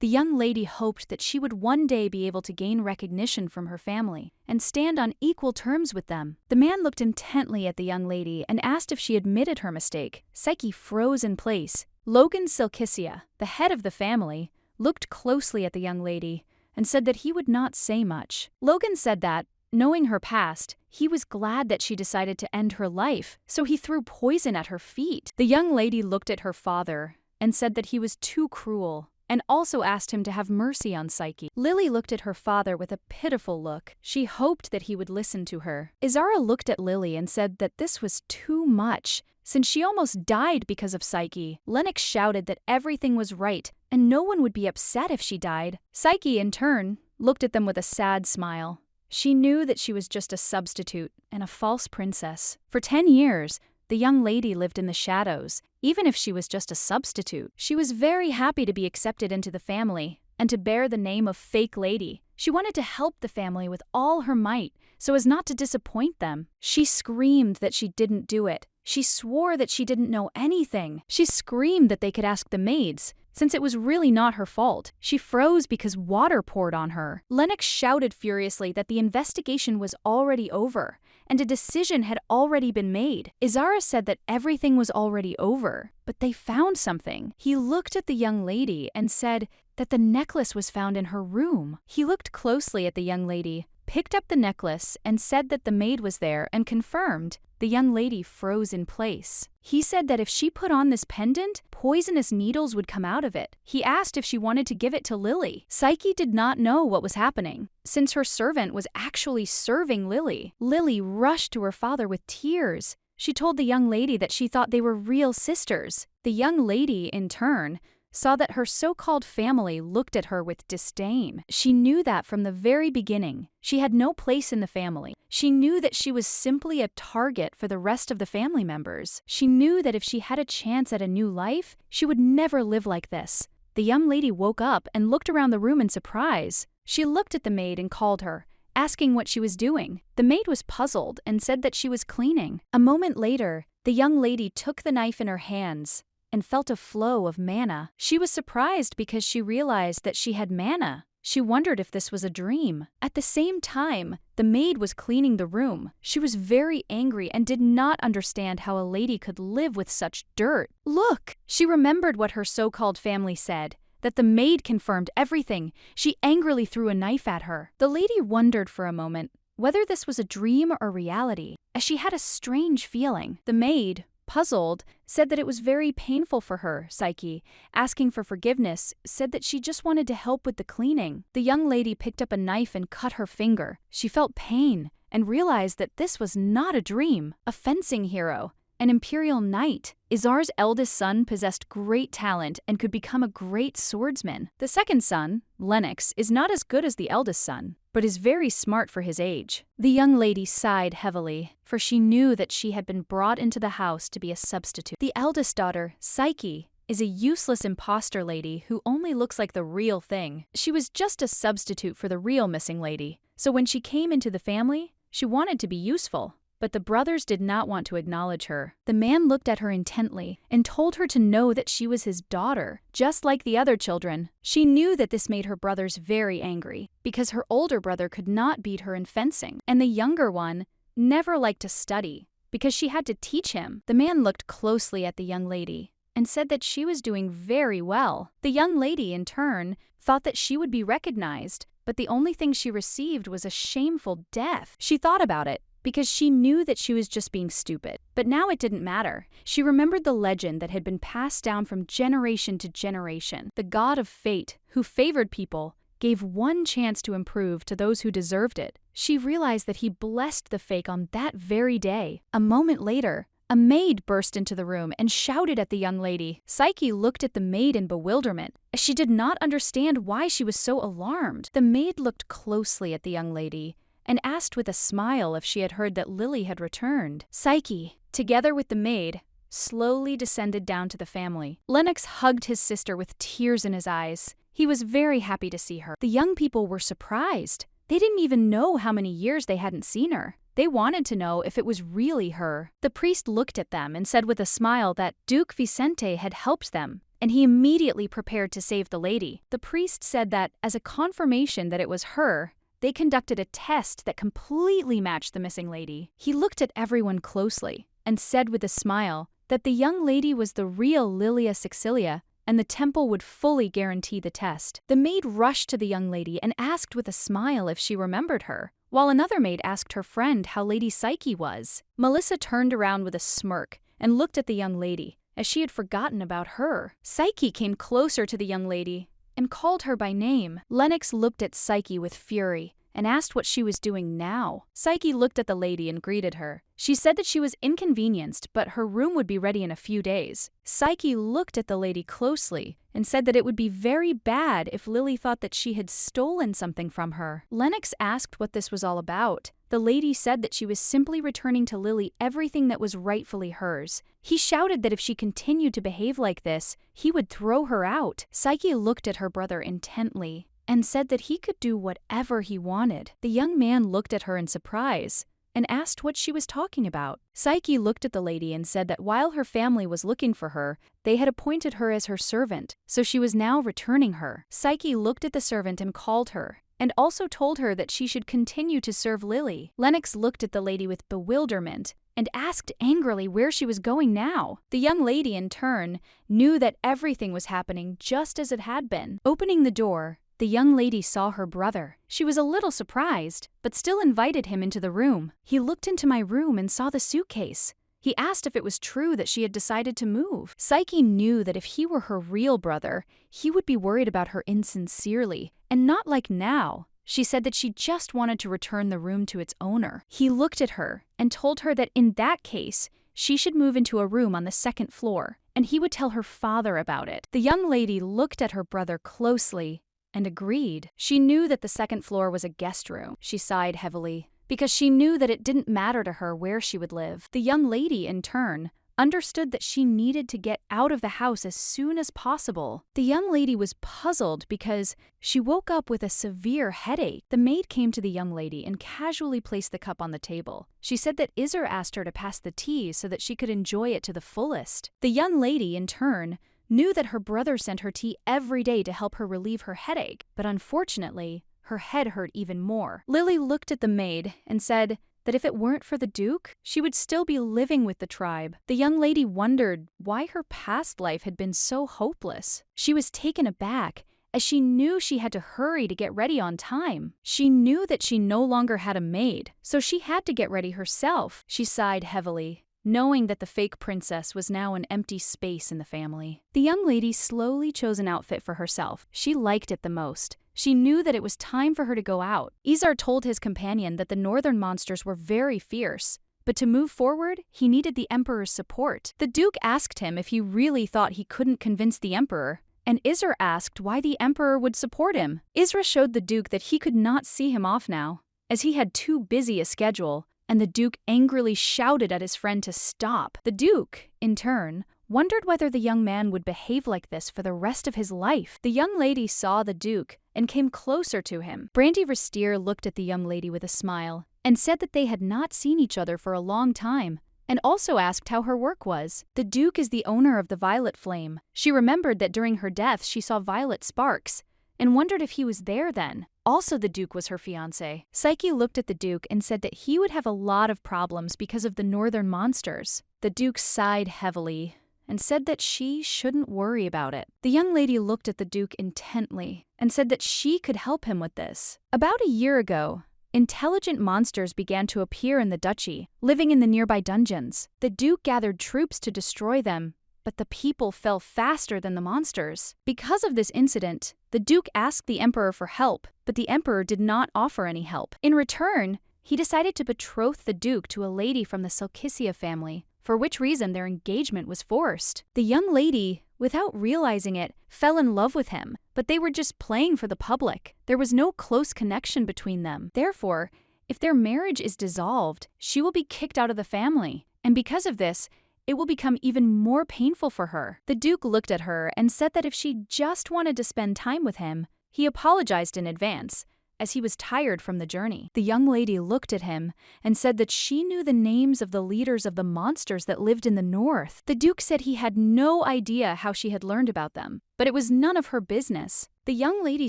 The young lady hoped that she would one day be able to gain recognition from her family and stand on equal terms with them. The man looked intently at the young lady and asked if she admitted her mistake. Psyche froze in place. Logan Silkicia, the head of the family, looked closely at the young lady and said that he would not say much. Logan said that, knowing her past, he was glad that she decided to end her life, so he threw poison at her feet. The young lady looked at her father and said that he was too cruel, and also asked him to have mercy on Psyche. Lily looked at her father with a pitiful look. She hoped that he would listen to her. Izara looked at Lily and said that this was too much, since she almost died because of Psyche. Lennox shouted that everything was right, and no one would be upset if she died. Psyche, in turn, looked at them with a sad smile. She knew that she was just a substitute and a false princess. For 10 years, the young lady lived in the shadows. Even if she was just a substitute, she was very happy to be accepted into the family and to bear the name of fake lady. She wanted to help the family with all her might so as not to disappoint them. She screamed that she didn't do it. She swore that she didn't know anything. She screamed that they could ask the maids, since it was really not her fault. She froze because water poured on her. Lennox shouted furiously that the investigation was already over, and a decision had already been made. Izara said that everything was already over, but they found something. He looked at the young lady and said that the necklace was found in her room. He looked closely at the young lady, picked up the necklace, and said that the maid was there and confirmed. The young lady froze in place. He said that if she put on this pendant, poisonous needles would come out of it. He asked if she wanted to give it to Lily. Psyche did not know what was happening, since her servant was actually serving Lily. Lily rushed to her father with tears. She told the young lady that she thought they were real sisters. The young lady, in turn, saw that her so-called family looked at her with disdain. She knew that from the very beginning. She had no place in the family. She knew that she was simply a target for the rest of the family members. She knew that if she had a chance at a new life, she would never live like this. The young lady woke up and looked around the room in surprise. She looked at the maid and called her, asking what she was doing. The maid was puzzled and said that she was cleaning. A moment later, the young lady took the knife in her hands and felt a flow of mana. She was surprised because she realized that she had mana. She wondered if this was a dream. At the same time, the maid was cleaning the room. She was very angry and did not understand how a lady could live with such dirt. Look! She remembered what her so-called family said, that the maid confirmed everything. She angrily threw a knife at her. The lady wondered for a moment whether this was a dream or reality, as she had a strange feeling. The maid, puzzled, said that it was very painful for her. Psyche, asking for forgiveness, said that she just wanted to help with the cleaning. The young lady picked up a knife and cut her finger. She felt pain and realized that this was not a dream. A fencing hero, an imperial knight. Izar's eldest son possessed great talent and could become a great swordsman. The second son, Lennox, is not as good as the eldest son, but is very smart for his age. The young lady sighed heavily, for she knew that she had been brought into the house to be a substitute. The eldest daughter, Psyche, is a useless imposter lady who only looks like the real thing. She was just a substitute for the real missing lady, so when she came into the family, she wanted to be useful. But the brothers did not want to acknowledge her. The man looked at her intently and told her to know that she was his daughter, just like the other children. She knew that this made her brothers very angry, because her older brother could not beat her in fencing, and the younger one never liked to study, because she had to teach him. The man looked closely at the young lady and said that she was doing very well. The young lady, in turn, thought that she would be recognized, but the only thing she received was a shameful death. She thought about it, because she knew that she was just being stupid. But now it didn't matter. She remembered the legend that had been passed down from generation to generation. The god of fate, who favored people, gave one chance to improve to those who deserved it. She realized that he blessed the fake on that very day. A moment later, a maid burst into the room and shouted at the young lady. Psyche looked at the maid in bewilderment, as she did not understand why she was so alarmed. The maid looked closely at the young lady and asked with a smile if she had heard that Lily had returned. Psyche, together with the maid, slowly descended down to the family. Lennox hugged his sister with tears in his eyes. He was very happy to see her. The young people were surprised. They didn't even know how many years they hadn't seen her. They wanted to know if it was really her. The priest looked at them and said with a smile that Duke Vicente had helped them, and he immediately prepared to save the lady. The priest said that, as a confirmation that it was her, they conducted a test that completely matched the missing lady. He looked at everyone closely and said with a smile that the young lady was the real Lilia Sixilia, and the temple would fully guarantee the test. The maid rushed to the young lady and asked with a smile if she remembered her, while another maid asked her friend how Lady Psyche was. Melissa turned around with a smirk and looked at the young lady, as she had forgotten about her. Psyche came closer to the young lady and called her by name. Lennox looked at Psyche with fury and asked what she was doing now. Psyche looked at the lady and greeted her. She said that she was inconvenienced, but her room would be ready in a few days. Psyche looked at the lady closely and said that it would be very bad if Lily thought that she had stolen something from her. Lennox asked what this was all about. The lady said that she was simply returning to Lily everything that was rightfully hers. He shouted that if she continued to behave like this, he would throw her out. Psyche looked at her brother intently and said that he could do whatever he wanted. The young man looked at her in surprise and asked what she was talking about. Psyche looked at the lady and said that while her family was looking for her, they had appointed her as her servant, so she was now returning her. Psyche looked at the servant and called her, and also told her that she should continue to serve Lily. Lennox looked at the lady with bewilderment and asked angrily where she was going now. The young lady, in turn, knew that everything was happening just as it had been. Opening the door, the young lady saw her brother. She was a little surprised, but still invited him into the room. He looked into my room and saw the suitcase. He asked if it was true that she had decided to move. Psyche knew that if he were her real brother, he would be worried about her insincerely, and not like now. She said that she just wanted to return the room to its owner. He looked at her and told her that in that case, she should move into a room on the second floor, and he would tell her father about it. The young lady looked at her brother closely and agreed. She knew that the second floor was a guest room. She sighed heavily, because she knew that it didn't matter to her where she would live. The young lady, in turn, understood that she needed to get out of the house as soon as possible. The young lady was puzzled because she woke up with a severe headache. The maid came to the young lady and casually placed the cup on the table. She said that Isser asked her to pass the tea so that she could enjoy it to the fullest. The young lady, in turn, knew that her brother sent her tea every day to help her relieve her headache, but unfortunately, her head hurt even more. Lily looked at the maid and said that if it weren't for the Duke, she would still be living with the tribe. The young lady wondered why her past life had been so hopeless. She was taken aback, as she knew she had to hurry to get ready on time. She knew that she no longer had a maid, so she had to get ready herself. She sighed heavily, knowing that the fake princess was now an empty space in the family. The young lady slowly chose an outfit for herself. She liked it the most. She knew that it was time for her to go out. Isar told his companion that the northern monsters were very fierce, but to move forward, he needed the Emperor's support. The Duke asked him if he really thought he couldn't convince the Emperor, and Isra asked why the Emperor would support him. Isra showed the Duke that he could not see him off now, as he had too busy a schedule, and the Duke angrily shouted at his friend to stop. The Duke, in turn, wondered whether the young man would behave like this for the rest of his life. The young lady saw the Duke and came closer to him. Brandy Versteer looked at the young lady with a smile and said that they had not seen each other for a long time, and also asked how her work was. The Duke is the owner of the Violet Flame. She remembered that during her death she saw violet sparks, and wondered if he was there then. Also, the Duke was her fiancé. Psyche looked at the Duke and said that he would have a lot of problems because of the northern monsters. The Duke sighed heavily and said that she shouldn't worry about it. The young lady looked at the Duke intently and said that she could help him with this. About a year ago, intelligent monsters began to appear in the duchy, living in the nearby dungeons. The Duke gathered troops to destroy them, but the people fell faster than the monsters. Because of this incident, the Duke asked the Emperor for help, but the Emperor did not offer any help. In return, he decided to betroth the Duke to a lady from the Selkissia family, for which reason their engagement was forced. The young lady, without realizing it, fell in love with him, but they were just playing for the public. There was no close connection between them. Therefore, if their marriage is dissolved, she will be kicked out of the family, and because of this, it will become even more painful for her. The Duke looked at her and said that if she just wanted to spend time with him, he apologized in advance, as he was tired from the journey. The young lady looked at him and said that she knew the names of the leaders of the monsters that lived in the north. The Duke said he had no idea how she had learned about them, but it was none of her business. The young lady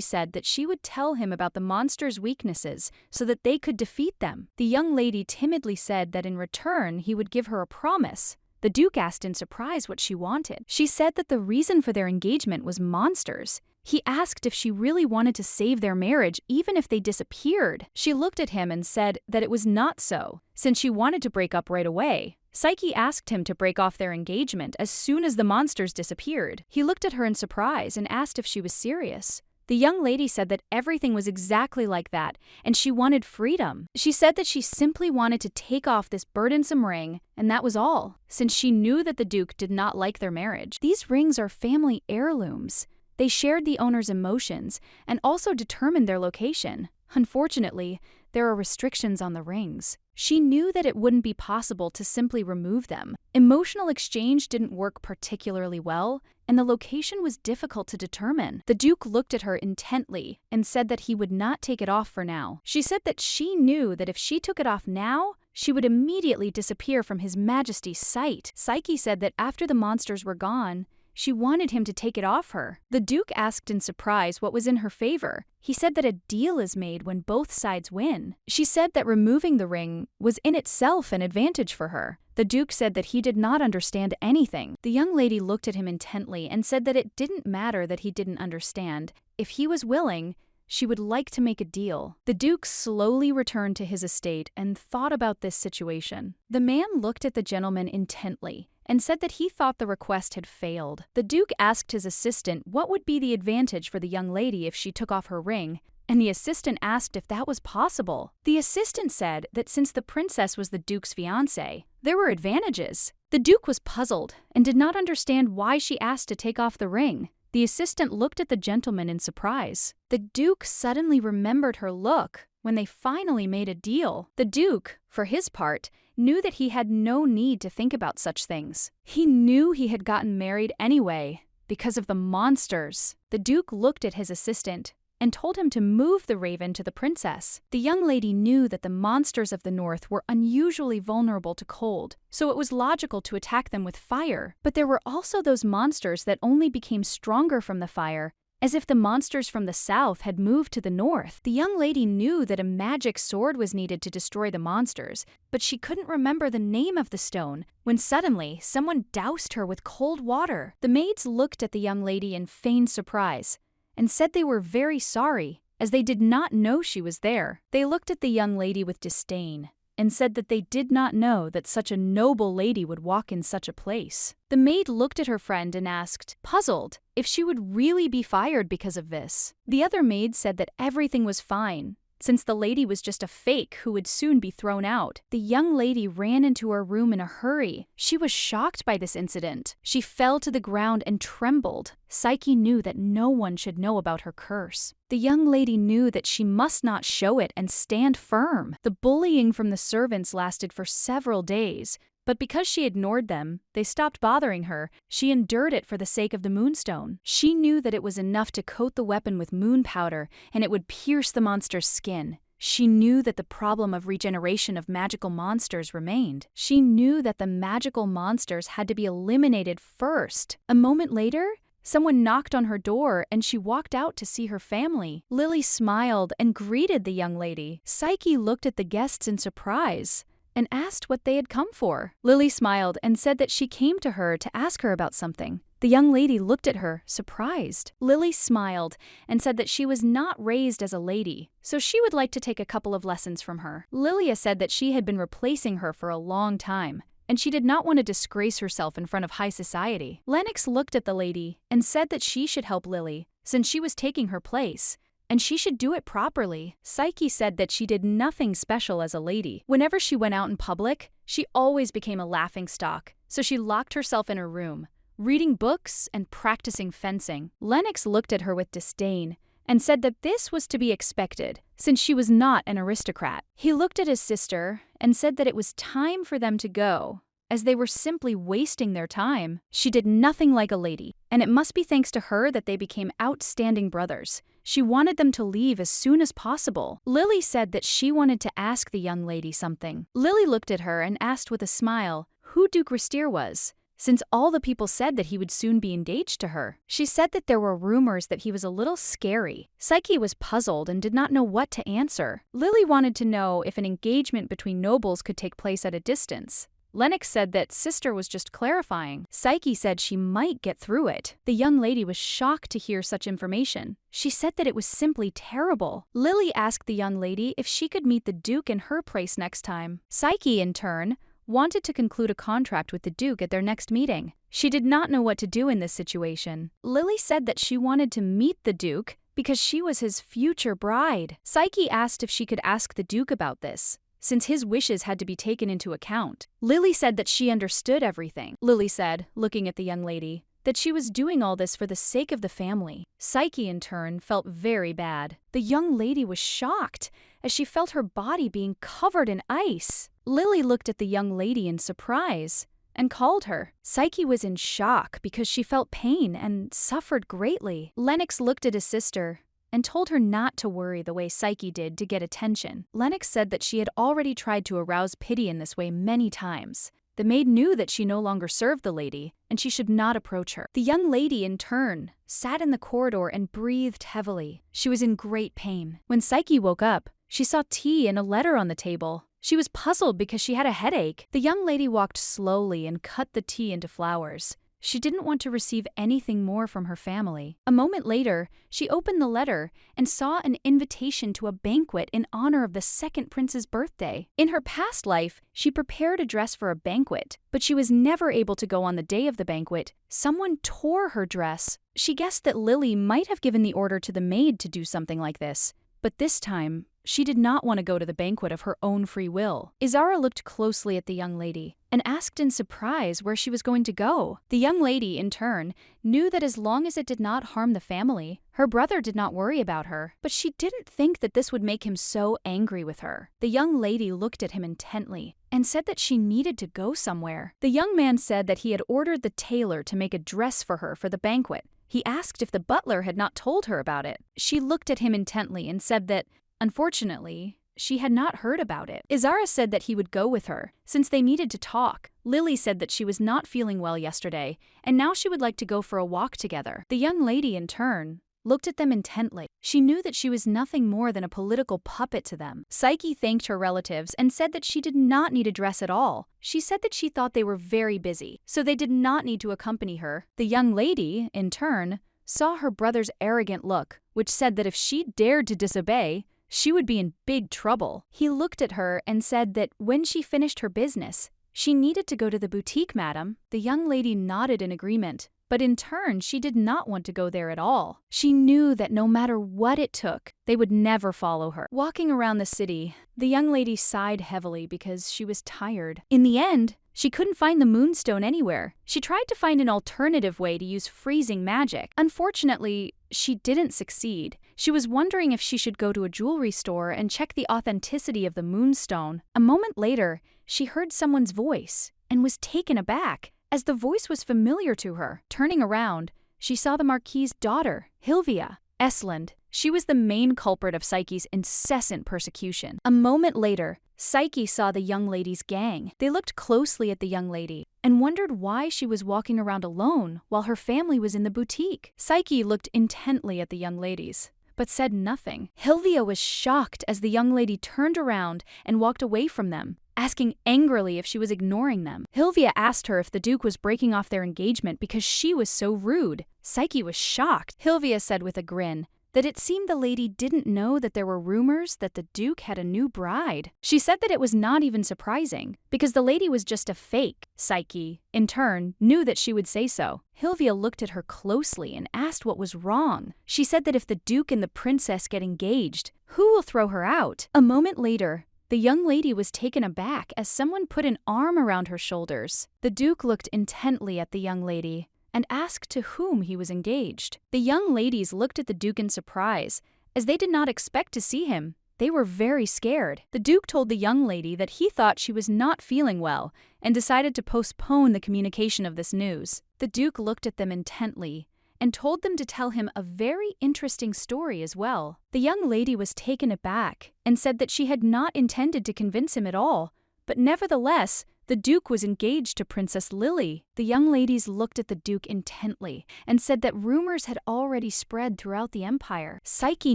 said that she would tell him about the monsters' weaknesses so that they could defeat them. The young lady timidly said that in return he would give her a promise. The Duke asked in surprise what she wanted. She said that the reason for their engagement was monsters. He asked if she really wanted to save their marriage even if they disappeared. She looked at him and said that it was not so, since she wanted to break up right away. Psyche asked him to break off their engagement as soon as the monsters disappeared. He looked at her in surprise and asked if she was serious. The young lady said that everything was exactly like that, and she wanted freedom. She said that she simply wanted to take off this burdensome ring, and that was all, since she knew that the Duke did not like their marriage. These rings are family heirlooms. They shared the owner's emotions and also determined their location. Unfortunately, there are restrictions on the rings. She knew that it wouldn't be possible to simply remove them. Emotional exchange didn't work particularly well, and the location was difficult to determine. The Duke looked at her intently and said that he would not take it off for now. She said that she knew that if she took it off now, she would immediately disappear from His Majesty's sight. Psyche said that after the monsters were gone, she wanted him to take it off her. The Duke asked in surprise what was in her favor. He said that a deal is made when both sides win. She said that removing the ring was in itself an advantage for her. The Duke said that he did not understand anything. The young lady looked at him intently and said that it didn't matter that he didn't understand. If he was willing, she would like to make a deal. The Duke slowly returned to his estate and thought about this situation. The man looked at the gentleman intently and said that he thought the request had failed. The Duke asked his assistant what would be the advantage for the young lady if she took off her ring, and the assistant asked if that was possible. The assistant said that since the princess was the Duke's fiancée, there were advantages. The Duke was puzzled and did not understand why she asked to take off the ring. The assistant looked at the gentleman in surprise. The Duke suddenly remembered her look when they finally made a deal. The Duke, for his part, knew that he had no need to think about such things. He knew he had gotten married anyway, because of the monsters. The Duke looked at his assistant and told him to move the raven to the princess. The young lady knew that the monsters of the north were unusually vulnerable to cold, so it was logical to attack them with fire. But there were also those monsters that only became stronger from the fire, as if the monsters from the south had moved to the north. The young lady knew that a magic sword was needed to destroy the monsters, but she couldn't remember the name of the stone when suddenly someone doused her with cold water. The maids looked at the young lady in feigned surprise and said they were very sorry, as they did not know she was there. They looked at the young lady with disdain and said that they did not know that such a noble lady would walk in such a place. The maid looked at her friend and asked, puzzled, if she would really be fired because of this. The other maid said that everything was fine, since the lady was just a fake who would soon be thrown out. The young lady ran into her room in a hurry. She was shocked by this incident. She fell to the ground and trembled. Psyche knew that no one should know about her curse. The young lady knew that she must not show it and stand firm. The bullying from the servants lasted for several days, but because she ignored them, they stopped bothering her. She endured it for the sake of the moonstone. She knew that it was enough to coat the weapon with moon powder, and it would pierce the monster's skin. She knew that the problem of regeneration of magical monsters remained. She knew that the magical monsters had to be eliminated first. A moment later, someone knocked on her door and she walked out to see her family. Lily smiled and greeted the young lady. Psyche looked at the guests in surprise and asked what they had come for. Lily smiled and said that she came to her to ask her about something. The young lady looked at her, surprised. Lily smiled and said that she was not raised as a lady, so she would like to take a couple of lessons from her. Lilia said that she had been replacing her for a long time, and she did not want to disgrace herself in front of high society. Lennox looked at the lady and said that she should help Lily, since she was taking her place, and she should do it properly. Psyche said that she did nothing special as a lady. Whenever she went out in public, she always became a laughingstock, so she locked herself in her room, reading books and practicing fencing. Lennox looked at her with disdain and said that this was to be expected, since she was not an aristocrat. He looked at his sister and said that it was time for them to go, as they were simply wasting their time. She did nothing like a lady, and it must be thanks to her that they became outstanding brothers. She wanted them to leave as soon as possible. Lily said that she wanted to ask the young lady something. Lily looked at her and asked with a smile who Duke Ristier was, since all the people said that he would soon be engaged to her. She said that there were rumors that he was a little scary. Psyche was puzzled and did not know what to answer. Lily wanted to know if an engagement between nobles could take place at a distance. Lennox said that sister was just clarifying. Psyche said she might get through it. The young lady was shocked to hear such information. She said that it was simply terrible. Lily asked the young lady if she could meet the Duke in her place next time. Psyche, in turn, wanted to conclude a contract with the Duke at their next meeting. She did not know what to do in this situation. Lily said that she wanted to meet the Duke because she was his future bride. Psyche asked if she could ask the Duke about this, since his wishes had to be taken into account. Lily said that she understood everything. Lily said, looking at the young lady, that she was doing all this for the sake of the family. Psyche, in turn, felt very bad. The young lady was shocked as she felt her body being covered in ice. Lily looked at the young lady in surprise and called her. Psyche was in shock because she felt pain and suffered greatly. Lennox looked at his sister and told her not to worry the way Psyche did to get attention. Lennox said that she had already tried to arouse pity in this way many times. The maid knew that she no longer served the lady, and she should not approach her. The young lady, in turn, sat in the corridor and breathed heavily. She was in great pain. When Psyche woke up, she saw tea and a letter on the table. She was puzzled because she had a headache. The young lady walked slowly and cut the tea into flowers. She didn't want to receive anything more from her family. A moment later, she opened the letter and saw an invitation to a banquet in honor of the second prince's birthday. In her past life, she prepared a dress for a banquet, but she was never able to go on the day of the banquet. Someone tore her dress. She guessed that Lily might have given the order to the maid to do something like this, but this time, she did not want to go to the banquet of her own free will. Izara looked closely at the young lady and asked in surprise where she was going to go. The young lady, in turn, knew that as long as it did not harm the family, her brother did not worry about her, but she didn't think that this would make him so angry with her. The young lady looked at him intently and said that she needed to go somewhere. The young man said that he had ordered the tailor to make a dress for her for the banquet. He asked if the butler had not told her about it. She looked at him intently and said that, unfortunately, she had not heard about it. Izara said that he would go with her, since they needed to talk. Lily said that she was not feeling well yesterday, and now she would like to go for a walk together. The young lady, in turn, looked at them intently. She knew that she was nothing more than a political puppet to them. Psyche thanked her relatives and said that she did not need a dress at all. She said that she thought they were very busy, so they did not need to accompany her. The young lady, in turn, saw her brother's arrogant look, which said that if she dared to disobey, she would be in big trouble. He looked at her and said that when she finished her business, she needed to go to the boutique, madam. The young lady nodded in agreement, but in turn, she did not want to go there at all. She knew that no matter what it took, they would never follow her. Walking around the city, the young lady sighed heavily because she was tired. In the end, she couldn't find the moonstone anywhere. She tried to find an alternative way to use freezing magic. Unfortunately, she didn't succeed. She was wondering if she should go to a jewelry store and check the authenticity of the moonstone. A moment later, she heard someone's voice and was taken aback, as the voice was familiar to her. Turning around, she saw the Marquis's daughter, Hilvia Esland. She was the main culprit of Psyche's incessant persecution. A moment later, Psyche saw the young lady's gang. They looked closely at the young lady and wondered why she was walking around alone while her family was in the boutique. Psyche looked intently at the young ladies, but said nothing. Hilvia was shocked as the young lady turned around and walked away from them, asking angrily if she was ignoring them. Hilvia asked her if the Duke was breaking off their engagement because she was so rude. Psyche was shocked. Hilvia said with a grin that it seemed the lady didn't know that there were rumors that the Duke had a new bride. She said that it was not even surprising, because the lady was just a fake. Psyche, in turn, knew that she would say so. Hilvia looked at her closely and asked what was wrong. She said that if the Duke and the princess get engaged, who will throw her out? A moment later, the young lady was taken aback as someone put an arm around her shoulders. The Duke looked intently at the young lady and asked to whom he was engaged. The young ladies looked at the Duke in surprise, as they did not expect to see him. They were very scared. The Duke told the young lady that he thought she was not feeling well and decided to postpone the communication of this news. The Duke looked at them intently and told them to tell him a very interesting story as well. The young lady was taken aback and said that she had not intended to convince him at all, but nevertheless, the Duke was engaged to Princess Lily. The young ladies looked at the Duke intently and said that rumors had already spread throughout the empire. Psyche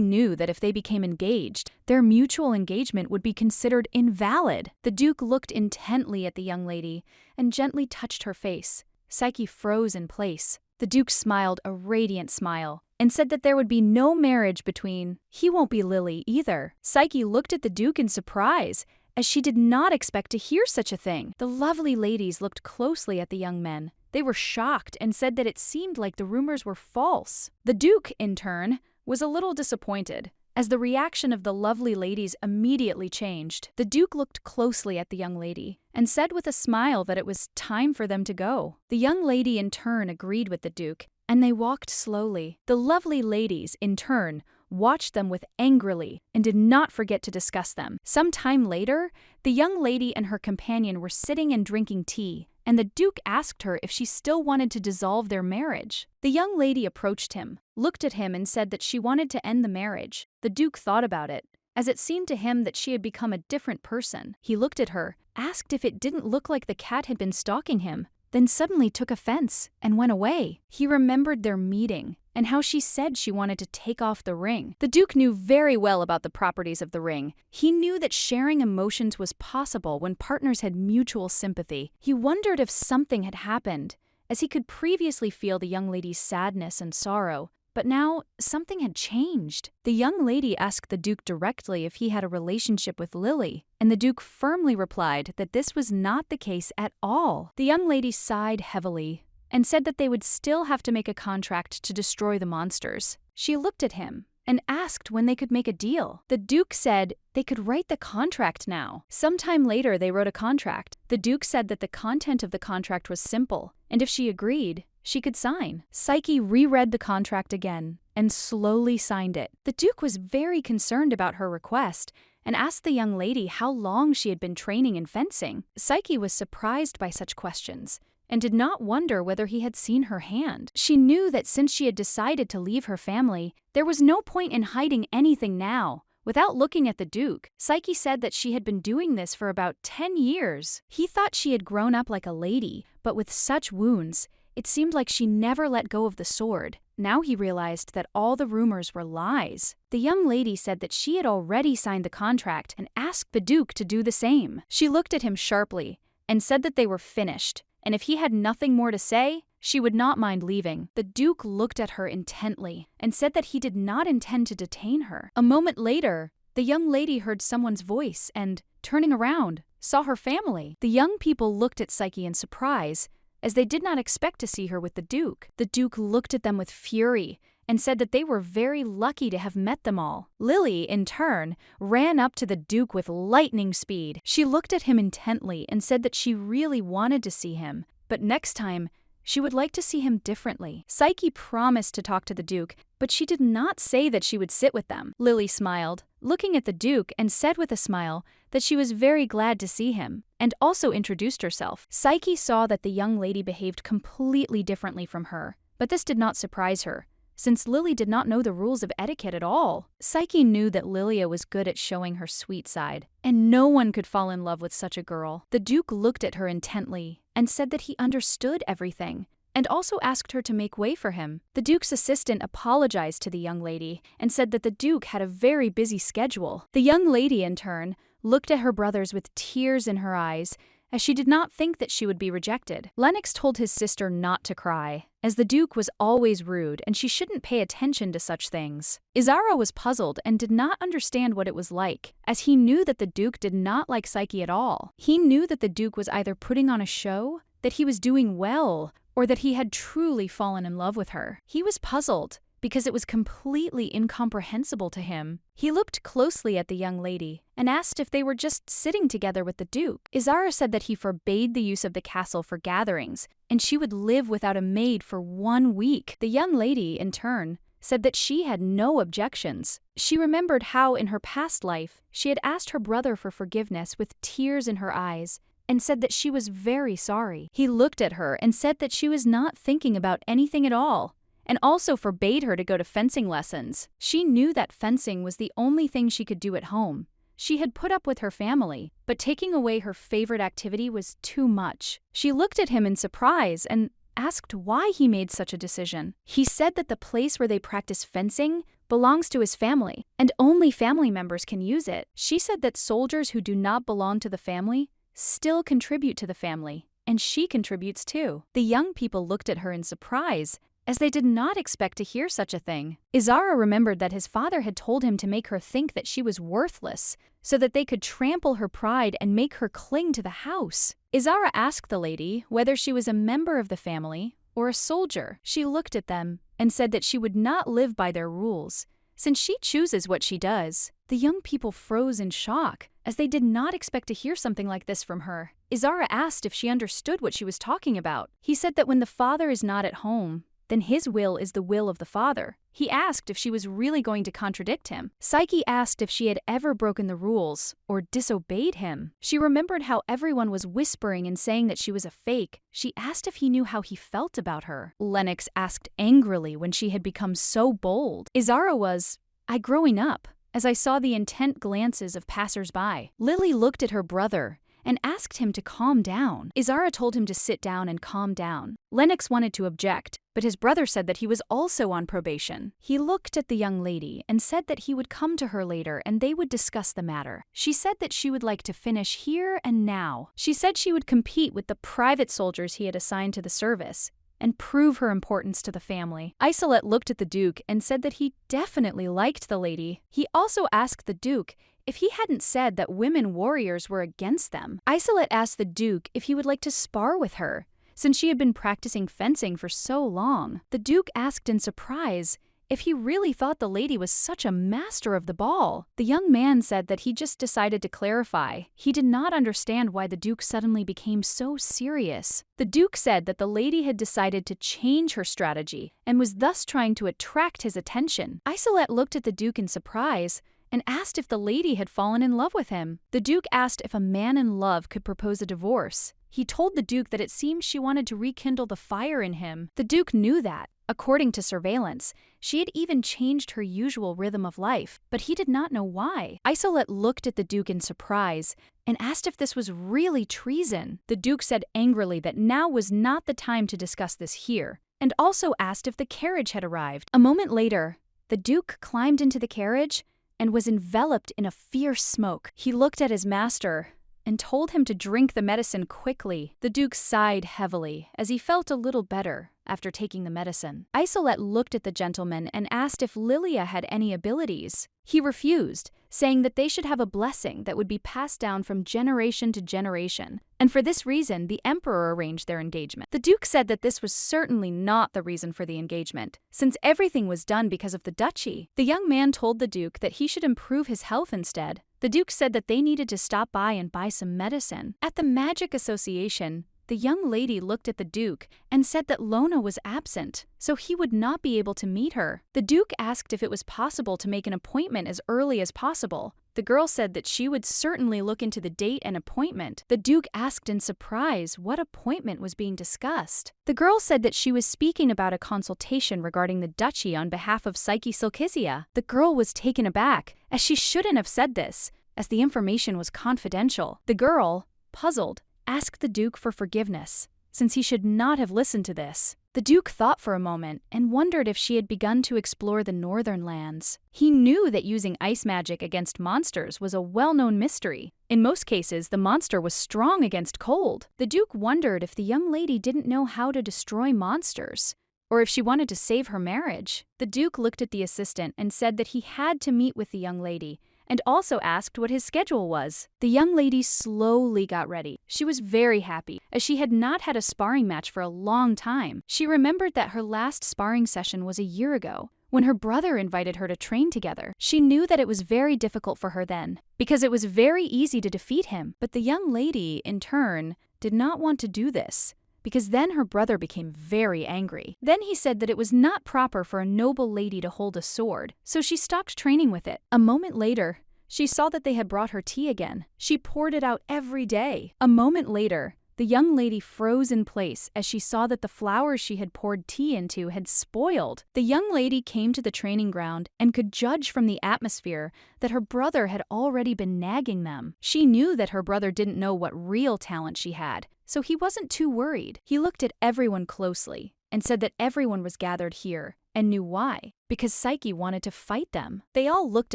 knew that if they became engaged, their mutual engagement would be considered invalid. The Duke looked intently at the young lady and gently touched her face. Psyche froze in place. The Duke smiled a radiant smile and said that there would be no marriage between. He won't be Lily either. Psyche looked at the Duke in surprise, as she did not expect to hear such a thing. The lovely ladies looked closely at the young men. They were shocked and said that it seemed like the rumors were false. The Duke, in turn, was a little disappointed, as the reaction of the lovely ladies immediately changed. The Duke looked closely at the young lady and said with a smile that it was time for them to go. The young lady in turn agreed with the Duke, and they walked slowly. The lovely ladies, in turn, watched them with angrily and did not forget to discuss them. Some time later, the young lady and her companion were sitting and drinking tea, and the Duke asked her if she still wanted to dissolve their marriage. The young lady approached him, looked at him and said that she wanted to end the marriage. The Duke thought about it, as it seemed to him that she had become a different person. He looked at her, asked if it didn't look like the cat had been stalking him, then suddenly took offense and went away. He remembered their meeting and how she said she wanted to take off the ring. The Duke knew very well about the properties of the ring. He knew that sharing emotions was possible when partners had mutual sympathy. He wondered if something had happened, as he could previously feel the young lady's sadness and sorrow. But now, something had changed. The young lady asked the Duke directly if he had a relationship with Lily, and the Duke firmly replied that this was not the case at all. The young lady sighed heavily and said that they would still have to make a contract to destroy the monsters. She looked at him and asked when they could make a deal. The Duke said they could write the contract now. Sometime later, they wrote a contract. The Duke said that the content of the contract was simple, and if she agreed, she could sign. Psyche reread the contract again and slowly signed it. The Duke was very concerned about her request and asked the young lady how long she had been training in fencing. Psyche was surprised by such questions and did not wonder whether he had seen her hand. She knew that since she had decided to leave her family, there was no point in hiding anything now. Without looking at the Duke, Psyche said that she had been doing this for about 10 years. He thought she had grown up like a lady, but with such wounds, it seemed like she never let go of the sword. Now he realized that all the rumors were lies. The young lady said that she had already signed the contract and asked the Duke to do the same. She looked at him sharply and said that they were finished, and if he had nothing more to say, she would not mind leaving. The Duke looked at her intently and said that he did not intend to detain her. A moment later, the young lady heard someone's voice and, turning around, saw her family. The young people looked at Psyche in surprise, as they did not expect to see her with the Duke. The Duke looked at them with fury and said that they were very lucky to have met them all. Lily, in turn, ran up to the Duke with lightning speed. She looked at him intently and said that she really wanted to see him, but next time, she would like to see him differently. Psyche promised to talk to the Duke, but she did not say that she would sit with them. Lily smiled, looking at the Duke, and said with a smile that she was very glad to see him, and also introduced herself. Psyche saw that the young lady behaved completely differently from her, but this did not surprise her, since Lily did not know the rules of etiquette at all. Psyche knew that Lilia was good at showing her sweet side, and no one could fall in love with such a girl. The Duke looked at her intently and said that he understood everything, and also asked her to make way for him. The Duke's assistant apologized to the young lady and said that the Duke had a very busy schedule. The young lady, in turn, looked at her brothers with tears in her eyes, as she did not think that she would be rejected. Lennox told his sister not to cry, as the Duke was always rude and she shouldn't pay attention to such things. Izaro was puzzled and did not understand what it was like, as he knew that the Duke did not like Psyche at all. He knew that the Duke was either putting on a show, that he was doing well, or that he had truly fallen in love with her. He was puzzled, because it was completely incomprehensible to him. He looked closely at the young lady and asked if they were just sitting together with the Duke. Izara said that he forbade the use of the castle for gatherings, and she would live without a maid for 1 week. The young lady, in turn, said that she had no objections. She remembered how, in her past life, she had asked her brother for forgiveness with tears in her eyes, and said that she was very sorry. He looked at her and said that she was not thinking about anything at all, and also forbade her to go to fencing lessons. She knew that fencing was the only thing she could do at home. She had put up with her family, but taking away her favorite activity was too much. She looked at him in surprise and asked why he made such a decision. He said that the place where they practice fencing belongs to his family, and only family members can use it. She said that soldiers who do not belong to the family still contribute to the family, and she contributes too. The young people looked at her in surprise, as they did not expect to hear such a thing. Izara remembered that his father had told him to make her think that she was worthless, so that they could trample her pride and make her cling to the house. Izara asked the lady whether she was a member of the family or a soldier. She looked at them and said that she would not live by their rules, since she chooses what she does. The young people froze in shock, as they did not expect to hear something like this from her. Izara asked if she understood what she was talking about. He said that when the father is not at home, then his will is the will of the father. He asked if she was really going to contradict him. Psyche asked if she had ever broken the rules or disobeyed him. She remembered how everyone was whispering and saying that she was a fake. She asked if he knew how he felt about her. Lennox asked angrily when she had become so bold. Izara was, "I growing up," as I saw the intent glances of passers-by. Lily looked at her brother and asked him to calm down. Izara told him to sit down and calm down. Lennox wanted to object, but his brother said that he was also on probation. He looked at the young lady and said that he would come to her later and they would discuss the matter. She said that she would like to finish here and now. She said she would compete with the private soldiers he had assigned to the service and prove her importance to the family. Isolette looked at the Duke and said that he definitely liked the lady. He also asked the Duke if he hadn't said that women warriors were against them. Isolette asked the Duke if he would like to spar with her, since she had been practicing fencing for so long. The Duke asked in surprise if he really thought the lady was such a master of the ball. The young man said that he just decided to clarify. He did not understand why the Duke suddenly became so serious. The Duke said that the lady had decided to change her strategy and was thus trying to attract his attention. Isolette looked at the Duke in surprise and asked if the lady had fallen in love with him. The Duke asked if a man in love could propose a divorce. He told the Duke that it seemed she wanted to rekindle the fire in him. The Duke knew that. According to surveillance, she had even changed her usual rhythm of life, but he did not know why. Isolette looked at the Duke in surprise and asked if this was really treason. The Duke said angrily that now was not the time to discuss this here, and also asked if the carriage had arrived. A moment later, the Duke climbed into the carriage and was enveloped in a fierce smoke. He looked at his master and told him to drink the medicine quickly. The Duke sighed heavily as he felt a little better after taking the medicine. Isolette looked at the gentleman and asked if Lilia had any abilities. He refused, saying that they should have a blessing that would be passed down from generation to generation, and for this reason the emperor arranged their engagement. The Duke said that this was certainly not the reason for the engagement, since everything was done because of the duchy. The young man told the Duke that he should improve his health instead. The Duke said that they needed to stop by and buy some medicine. At the Magic Association, the young lady looked at the Duke and said that Lona was absent, so he would not be able to meet her. The Duke asked if it was possible to make an appointment as early as possible. The girl said that she would certainly look into the date and appointment. The Duke asked in surprise what appointment was being discussed. The girl said that she was speaking about a consultation regarding the duchy on behalf of Psyche Sulkizia. The girl was taken aback, as she shouldn't have said this, as the information was confidential. The girl, puzzled, asked the Duke for forgiveness, since he should not have listened to this. The Duke thought for a moment and wondered if she had begun to explore the northern lands. He knew that using ice magic against monsters was a well-known mystery. In most cases, the monster was strong against cold. The Duke wondered if the young lady didn't know how to destroy monsters, or if she wanted to save her marriage. The Duke looked at the assistant and said that he had to meet with the young lady, and also asked what his schedule was. The young lady slowly got ready. She was very happy, as she had not had a sparring match for a long time. She remembered that her last sparring session was a year ago, when her brother invited her to train together. She knew that it was very difficult for her then, because it was very easy to defeat him. But the young lady, in turn, did not want to do this, because then her brother became very angry. Then he said that it was not proper for a noble lady to hold a sword, so she stopped training with it. A moment later, she saw that they had brought her tea again. She poured it out every day. A moment later, The young lady froze in place as she saw that the flowers she had poured tea into had spoiled. The young lady came to the training ground and could judge from the atmosphere that her brother had already been nagging them. She knew that her brother didn't know what real talent she had, so he wasn't too worried. He looked at everyone closely and said that everyone was gathered here and knew why. Because Psyche wanted to fight them. They all looked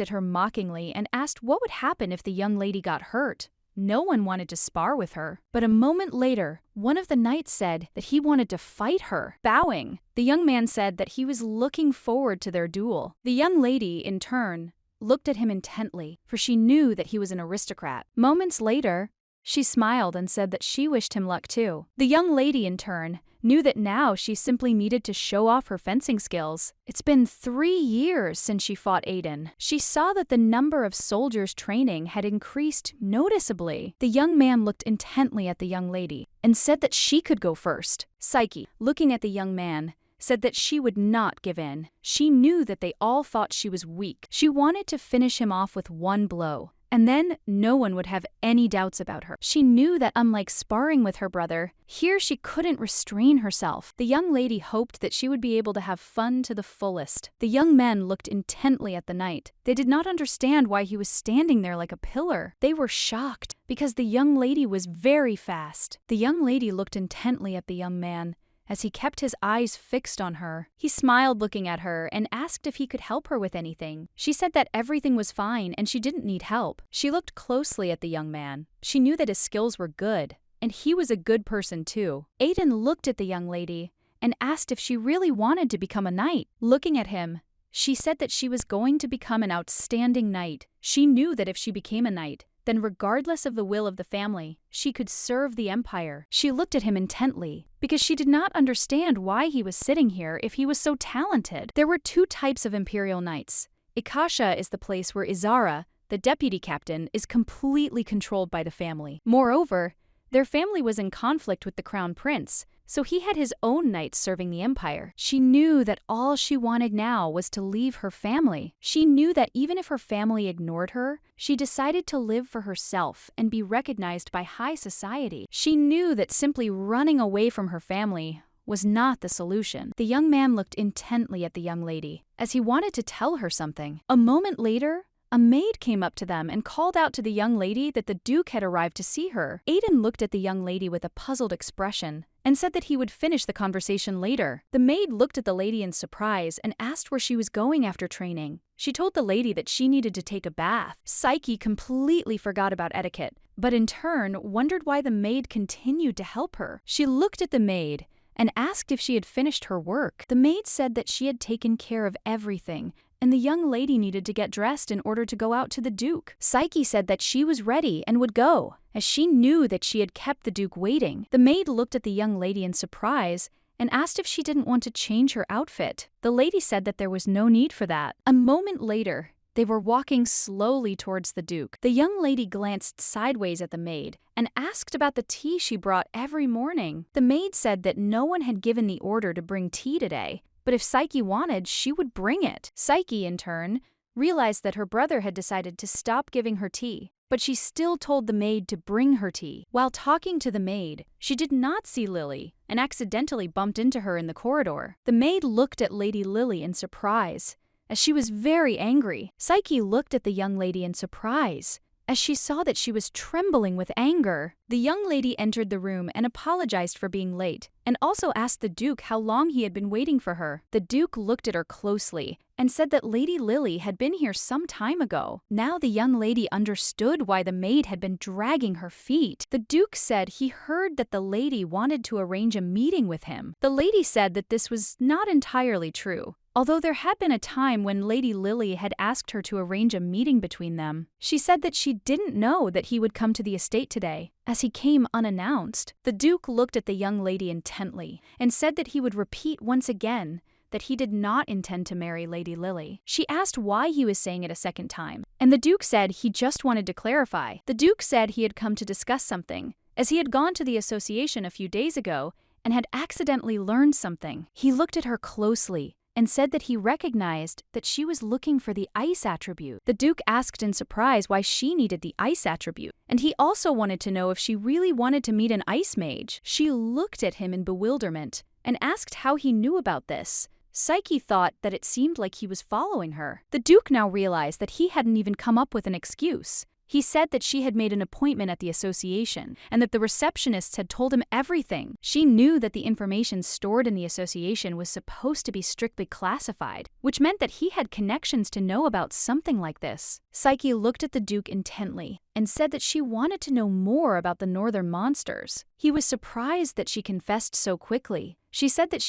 at her mockingly and asked what would happen if the young lady got hurt. No one wanted to spar with her. But a moment later, one of the knights said that he wanted to fight her. Bowing, the young man said that he was looking forward to their duel. The young lady, in turn, looked at him intently, for she knew that he was an aristocrat. Moments later, she smiled and said that she wished him luck too. The young lady, in turn, knew that now she simply needed to show off her fencing skills. It's been 3 years since she fought Aiden. She saw that the number of soldiers training had increased noticeably. The young man looked intently at the young lady and said that she could go first. Psyche, looking at the young man, said that she would not give in. She knew that they all thought she was weak. She wanted to finish him off with one blow. And then no one would have any doubts about her. She knew that unlike sparring with her brother, here she couldn't restrain herself. The young lady hoped that she would be able to have fun to the fullest. The young men looked intently at the knight. They did not understand why he was standing there like a pillar. They were shocked because the young lady was very fast. The young lady looked intently at the young man as he kept his eyes fixed on her. He smiled looking at her and asked if he could help her with anything. She said that everything was fine and she didn't need help. She looked closely at the young man. She knew that his skills were good, and he was a good person too. Aiden looked at the young lady and asked if she really wanted to become a knight. Looking at him, she said that she was going to become an outstanding knight. She knew that if she became a knight, then regardless of the will of the family, she could serve the empire. She looked at him intently, because she did not understand why he was sitting here if he was so talented. There were 2 types of imperial knights. Ikasha is the place where Izara, the deputy captain, is completely controlled by the family. Moreover, their family was in conflict with the crown prince, so he had his own knights serving the empire. She knew that all she wanted now was to leave her family. She knew that even if her family ignored her, she decided to live for herself and be recognized by high society. She knew that simply running away from her family was not the solution. The young man looked intently at the young lady, as he wanted to tell her something. A moment later, a maid came up to them and called out to the young lady that the Duke had arrived to see her. Aiden looked at the young lady with a puzzled expression and said that he would finish the conversation later. The maid looked at the lady in surprise and asked where she was going after training. She told the lady that she needed to take a bath. Psyche completely forgot about etiquette, but in turn wondered why the maid continued to help her. She looked at the maid and asked if she had finished her work. The maid said that she had taken care of everything, and the young lady needed to get dressed in order to go out to the Duke. Psyche said that she was ready and would go, as she knew that she had kept the Duke waiting. The maid looked at the young lady in surprise and asked if she didn't want to change her outfit. The lady said that there was no need for that. A moment later, they were walking slowly towards the Duke. The young lady glanced sideways at the maid and asked about the tea she brought every morning. The maid said that no one had given the order to bring tea today, but if Psyche wanted, she would bring it. Psyche, in turn, realized that her brother had decided to stop giving her tea, but she still told the maid to bring her tea. While talking to the maid, she did not see Lily and accidentally bumped into her in the corridor. The maid looked at Lady Lily in surprise, as she was very angry. Psyche looked at the young lady in surprise, as she saw that she was trembling with anger. The young lady entered the room and apologized for being late, and also asked the Duke how long he had been waiting for her. The Duke looked at her closely and said that Lady Lily had been here some time ago. Now the young lady understood why the maid had been dragging her feet. The Duke said he heard that the lady wanted to arrange a meeting with him. The lady said that this was not entirely true, although there had been a time when Lady Lily had asked her to arrange a meeting between them. She said that she didn't know that he would come to the estate today, as he came unannounced. The Duke looked at the young lady intently and said that he would repeat once again that he did not intend to marry Lady Lily. She asked why he was saying it a second time, and the Duke said he just wanted to clarify. The Duke said he had come to discuss something, as he had gone to the association a few days ago and had accidentally learned something. He looked at her closely and said that he recognized that she was looking for the ice attribute. The Duke asked in surprise why she needed the ice attribute, and he also wanted to know if she really wanted to meet an ice mage. She looked at him in bewilderment and asked how he knew about this. Psyche thought that it seemed like he was following her. The Duke now realized that he hadn't even come up with an excuse. He said that she had made an appointment at the association and that the receptionists had told him everything. She knew that the information stored in the association was supposed to be strictly classified, which meant that he had connections to know about something like this. Psyche looked at the Duke intently and said that she wanted to know more about the northern monsters. He was surprised that she confessed so quickly. She said that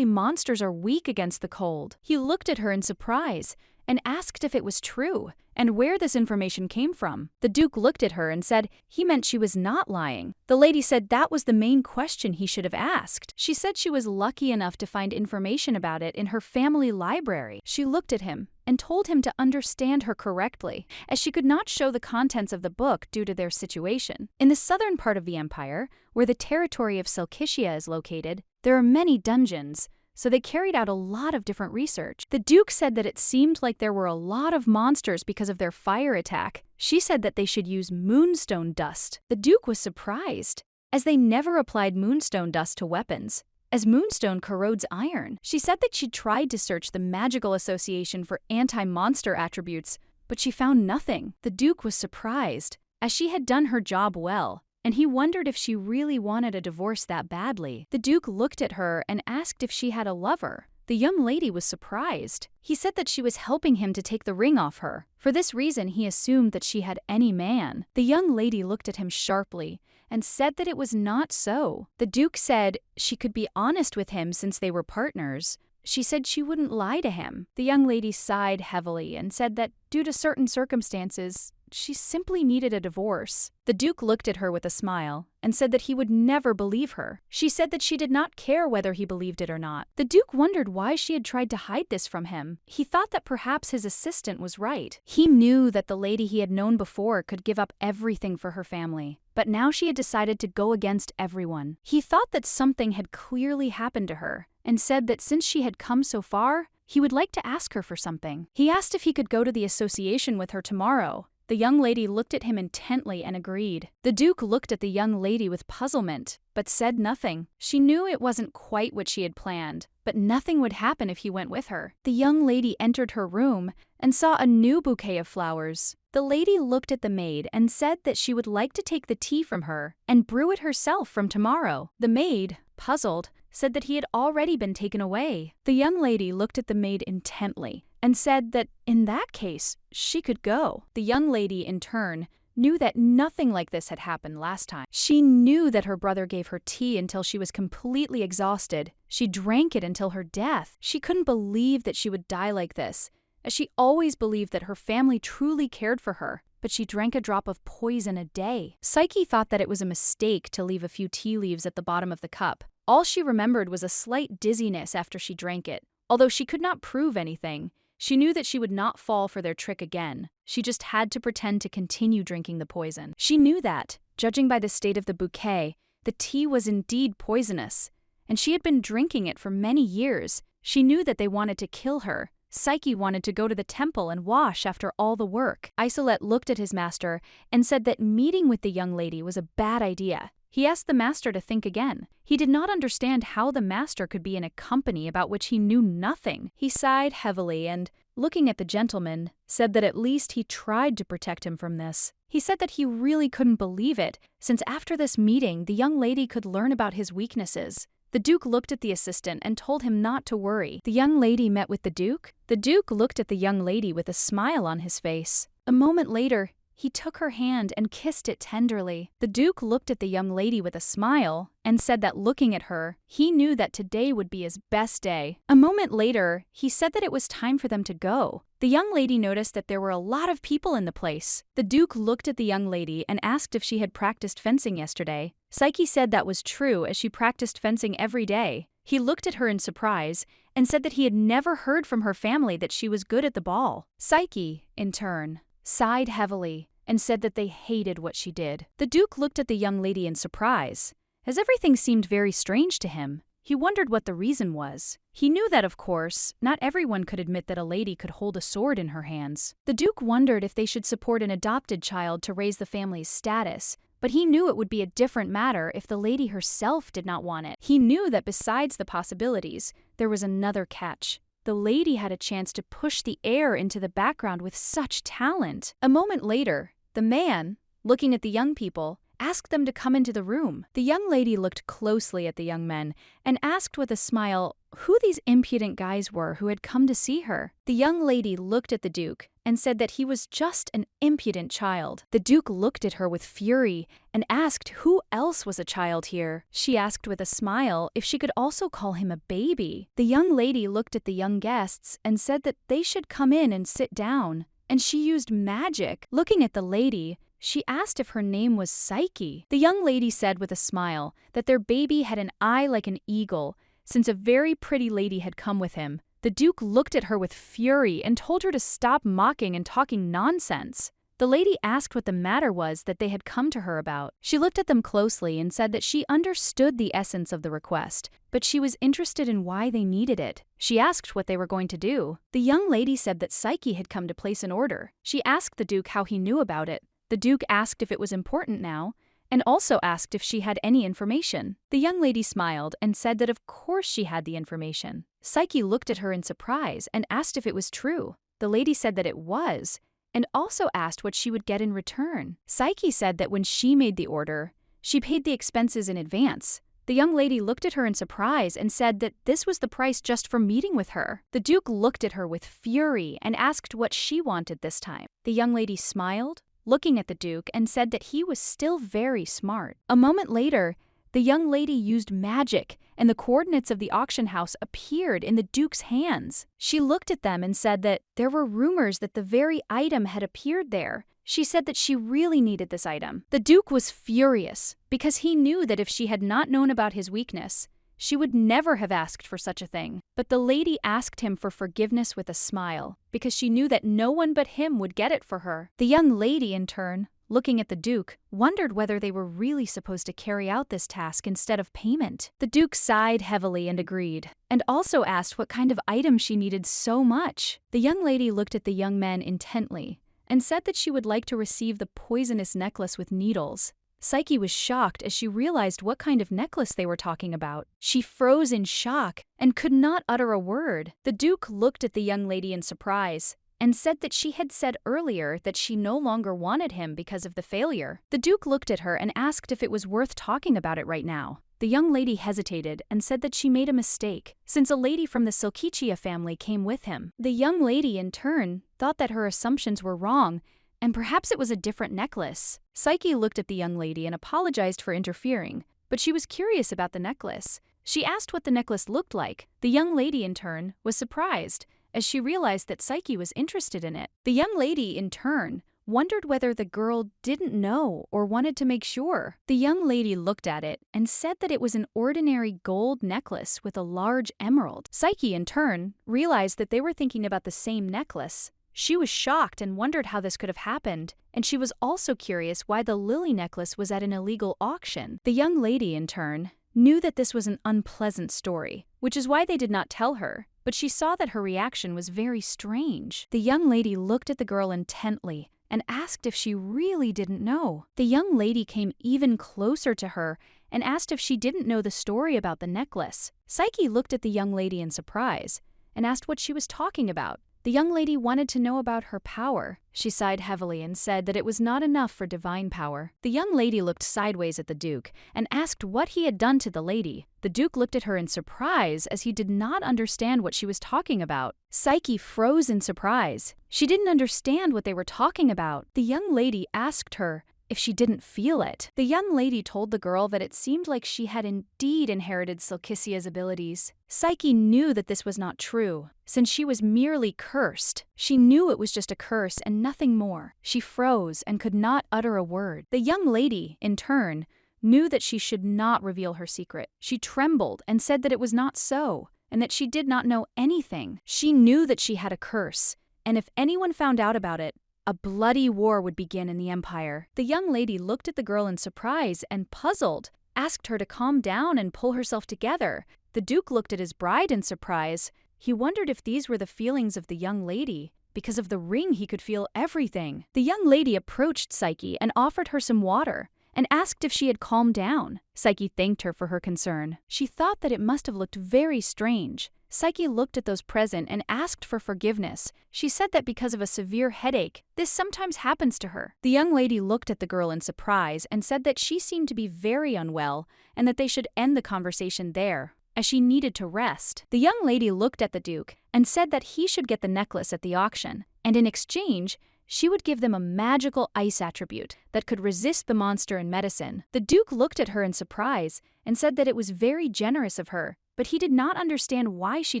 monsters are weak against the cold. He looked at her in surprise and asked if it was true and where this information came from. The Duke looked at her and said he meant she was not lying. The lady said that was the main question he should have asked. She said she was lucky enough to find information about it in her family library. She looked at him and told him to understand her correctly, as she could not show the contents of the book due to their situation. In the southern part of the empire, where the territory of Selkicia is located, there are many dungeons, so they carried out a lot of different research. The Duke said that it seemed like there were a lot of monsters because of their fire attack. She said that they should use moonstone dust. The Duke was surprised, as they never applied moonstone dust to weapons, as moonstone corrodes iron. She said that she tried to search the magical association for anti-monster attributes, but she found nothing. The Duke was surprised, as she had done her job well, and he wondered if she really wanted a divorce that badly. The Duke looked at her and asked if she had a lover. The young lady was surprised. He said that she was helping him to take the ring off her. For this reason, he assumed that she had any man. The young lady looked at him sharply and said that it was not so. The Duke said she could be honest with him since they were partners. She said she wouldn't lie to him. The young lady sighed heavily and said that due to certain circumstances, she simply needed a divorce. The Duke looked at her with a smile and said that he would never believe her. She said that she did not care whether he believed it or not. The Duke wondered why she had tried to hide this from him. He thought that perhaps his assistant was right. He knew that the lady he had known before could give up everything for her family, but now she had decided to go against everyone. He thought that something had clearly happened to her and said that since she had come so far, he would like to ask her for something. He asked if he could go to the association with her tomorrow. The young lady looked at him intently and agreed. The Duke looked at the young lady with puzzlement, but said nothing. She knew it wasn't quite what she had planned, but nothing would happen if he went with her. The young lady entered her room and saw a new bouquet of flowers. The lady looked at the maid and said that she would like to take the tea from her and brew it herself from tomorrow. The maid, puzzled, said that he had already been taken away. The young lady looked at the maid intently and said that in that case, she could go. The young lady, in turn, knew that nothing like this had happened last time. She knew that her brother gave her tea until she was completely exhausted. She drank it until her death. She couldn't believe that she would die like this, as she always believed that her family truly cared for her, but she drank a drop of poison a day. Psyche thought that it was a mistake to leave a few tea leaves at the bottom of the cup. All she remembered was a slight dizziness after she drank it. Although she could not prove anything, she knew that she would not fall for their trick again. She just had to pretend to continue drinking the poison. She knew that, judging by the state of the bouquet, the tea was indeed poisonous, and she had been drinking it for many years. She knew that they wanted to kill her. Psyche wanted to go to the temple and wash after all the work. Isolette looked at his master and said that meeting with the young lady was a bad idea. He asked the master to think again. He did not understand how the master could be in a company about which he knew nothing. He sighed heavily and, looking at the gentleman, said that at least he tried to protect him from this. He said that he really couldn't believe it, since after this meeting, the young lady could learn about his weaknesses. The Duke looked at the assistant and told him not to worry. The young lady met with the Duke. The Duke looked at the young lady with a smile on his face. A moment later, he took her hand and kissed it tenderly. The Duke looked at the young lady with a smile and said that looking at her, he knew that today would be his best day. A moment later, he said that it was time for them to go. The young lady noticed that there were a lot of people in the place. The Duke looked at the young lady and asked if she had practiced fencing yesterday. Psyche said that was true, as she practiced fencing every day. He looked at her in surprise and said that he had never heard from her family that she was good at the ball. Psyche, in turn, sighed heavily and said that they hated what she did. The Duke looked at the young lady in surprise, as everything seemed very strange to him. He wondered what the reason was. He knew that, of course, not everyone could admit that a lady could hold a sword in her hands. The Duke wondered if they should support an adopted child to raise the family's status, but he knew it would be a different matter if the lady herself did not want it. He knew that besides the possibilities, there was another catch. The lady had a chance to push the heir into the background with such talent. A moment later, the man, looking at the young people, asked them to come into the room. The young lady looked closely at the young men and asked with a smile who these impudent guys were who had come to see her. The young lady looked at the Duke and said that he was just an impudent child. The Duke looked at her with fury and asked who else was a child here. She asked with a smile if she could also call him a baby. The young lady looked at the young guests and said that they should come in and sit down. And she used magic. Looking at the lady, she asked if her name was Psyche. The young lady said with a smile that their baby had an eye like an eagle, since a very pretty lady had come with him. The Duke looked at her with fury and told her to stop mocking and talking nonsense. The lady asked what the matter was that they had come to her about. She looked at them closely and said that she understood the essence of the request, but she was interested in why they needed it. She asked what they were going to do. The young lady said that Psyche had come to place an order. She asked the Duke how he knew about it. The Duke asked if it was important now, and also asked if she had any information. The young lady smiled and said that of course she had the information. Psyche looked at her in surprise and asked if it was true. The lady said that it was, and also asked what she would get in return. Psyche said that when she made the order, she paid the expenses in advance. The young lady looked at her in surprise and said that this was the price just for meeting with her. The Duke looked at her with fury and asked what she wanted this time. The young lady smiled, looking at the Duke, and said that he was still very smart. A moment later, the young lady used magic, and the coordinates of the auction house appeared in the Duke's hands. She looked at them and said that there were rumors that the very item had appeared there. She said that she really needed this item. The Duke was furious, because he knew that if she had not known about his weakness, she would never have asked for such a thing. But the lady asked him for forgiveness with a smile, because she knew that no one but him would get it for her. The young lady, in turn, looking at the Duke, wondered whether they were really supposed to carry out this task instead of payment. The Duke sighed heavily and agreed, and also asked what kind of item she needed so much. The young lady looked at the young men intently, and said that she would like to receive the poisonous necklace with needles. Psyche was shocked as she realized what kind of necklace they were talking about. She froze in shock and could not utter a word. The Duke looked at the young lady in surprise and said that she had said earlier that she no longer wanted him because of the failure. The Duke looked at her and asked if it was worth talking about it right now. The young lady hesitated and said that she made a mistake, since a lady from the Silkichia family came with him. The young lady, in turn, thought that her assumptions were wrong, and perhaps it was a different necklace. Psyche looked at the young lady and apologized for interfering, but she was curious about the necklace. She asked what the necklace looked like. The young lady, in turn, was surprised, as she realized that Psyche was interested in it. The young lady, in turn, wondered whether the girl didn't know or wanted to make sure. The young lady looked at it and said that it was an ordinary gold necklace with a large emerald. Psyche, in turn, realized that they were thinking about the same necklace. She was shocked and wondered how this could have happened, and she was also curious why the lily necklace was at an illegal auction. The young lady, in turn, knew that this was an unpleasant story, which is why they did not tell her, but she saw that her reaction was very strange. The young lady looked at the girl intently and asked if she really didn't know. The young lady came even closer to her and asked if she didn't know the story about the necklace. Psyche looked at the young lady in surprise and asked what she was talking about. The young lady wanted to know about her power. She sighed heavily and said that it was not enough for divine power. The young lady looked sideways at the Duke and asked what he had done to the lady. The Duke looked at her in surprise as he did not understand what she was talking about. Psyche froze in surprise. She didn't understand what they were talking about. The young lady asked her if she didn't feel it. The young lady told the girl that it seemed like she had indeed inherited Silkissia's abilities. Psyche knew that this was not true, since she was merely cursed. She knew it was just a curse and nothing more. She froze and could not utter a word. The young lady, in turn, knew that she should not reveal her secret. She trembled and said that it was not so, and that she did not know anything. She knew that she had a curse, and if anyone found out about it, a bloody war would begin in the empire. The young lady looked at the girl in surprise and puzzled, asked her to calm down and pull herself together. The Duke looked at his bride in surprise. He wondered if these were the feelings of the young lady. Because of the ring, he could feel everything. The young lady approached Psyche and offered her some water and asked if she had calmed down. Psyche thanked her for her concern. She thought that it must have looked very strange. Psyche looked at those present and asked for forgiveness. She said that because of a severe headache, this sometimes happens to her. The young lady looked at the girl in surprise and said that she seemed to be very unwell and that they should end the conversation there, as she needed to rest. The young lady looked at the Duke and said that he should get the necklace at the auction, and in exchange, she would give them a magical ice attribute that could resist the monster in medicine. The Duke looked at her in surprise and said that it was very generous of her, but he did not understand why she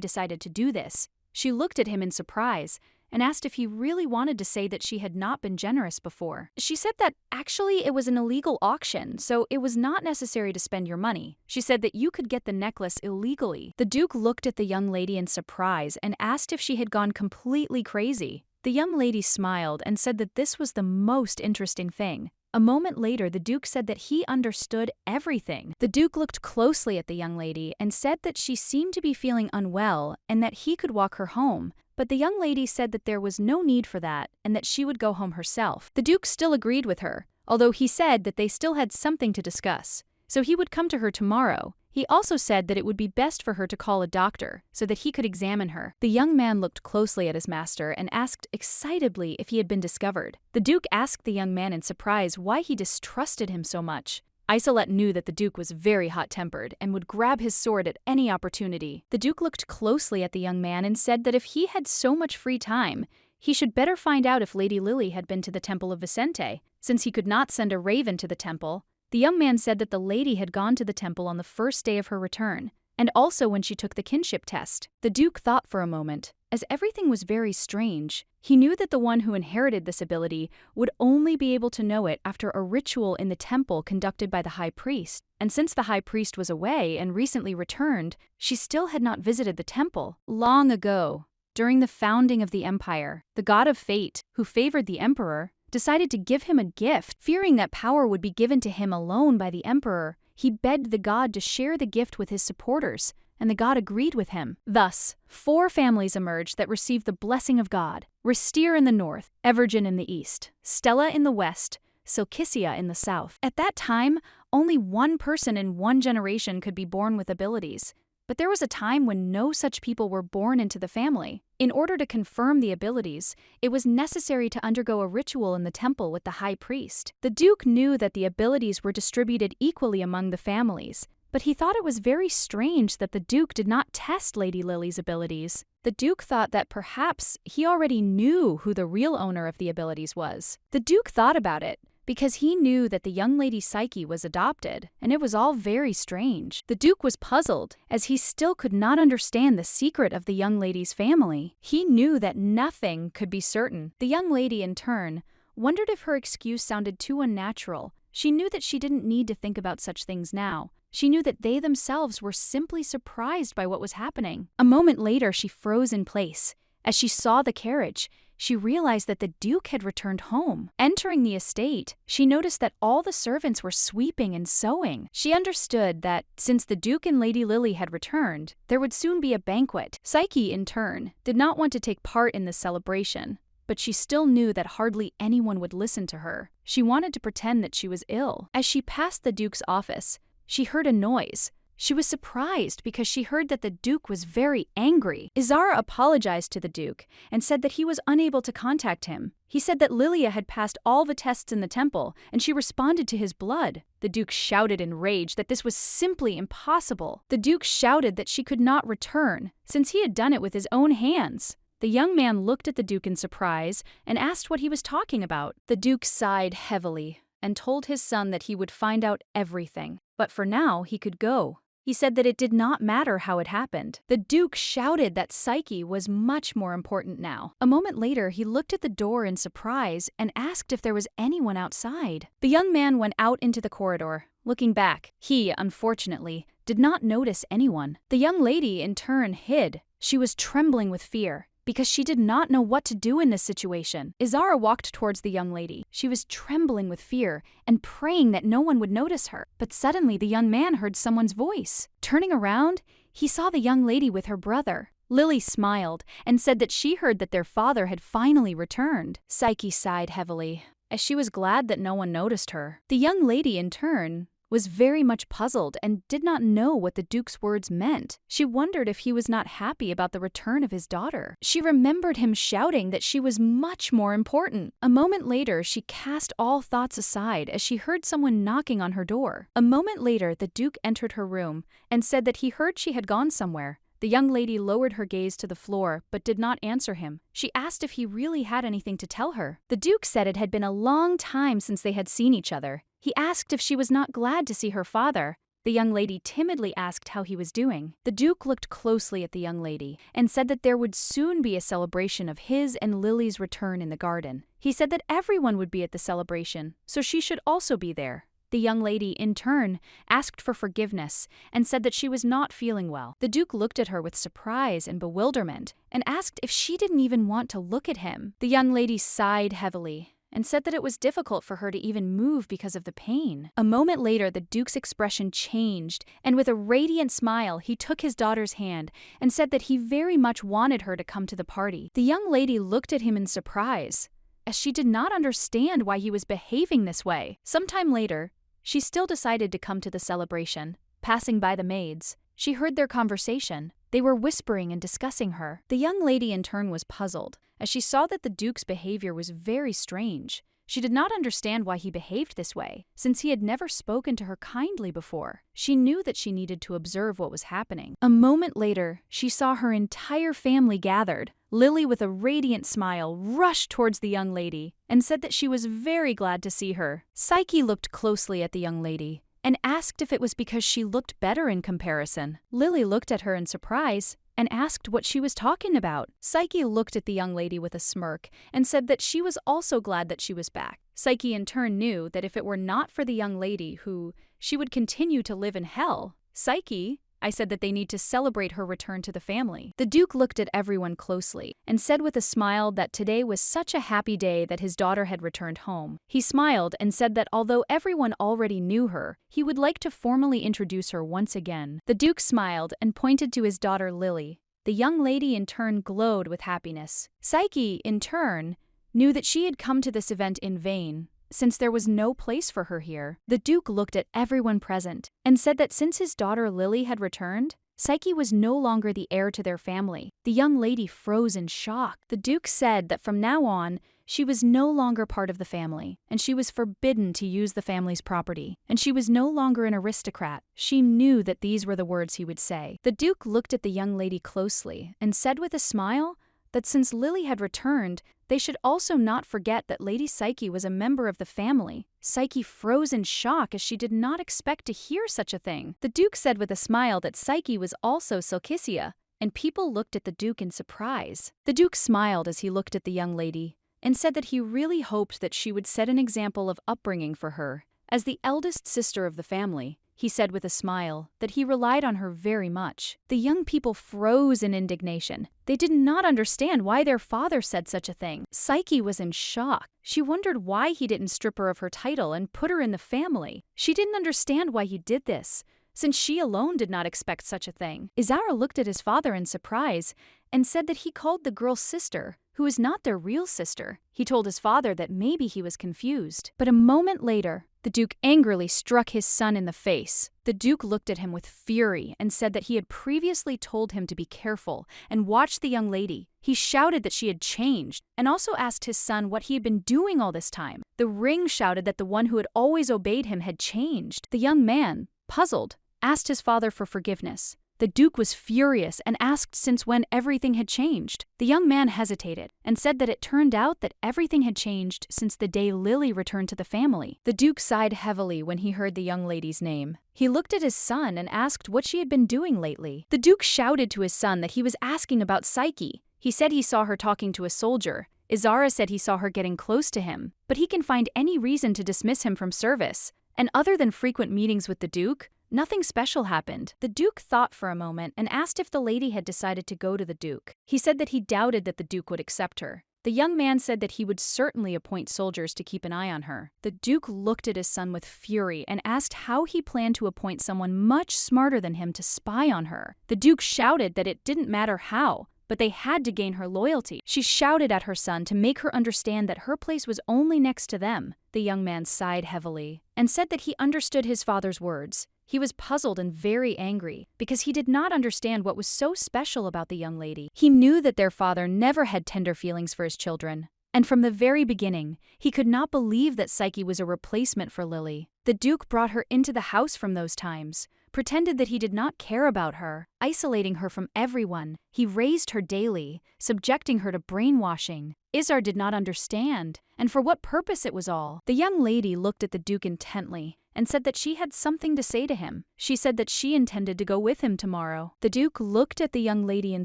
decided to do this. She looked at him in surprise and asked if he really wanted to say that she had not been generous before. She said that actually it was an illegal auction, so it was not necessary to spend your money. She said that you could get the necklace illegally. The Duke looked at the young lady in surprise and asked if she had gone completely crazy. The young lady smiled and said that this was the most interesting thing. A moment later, the Duke said that he understood everything. The Duke looked closely at the young lady and said that she seemed to be feeling unwell and that he could walk her home. But the young lady said that there was no need for that and that she would go home herself. The Duke still agreed with her, although he said that they still had something to discuss. So he would come to her tomorrow. He also said that it would be best for her to call a doctor so that he could examine her. The young man looked closely at his master and asked excitedly if he had been discovered. The Duke asked the young man in surprise why he distrusted him so much. Isolette knew that the Duke was very hot-tempered and would grab his sword at any opportunity. The Duke looked closely at the young man and said that if he had so much free time, he should better find out if Lady Lily had been to the Temple of Vicente. Since he could not send a raven to the temple, the young man said that the lady had gone to the temple on the first day of her return, and also when she took the kinship test. The Duke thought for a moment. As everything was very strange, he knew that the one who inherited this ability would only be able to know it after a ritual in the temple conducted by the high priest. And since the high priest was away and recently returned, she still had not visited the temple. Long ago, during the founding of the empire, the god of fate, who favored the emperor, decided to give him a gift. Fearing that power would be given to him alone by the emperor, he begged the god to share the gift with his supporters, and the god agreed with him. Thus, 4 families emerged that received the blessing of God: Ristir in the north, Evergen in the east, Stella in the west, Silkicia in the south. At that time, only one person in one generation could be born with abilities. But there was a time when no such people were born into the family. In order to confirm the abilities, it was necessary to undergo a ritual in the temple with the high priest. The Duke knew that the abilities were distributed equally among the families, but he thought it was very strange that the Duke did not test Lady Lily's abilities. The Duke thought that perhaps he already knew who the real owner of the abilities was. The Duke thought about it, because he knew that the young lady Psyche was adopted, and it was all very strange. The Duke was puzzled, as he still could not understand the secret of the young lady's family. He knew that nothing could be certain. The young lady, in turn, wondered if her excuse sounded too unnatural. She knew that she didn't need to think about such things now. She knew that they themselves were simply surprised by what was happening. A moment later, she froze in place. As she saw the carriage, she realized that the Duke had returned home. Entering the estate, she noticed that all the servants were sweeping and sewing. She understood that, since the Duke and Lady Lily had returned, there would soon be a banquet. Psyche, in turn, did not want to take part in this celebration, but she still knew that hardly anyone would listen to her. She wanted to pretend that she was ill. As she passed the Duke's office, she heard a noise. She was surprised because she heard that the Duke was very angry. Izara apologized to the Duke and said that he was unable to contact him. He said that Lilia had passed all the tests in the temple and she responded to his blood. The Duke shouted in rage that this was simply impossible. The Duke shouted that she could not return, since he had done it with his own hands. The young man looked at the Duke in surprise and asked what he was talking about. The Duke sighed heavily and told his son that he would find out everything, but for now he could go. He said that it did not matter how it happened. The Duke shouted that Psyche was much more important now. A moment later, he looked at the door in surprise and asked if there was anyone outside. The young man went out into the corridor. Looking back, he, unfortunately, did not notice anyone. The young lady, in turn, hid. She was trembling with fear. because she did not know what to do in this situation. Izara walked towards the young lady. She was trembling with fear and praying that no one would notice her. But suddenly the young man heard someone's voice. Turning around, he saw the young lady with her brother. Lily smiled and said that she heard that their father had finally returned. Psyche sighed heavily, as she was glad that no one noticed her. The young lady, in turn, was very much puzzled and did not know what the Duke's words meant. She wondered if he was not happy about the return of his daughter. She remembered him shouting that she was much more important. A moment later, she cast all thoughts aside as she heard someone knocking on her door. A moment later, the Duke entered her room and said that he heard she had gone somewhere. The young lady lowered her gaze to the floor but did not answer him. She asked if he really had anything to tell her. The Duke said it had been a long time since they had seen each other. He asked if she was not glad to see her father. The young lady timidly asked how he was doing. The Duke looked closely at the young lady and said that there would soon be a celebration of his and Lily's return in the garden. He said that everyone would be at the celebration, so she should also be there. The young lady, in turn, asked for forgiveness and said that she was not feeling well. The Duke looked at her with surprise and bewilderment and asked if she didn't even want to look at him. The young lady sighed heavily and said that it was difficult for her to even move because of the pain. A moment later, the Duke's expression changed, and with a radiant smile, he took his daughter's hand and said that he very much wanted her to come to the party. The young lady looked at him in surprise, as she did not understand why he was behaving this way. Sometime later, she still decided to come to the celebration. Passing by the maids, she heard their conversation. They were whispering and discussing her. The young lady in turn was puzzled, as she saw that the Duke's behavior was very strange. She did not understand why he behaved this way, since he had never spoken to her kindly before. She knew that she needed to observe what was happening. A moment later, she saw her entire family gathered. Lily, with a radiant smile, rushed towards the young lady and said that she was very glad to see her. Psyche looked closely at the young lady and asked if it was because she looked better in comparison. Lily looked at her in surprise and asked what she was talking about. Psyche looked at the young lady with a smirk and said that she was also glad that she was back. Psyche in turn knew that if it were not for the young lady who she would continue to live in hell. Psyche, I said that they need to celebrate her return to the family. The Duke looked at everyone closely and said with a smile that today was such a happy day that his daughter had returned home. He smiled and said that although everyone already knew her, he would like to formally introduce her once again. The Duke smiled and pointed to his daughter Lily. The young lady in turn glowed with happiness. Psyche, in turn, knew that she had come to this event in vain, since there was no place for her here. The Duke looked at everyone present and said that since his daughter Lily had returned, Psyche was no longer the heir to their family. The young lady froze in shock. The Duke said that from now on, she was no longer part of the family, and she was forbidden to use the family's property, and she was no longer an aristocrat. She knew that these were the words he would say. The Duke looked at the young lady closely and said with a smile that since Lily had returned, they should also not forget that Lady Psyche was a member of the family. Psyche froze in shock as she did not expect to hear such a thing. The Duke said with a smile that Psyche was also Sulcicia, and people looked at the Duke in surprise. The Duke smiled as he looked at the young lady and said that he really hoped that she would set an example of upbringing for her. As the eldest sister of the family, he said with a smile that he relied on her very much. The young people froze in indignation. They did not understand why their father said such a thing. Psyche was in shock. She wondered why he didn't strip her of her title and put her in the family. She didn't understand why he did this, since she alone did not expect such a thing. Izara looked at his father in surprise and said that he called the girl sister, who is not their real sister. He told his father that maybe he was confused. But a moment later, the Duke angrily struck his son in the face. The Duke looked at him with fury and said that he had previously told him to be careful and watch the young lady. He shouted that she had changed and also asked his son what he had been doing all this time. The ring shouted that the one who had always obeyed him had changed. The young man, puzzled, asked his father for forgiveness. The Duke was furious and asked since when everything had changed. The young man hesitated and said that it turned out that everything had changed since the day Lily returned to the family. The Duke sighed heavily when he heard the young lady's name. He looked at his son and asked what she had been doing lately. The Duke shouted to his son that he was asking about Psyche. He said he saw her talking to a soldier. Izara said he saw her getting close to him, but he can find any reason to dismiss him from service. And other than frequent meetings with the Duke, Nothing special happened. The Duke thought for a moment and asked if the lady had decided to go to the Duke. He said that he doubted that the Duke would accept her. The young man said that he would certainly appoint soldiers to keep an eye on her. The Duke looked at his son with fury and asked how he planned to appoint someone much smarter than him to spy on her. The Duke shouted that it didn't matter how, but they had to gain her loyalty. She shouted at her son to make her understand that her place was only next to them. The young man sighed heavily and said that he understood his father's words. He was puzzled and very angry because he did not understand what was so special about the young lady. He knew that their father never had tender feelings for his children. And from the very beginning, he could not believe that Psyche was a replacement for Lily. The Duke brought her into the house from those times, pretended that he did not care about her, isolating her from everyone. He raised her daily, subjecting her to brainwashing. Isar did not understand, and for what purpose it was all. The young lady looked at the Duke intently and said that she had something to say to him. She said that she intended to go with him tomorrow. The Duke looked at the young lady in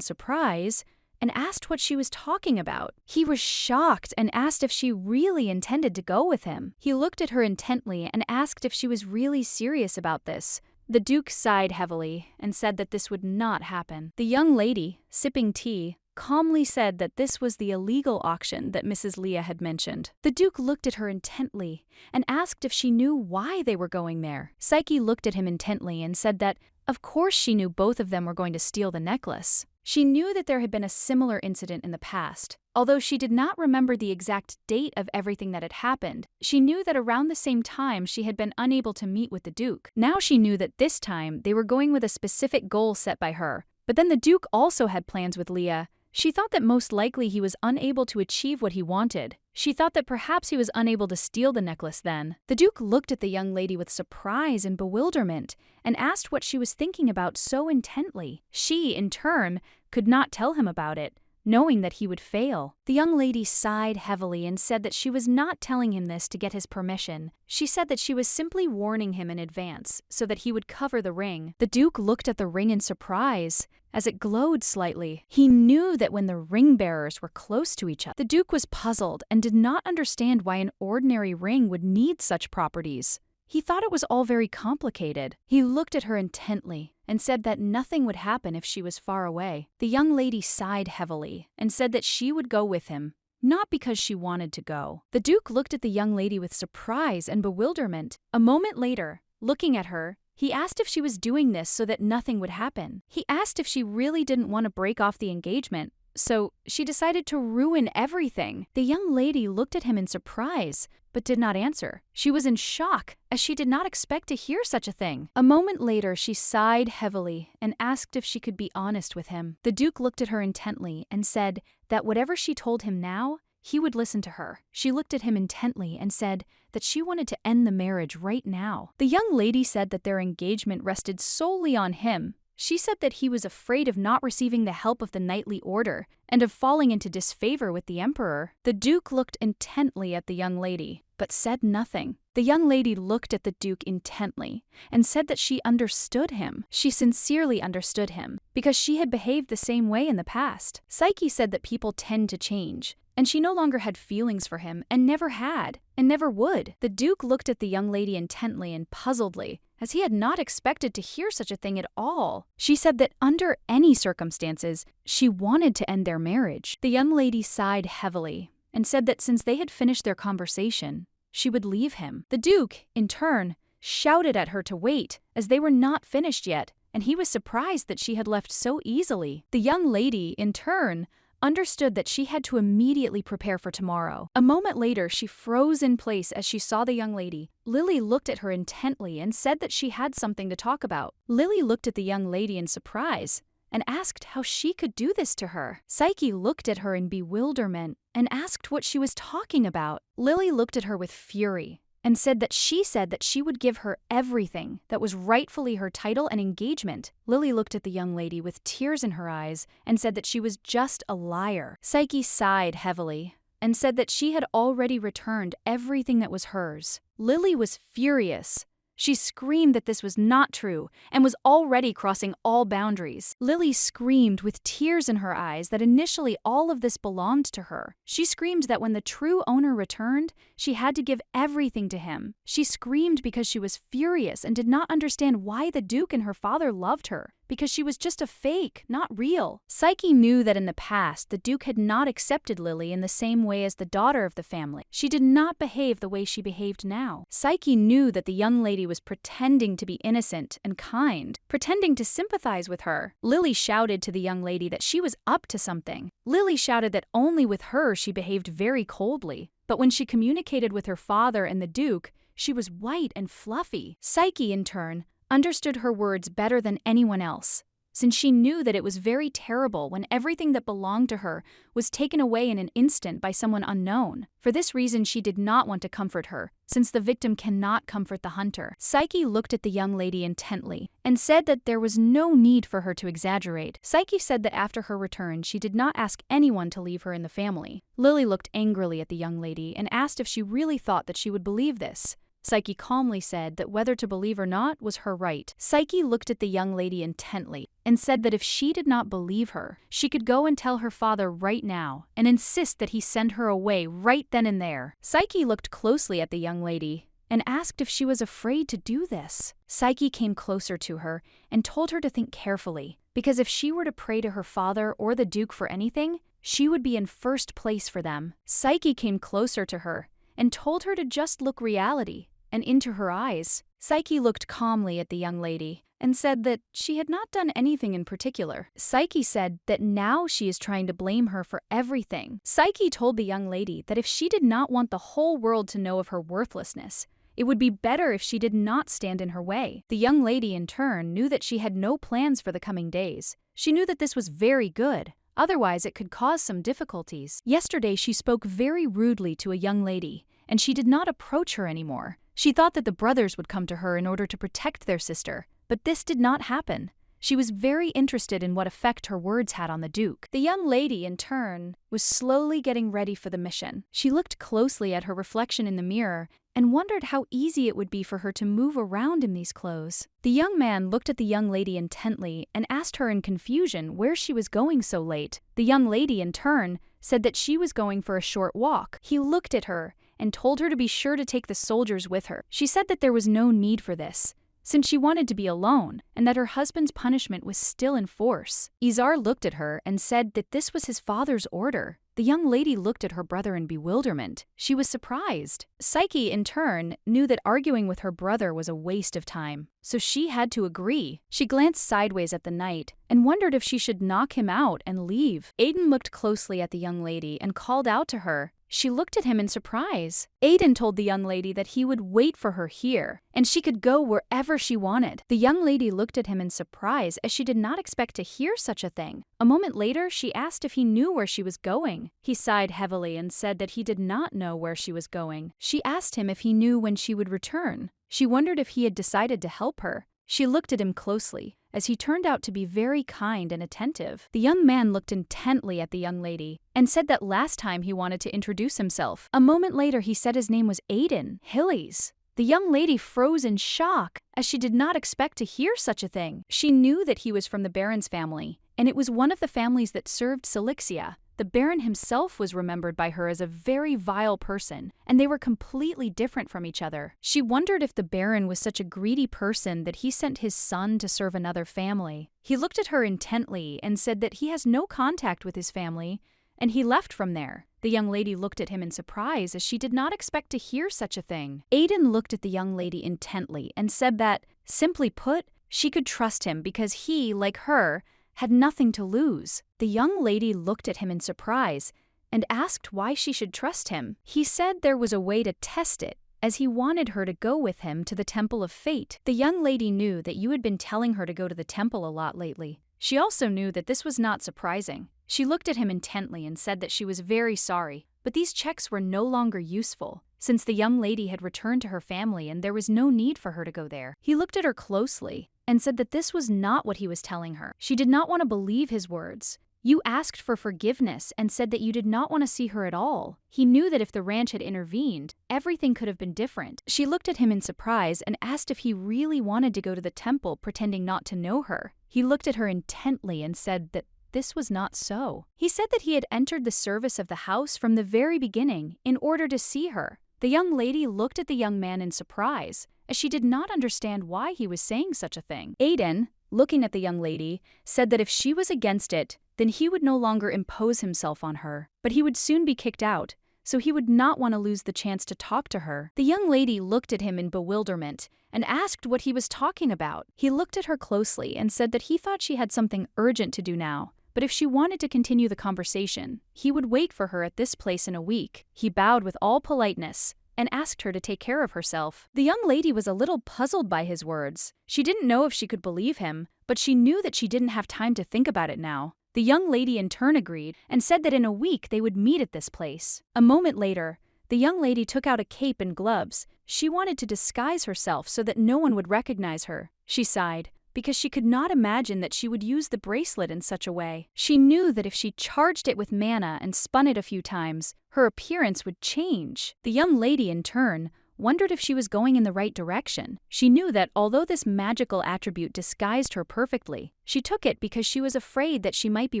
surprise and asked what she was talking about. He was shocked and asked if she really intended to go with him. He looked at her intently and asked if she was really serious about this. The Duke sighed heavily and said that this would not happen. The young lady, sipping tea, calmly said that this was the illegal auction that Mrs. Leah had mentioned. The Duke looked at her intently and asked if she knew why they were going there. Psyche looked at him intently and said that, of course she knew both of them were going to steal the necklace. She knew that there had been a similar incident in the past. Although she did not remember the exact date of everything that had happened, she knew that around the same time she had been unable to meet with the Duke. Now she knew that this time they were going with a specific goal set by her. But then the Duke also had plans with Leah. She thought that most likely he was unable to achieve what he wanted. She thought that perhaps he was unable to steal the necklace then. The Duke looked at the young lady with surprise and bewilderment and asked what she was thinking about so intently. She, in turn, could not tell him about it, knowing that he would fail. The young lady sighed heavily and said that she was not telling him this to get his permission. She said that she was simply warning him in advance so that he would cover the ring. The Duke looked at the ring in surprise as it glowed slightly. He knew that when the ring bearers were close to each other. The Duke was puzzled and did not understand why an ordinary ring would need such properties. He thought it was all very complicated. He looked at her intently and said that nothing would happen if she was far away. The young lady sighed heavily and said that she would go with him, not because she wanted to go. The Duke looked at the young lady with surprise and bewilderment. A moment later, looking at her, he asked if she was doing this so that nothing would happen. He asked if she really didn't want to break off the engagement, so she decided to ruin everything. The young lady looked at him in surprise, but did not answer. She was in shock, as she did not expect to hear such a thing. A moment later, she sighed heavily and asked if she could be honest with him. The Duke looked at her intently and said that whatever she told him now, he would listen to her. She looked at him intently and said that she wanted to end the marriage right now. The young lady said that their engagement rested solely on him. She said that he was afraid of not receiving the help of the knightly order and of falling into disfavor with the emperor. The Duke looked intently at the young lady, but said nothing. The young lady looked at the Duke intently and said that she understood him. She sincerely understood him because she had behaved the same way in the past. Psyche said that people tend to change, and she no longer had feelings for him and never had and never would. The Duke looked at the young lady intently and puzzledly, as he had not expected to hear such a thing at all. She said that under any circumstances, she wanted to end their marriage. The young lady sighed heavily and said that since they had finished their conversation, she would leave him. The Duke, in turn, shouted at her to wait, as they were not finished yet, and he was surprised that she had left so easily. The young lady, in turn, understood that she had to immediately prepare for tomorrow. A moment later, she froze in place as she saw the young lady. Lily looked at her intently and said that she had something to talk about. Lily looked at the young lady in surprise and asked how she could do this to her. Psyche looked at her in bewilderment and asked what she was talking about. Lily looked at her with fury and said that she would give her everything that was rightfully her title and engagement. Lily looked at the young lady with tears in her eyes and said that she was just a liar. Psyche sighed heavily and said that she had already returned everything that was hers. Lily was furious. She screamed that this was not true and was already crossing all boundaries. Lily screamed with tears in her eyes that initially all of this belonged to her. She screamed that when the true owner returned, she had to give everything to him. She screamed because she was furious and did not understand why the Duke and her father loved her, because she was just a fake, not real. Psyche knew that in the past, the Duke had not accepted Lily in the same way as the daughter of the family. She did not behave the way she behaved now. Psyche knew that the young lady was pretending to be innocent and kind, pretending to sympathize with her. Lily shouted to the young lady that she was up to something. Lily shouted that only with her she behaved very coldly, but when she communicated with her father and the Duke, she was white and fluffy. Psyche, in turn, understood her words better than anyone else, since she knew that it was very terrible when everything that belonged to her was taken away in an instant by someone unknown. For this reason, she did not want to comfort her, since the victim cannot comfort the hunter. Psyche looked at the young lady intently and said that there was no need for her to exaggerate. Psyche said that after her return, she did not ask anyone to leave her in the family. Lily looked angrily at the young lady and asked if she really thought that she would believe this. Psyche calmly said that whether to believe or not was her right. Psyche looked at the young lady intently and said that if she did not believe her, she could go and tell her father right now and insist that he send her away right then and there. Psyche looked closely at the young lady and asked if she was afraid to do this. Psyche came closer to her and told her to think carefully, because if she were to pray to her father or the Duke for anything, she would be in first place for them. Psyche came closer to her and told her to just look reality and into her eyes. Psyche looked calmly at the young lady and said that she had not done anything in particular. Psyche said that now she is trying to blame her for everything. Psyche told the young lady that if she did not want the whole world to know of her worthlessness, it would be better if she did not stand in her way. The young lady, in turn, knew that she had no plans for the coming days. She knew that this was very good. Otherwise, it could cause some difficulties. Yesterday, she spoke very rudely to a young lady, and she did not approach her anymore. She thought that the brothers would come to her in order to protect their sister, but this did not happen. She was very interested in what effect her words had on the Duke. The young lady, in turn, was slowly getting ready for the mission. She looked closely at her reflection in the mirror and wondered how easy it would be for her to move around in these clothes. The young man looked at the young lady intently and asked her in confusion where she was going so late. The young lady, in turn, said that she was going for a short walk. He looked at her and told her to be sure to take the soldiers with her. She said that there was no need for this, since she wanted to be alone, and that her husband's punishment was still in force. Izar looked at her and said that this was his father's order. The young lady looked at her brother in bewilderment. She was surprised. Psyche, in turn, knew that arguing with her brother was a waste of time, so she had to agree. She glanced sideways at the knight and wondered if she should knock him out and leave. Aiden looked closely at the young lady and called out to her. She looked at him in surprise. Aiden told the young lady that he would wait for her here, and she could go wherever she wanted. The young lady looked at him in surprise, as she did not expect to hear such a thing. A moment later, she asked if he knew where she was going. He sighed heavily and said that he did not know where she was going. She asked him if he knew when she would return. She wondered if he had decided to help her. She looked at him closely, as he turned out to be very kind and attentive. The young man looked intently at the young lady and said that last time he wanted to introduce himself. A moment later, he said his name was Aiden Hillies. The young lady froze in shock, as she did not expect to hear such a thing. She knew that he was from the Baron's family, and it was one of the families that served Silixia. The Baron himself was remembered by her as a very vile person, and they were completely different from each other. She wondered if the Baron was such a greedy person that he sent his son to serve another family. He looked at her intently and said that he has no contact with his family, and he left from there. The young lady looked at him in surprise, as she did not expect to hear such a thing. Aiden looked at the young lady intently and said that, simply put, she could trust him because he, like her, had nothing to lose. The young lady looked at him in surprise and asked why she should trust him. He said there was a way to test it, as he wanted her to go with him to the Temple of Fate. The young lady knew that you had been telling her to go to the temple a lot lately. She also knew that this was not surprising. She looked at him intently and said that she was very sorry, but these checks were no longer useful, since the young lady had returned to her family and there was no need for her to go there. He looked at her closely and said that this was not what he was telling her. She did not want to believe his words. You asked for forgiveness and said that you did not want to see her at all. He knew that if the ranch had intervened, everything could have been different. She looked at him in surprise and asked if he really wanted to go to the temple, pretending not to know her. He looked at her intently and said that this was not so. He said that he had entered the service of the house from the very beginning in order to see her. The young lady looked at the young man in surprise, as she did not understand why he was saying such a thing. Aiden, looking at the young lady, said that if she was against it, then he would no longer impose himself on her, but he would soon be kicked out, so he would not want to lose the chance to talk to her. The young lady looked at him in bewilderment and asked what he was talking about. He looked at her closely and said that he thought she had something urgent to do now, but if she wanted to continue the conversation, he would wait for her at this place in a week. He bowed with all politeness and asked her to take care of herself. The young lady was a little puzzled by his words. She didn't know if she could believe him, but she knew that she didn't have time to think about it now. The young lady in turn agreed and said that in a week they would meet at this place. A moment later, the young lady took out a cape and gloves. She wanted to disguise herself so that no one would recognize her. She sighed, because she could not imagine that she would use the bracelet in such a way. She knew that if she charged it with mana and spun it a few times, her appearance would change. The young lady, in turn, wondered if she was going in the right direction. She knew that although this magical attribute disguised her perfectly, she took it because she was afraid that she might be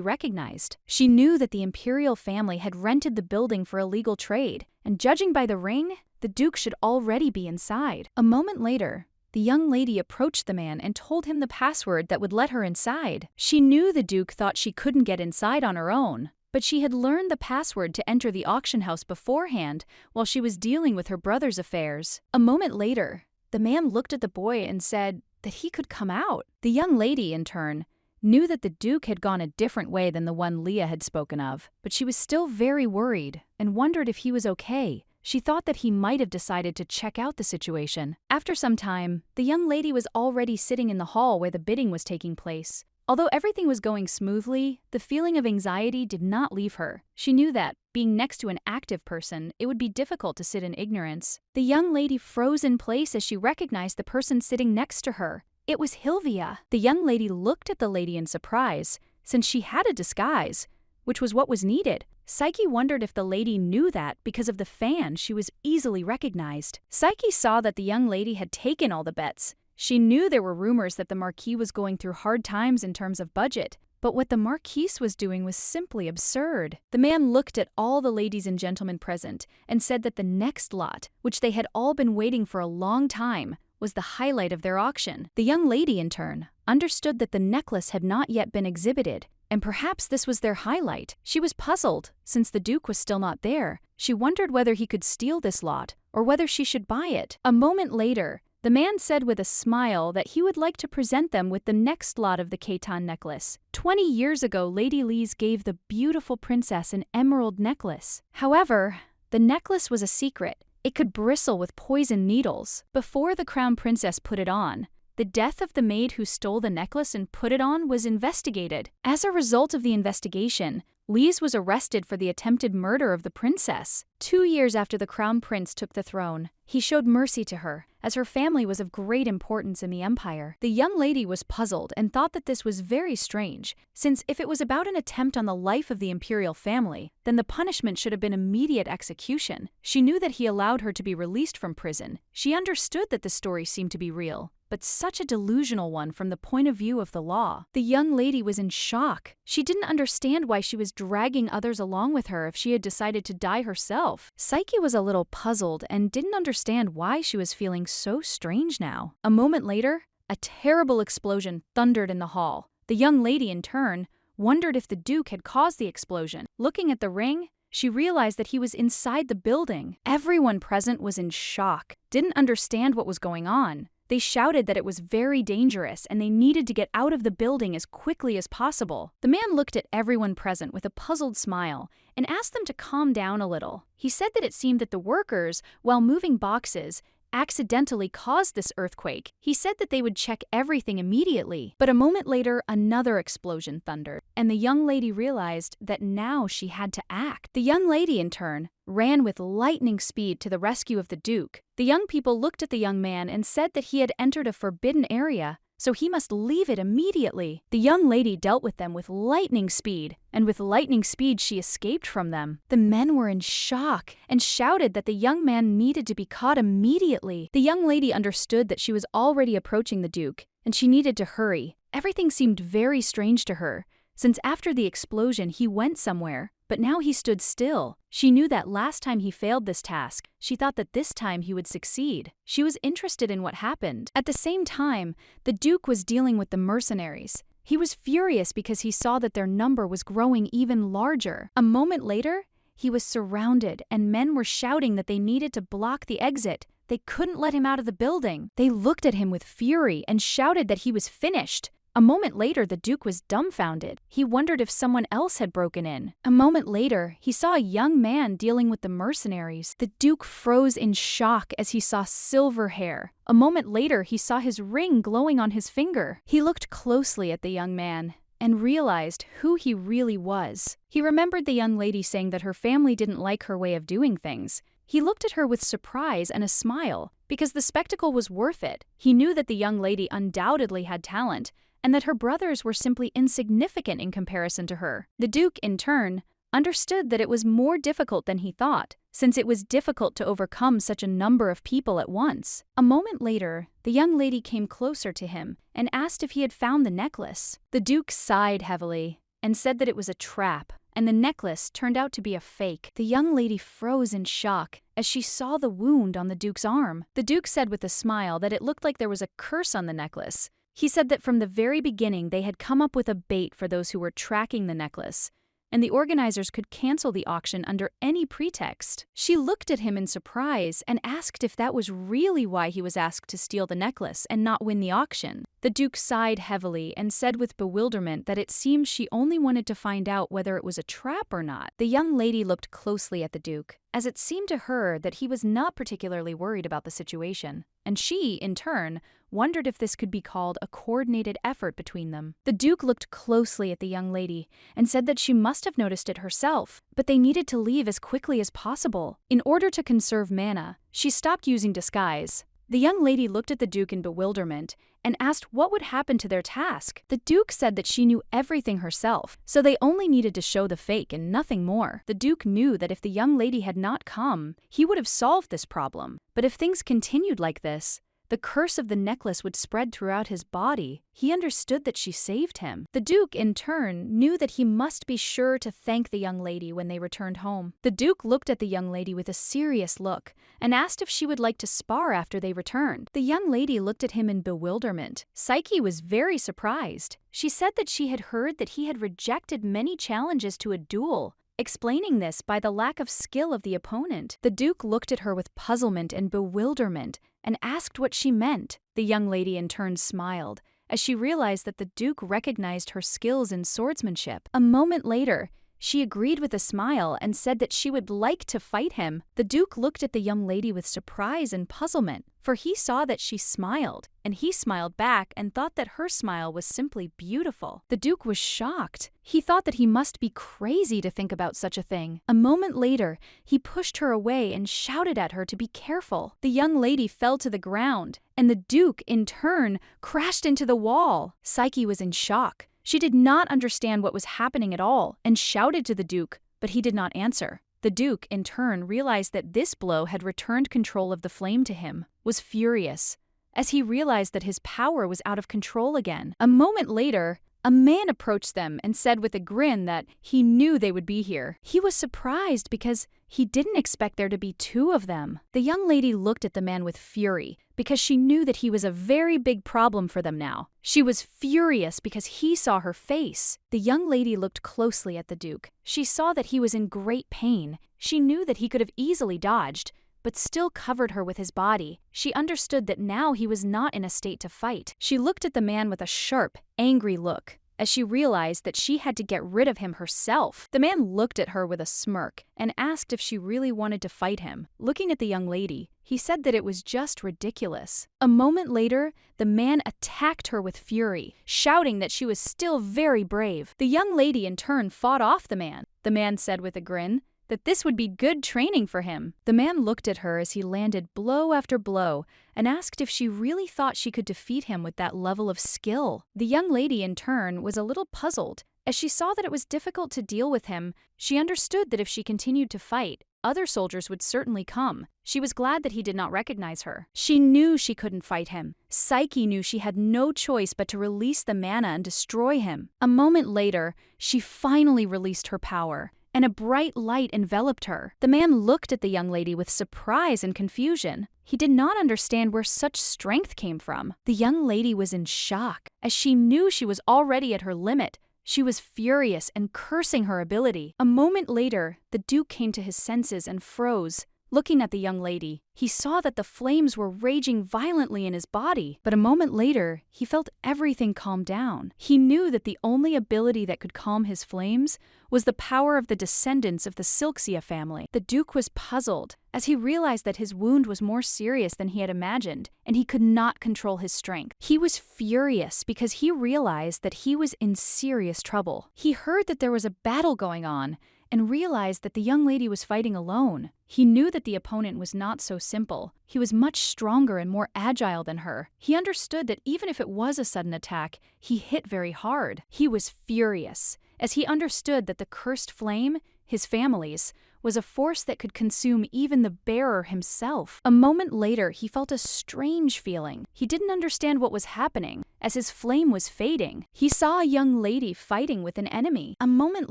recognized. She knew that the imperial family had rented the building for illegal trade, and judging by the ring, the Duke should already be inside. A moment later, the young lady approached the man and told him the password that would let her inside. She knew the Duke thought she couldn't get inside on her own, but she had learned the password to enter the auction house beforehand while she was dealing with her brother's affairs. A moment later, the man looked at the boy and said that he could come out. The young lady, in turn, knew that the Duke had gone a different way than the one Leah had spoken of, but she was still very worried and wondered if he was okay. She thought that he might have decided to check out the situation. After some time, the young lady was already sitting in the hall where the bidding was taking place. Although everything was going smoothly, the feeling of anxiety did not leave her. She knew that, being next to an active person, it would be difficult to sit in ignorance. The young lady froze in place as she recognized the person sitting next to her. It was Hilvia. The young lady looked at the lady in surprise, since she had a disguise, which was what was needed. Psyche wondered if the lady knew that because of the fan she was easily recognized. Psyche saw that the young lady had taken all the bets. She knew there were rumors that the Marquis was going through hard times in terms of budget, but what the Marquise was doing was simply absurd. The man looked at all the ladies and gentlemen present and said that the next lot, which they had all been waiting for a long time, was the highlight of their auction. The young lady, in turn, understood that the necklace had not yet been exhibited, and perhaps this was their highlight. She was puzzled, since the Duke was still not there. She wondered whether he could steal this lot, or whether she should buy it. A moment later, the man said with a smile that he would like to present them with the next lot of the Khaitan necklace. 20 years ago, Lady Lise gave the beautiful princess an emerald necklace. However, the necklace was a secret. It could bristle with poison needles. Before the crown princess put it on, the death of the maid who stole the necklace and put it on was investigated. As a result of the investigation, Lise was arrested for the attempted murder of the princess. 2 years after the crown prince took the throne, he showed mercy to her, as her family was of great importance in the empire. The young lady was puzzled and thought that this was very strange, since if it was about an attempt on the life of the imperial family, then the punishment should have been immediate execution. She knew that he allowed her to be released from prison. She understood that the story seemed to be real, but such a delusional one from the point of view of the law. The young lady was in shock. She didn't understand why she was dragging others along with her if she had decided to die herself. Psyche was a little puzzled and didn't understand why she was feeling so strange now. A moment later, a terrible explosion thundered in the hall. The young lady, in turn, wondered if the Duke had caused the explosion. Looking at the ring, she realized that he was inside the building. Everyone present was in shock, didn't understand what was going on. They shouted that it was very dangerous and they needed to get out of the building as quickly as possible. The man looked at everyone present with a puzzled smile and asked them to calm down a little. He said that it seemed that the workers, while moving boxes, accidentally caused this earthquake. He said that they would check everything immediately. But a moment later, another explosion thundered, and the young lady realized that now she had to act. The young lady, in turn, ran with lightning speed to the rescue of the Duke. The young people looked at the young man and said that he had entered a forbidden area, so he must leave it immediately. The young lady dealt with them with lightning speed, and with lightning speed she escaped from them. The men were in shock and shouted that the young man needed to be caught immediately. The young lady understood that she was already approaching the Duke, and she needed to hurry. Everything seemed very strange to her, since after the explosion he went somewhere, but now he stood still. She knew that last time he failed this task, she thought that this time he would succeed. She was interested in what happened. At the same time, the Duke was dealing with the mercenaries. He was furious because he saw that their number was growing even larger. A moment later, he was surrounded and men were shouting that they needed to block the exit. They couldn't let him out of the building. They looked at him with fury and shouted that he was finished. A moment later, the Duke was dumbfounded. He wondered if someone else had broken in. A moment later, he saw a young man dealing with the mercenaries. The Duke froze in shock as he saw silver hair. A moment later, he saw his ring glowing on his finger. He looked closely at the young man and realized who he really was. He remembered the young lady saying that her family didn't like her way of doing things. He looked at her with surprise and a smile, because the spectacle was worth it. He knew that the young lady undoubtedly had talent, and that her brothers were simply insignificant in comparison to her. The Duke, in turn, understood that it was more difficult than he thought, since it was difficult to overcome such a number of people at once. A moment later, the young lady came closer to him and asked if he had found the necklace. The Duke sighed heavily and said that it was a trap, and the necklace turned out to be a fake. The young lady froze in shock as she saw the wound on the Duke's arm. The Duke said with a smile that it looked like there was a curse on the necklace. He said that from the very beginning they had come up with a bait for those who were tracking the necklace, and the organizers could cancel the auction under any pretext. She looked at him in surprise and asked if that was really why he was asked to steal the necklace and not win the auction. The Duke sighed heavily and said with bewilderment that it seemed she only wanted to find out whether it was a trap or not. The young lady looked closely at the Duke, as it seemed to her that he was not particularly worried about the situation, and she, in turn, wondered if this could be called a coordinated effort between them. The Duke looked closely at the young lady and said that she must have noticed it herself, but they needed to leave as quickly as possible. In order to conserve mana, she stopped using disguise. The young lady looked at the Duke in bewilderment and asked what would happen to their task. The Duke said that she knew everything herself, so they only needed to show the fake and nothing more. The Duke knew that if the young lady had not come, he would have solved this problem. But if things continued like this, the curse of the necklace would spread throughout his body. He understood that she saved him. The Duke, in turn, knew that he must be sure to thank the young lady when they returned home. The Duke looked at the young lady with a serious look and asked if she would like to spar after they returned. The young lady looked at him in bewilderment. Psyche was very surprised. She said that she had heard that he had rejected many challenges to a duel, explaining this by the lack of skill of the opponent. The Duke looked at her with puzzlement and bewilderment and asked what she meant. The young lady in turn smiled as she realized that the Duke recognized her skills in swordsmanship. A moment later, she agreed with a smile and said that she would like to fight him. The Duke looked at the young lady with surprise and puzzlement, for he saw that she smiled, and he smiled back and thought that her smile was simply beautiful. The Duke was shocked. He thought that he must be crazy to think about such a thing. A moment later, he pushed her away and shouted at her to be careful. The young lady fell to the ground, and the Duke, in turn, crashed into the wall. Psyche was in shock. She did not understand what was happening at all and shouted to the Duke, but he did not answer. The Duke, in turn, realized that this blow had returned control of the flame to him, was furious, as he realized that his power was out of control again. A moment later, a man approached them and said with a grin that he knew they would be here. He was surprised because he didn't expect there to be two of them. The young lady looked at the man with fury because she knew that he was a very big problem for them now. She was furious because he saw her face. The young lady looked closely at the Duke. She saw that he was in great pain. She knew that he could have easily dodged, but still covered her with his body. She understood that now he was not in a state to fight. She looked at the man with a sharp, angry look, as she realized that she had to get rid of him herself. The man looked at her with a smirk and asked if she really wanted to fight him. Looking at the young lady, he said that it was just ridiculous. A moment later, the man attacked her with fury, shouting that she was still very brave. The young lady in turn fought off the man. The man said with a grin that this would be good training for him. The man looked at her as he landed blow after blow and asked if she really thought she could defeat him with that level of skill. The young lady, in turn, was a little puzzled. As she saw that it was difficult to deal with him, she understood that if she continued to fight, other soldiers would certainly come. She was glad that he did not recognize her. She knew she couldn't fight him. Psyche knew she had no choice but to release the mana and destroy him. A moment later, she finally released her power, and a bright light enveloped her. The man looked at the young lady with surprise and confusion. He did not understand where such strength came from. The young lady was in shock, as she knew she was already at her limit. She was furious and cursing her ability. A moment later, the Duke came to his senses and froze. Looking at the young lady, he saw that the flames were raging violently in his body. But a moment later, he felt everything calm down. He knew that the only ability that could calm his flames was the power of the descendants of the Silxia family. The Duke was puzzled, as he realized that his wound was more serious than he had imagined, and he could not control his strength. He was furious because he realized that he was in serious trouble. He heard that there was a battle going on, and realized that the young lady was fighting alone. He knew that the opponent was not so simple. He was much stronger and more agile than her. He understood that even if it was a sudden attack, he hit very hard. He was furious, as he understood that the cursed flame, his family's, was a force that could consume even the bearer himself. A moment later, he felt a strange feeling. He didn't understand what was happening, as his flame was fading. He saw a young lady fighting with an enemy. A moment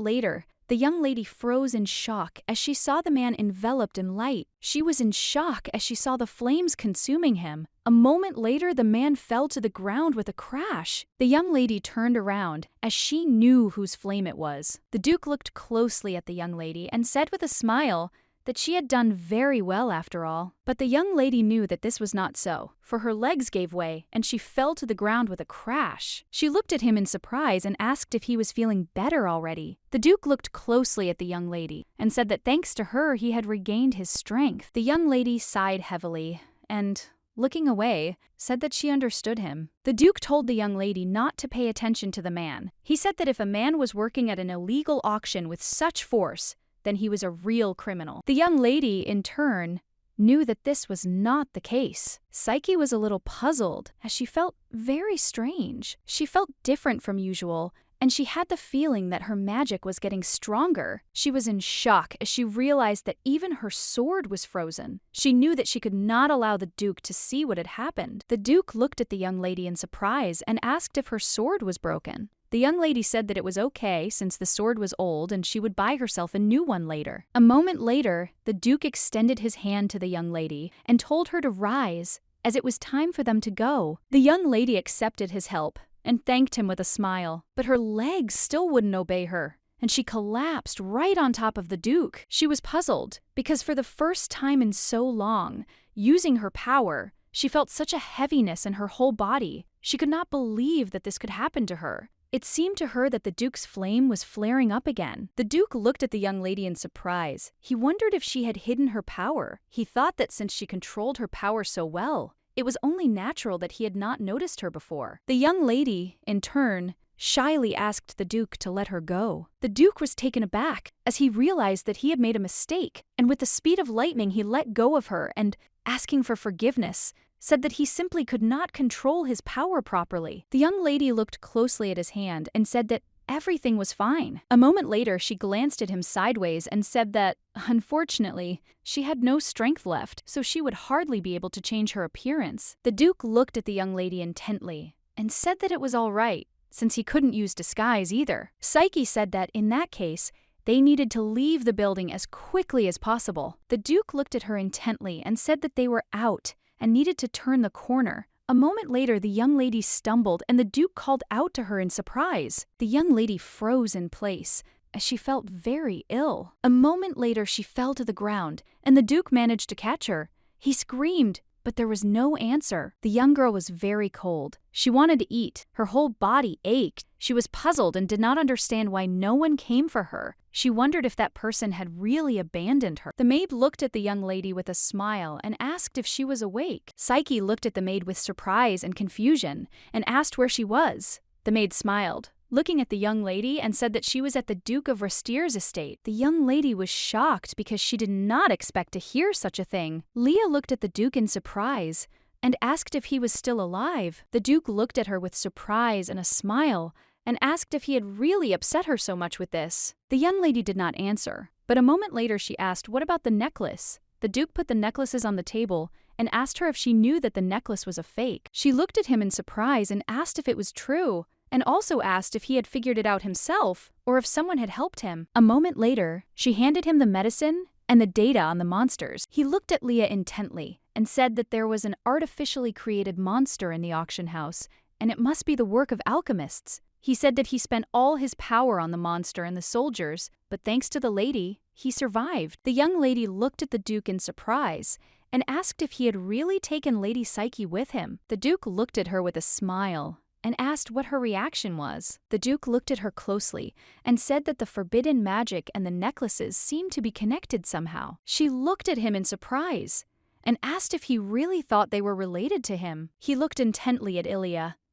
later, the young lady froze in shock as she saw the man enveloped in light. She was in shock as she saw the flames consuming him. A moment later, the man fell to the ground with a crash. The young lady turned around as she knew whose flame it was. The Duke looked closely at the young lady and said with a smile that she had done very well after all. But the young lady knew that this was not so, for her legs gave way and she fell to the ground with a crash. She looked at him in surprise and asked if he was feeling better already. The Duke looked closely at the young lady and said that thanks to her he had regained his strength. The young lady sighed heavily and, looking away, said that she understood him. The Duke told the young lady not to pay attention to the man. He said that if a man was working at an illegal auction with such force, then he was a real criminal. The young lady, in turn, knew that this was not the case. Psyche was a little puzzled, as she felt very strange. She felt different from usual, and she had the feeling that her magic was getting stronger. She was in shock as she realized that even her sword was frozen. She knew that she could not allow the Duke to see what had happened. The Duke looked at the young lady in surprise and asked if her sword was broken. The young lady said that it was okay since the sword was old and she would buy herself a new one later. A moment later, the Duke extended his hand to the young lady and told her to rise, as it was time for them to go. The young lady accepted his help and thanked him with a smile, but her legs still wouldn't obey her, and she collapsed right on top of the Duke. She was puzzled, because for the first time in so long, using her power, she felt such a heaviness in her whole body. She could not believe that this could happen to her. It seemed to her that the Duke's flame was flaring up again. The Duke looked at the young lady in surprise. He wondered if she had hidden her power. He thought that since she controlled her power so well, it was only natural that he had not noticed her before. The young lady, in turn, shyly asked the Duke to let her go. The Duke was taken aback as he realized that he had made a mistake, and with the speed of lightning he let go of her and, asking for forgiveness, said that he simply could not control his power properly. The young lady looked closely at his hand and said that everything was fine. A moment later, she glanced at him sideways and said that, unfortunately, she had no strength left, so she would hardly be able to change her appearance. The Duke looked at the young lady intently and said that it was all right, since he couldn't use disguise either. Psyche said that, in that case, they needed to leave the building as quickly as possible. The Duke looked at her intently and said that they were out and needed to turn the corner. A moment later, the young lady stumbled and the Duke called out to her in surprise. The young lady froze in place as she felt very ill. A moment later, she fell to the ground and the Duke managed to catch her. He screamed, but there was no answer. The young girl was very cold. She wanted to eat. Her whole body ached. She was puzzled and did not understand why no one came for her. She wondered if that person had really abandoned her. The maid looked at the young lady with a smile and asked if she was awake. Psyche looked at the maid with surprise and confusion and asked where she was. The maid smiled, looking at the young lady, and said that she was at the Duke of Rastier's estate. The young lady was shocked because she did not expect to hear such a thing. Leah looked at the Duke in surprise and asked if he was still alive. The Duke looked at her with surprise and a smile and asked if he had really upset her so much with this. The young lady did not answer, but a moment later she asked, "What about the necklace?" The Duke put the necklaces on the table and asked her if she knew that the necklace was a fake. She looked at him in surprise and asked if it was true, and also asked if he had figured it out himself or if someone had helped him. A moment later, she handed him the medicine and the data on the monsters. He looked at Leah intently and said that there was an artificially created monster in the auction house, and it must be the work of alchemists. He said that he spent all his power on the monster and the soldiers, but thanks to the lady, he survived. The young lady looked at the Duke in surprise and asked if he had really taken Lady Psyche with him. The Duke looked at her with a smile and asked what her reaction was. The Duke looked at her closely and said that the forbidden magic and the necklaces seemed to be connected somehow. She looked at him in surprise and asked if he really thought they were related to him. He looked intently at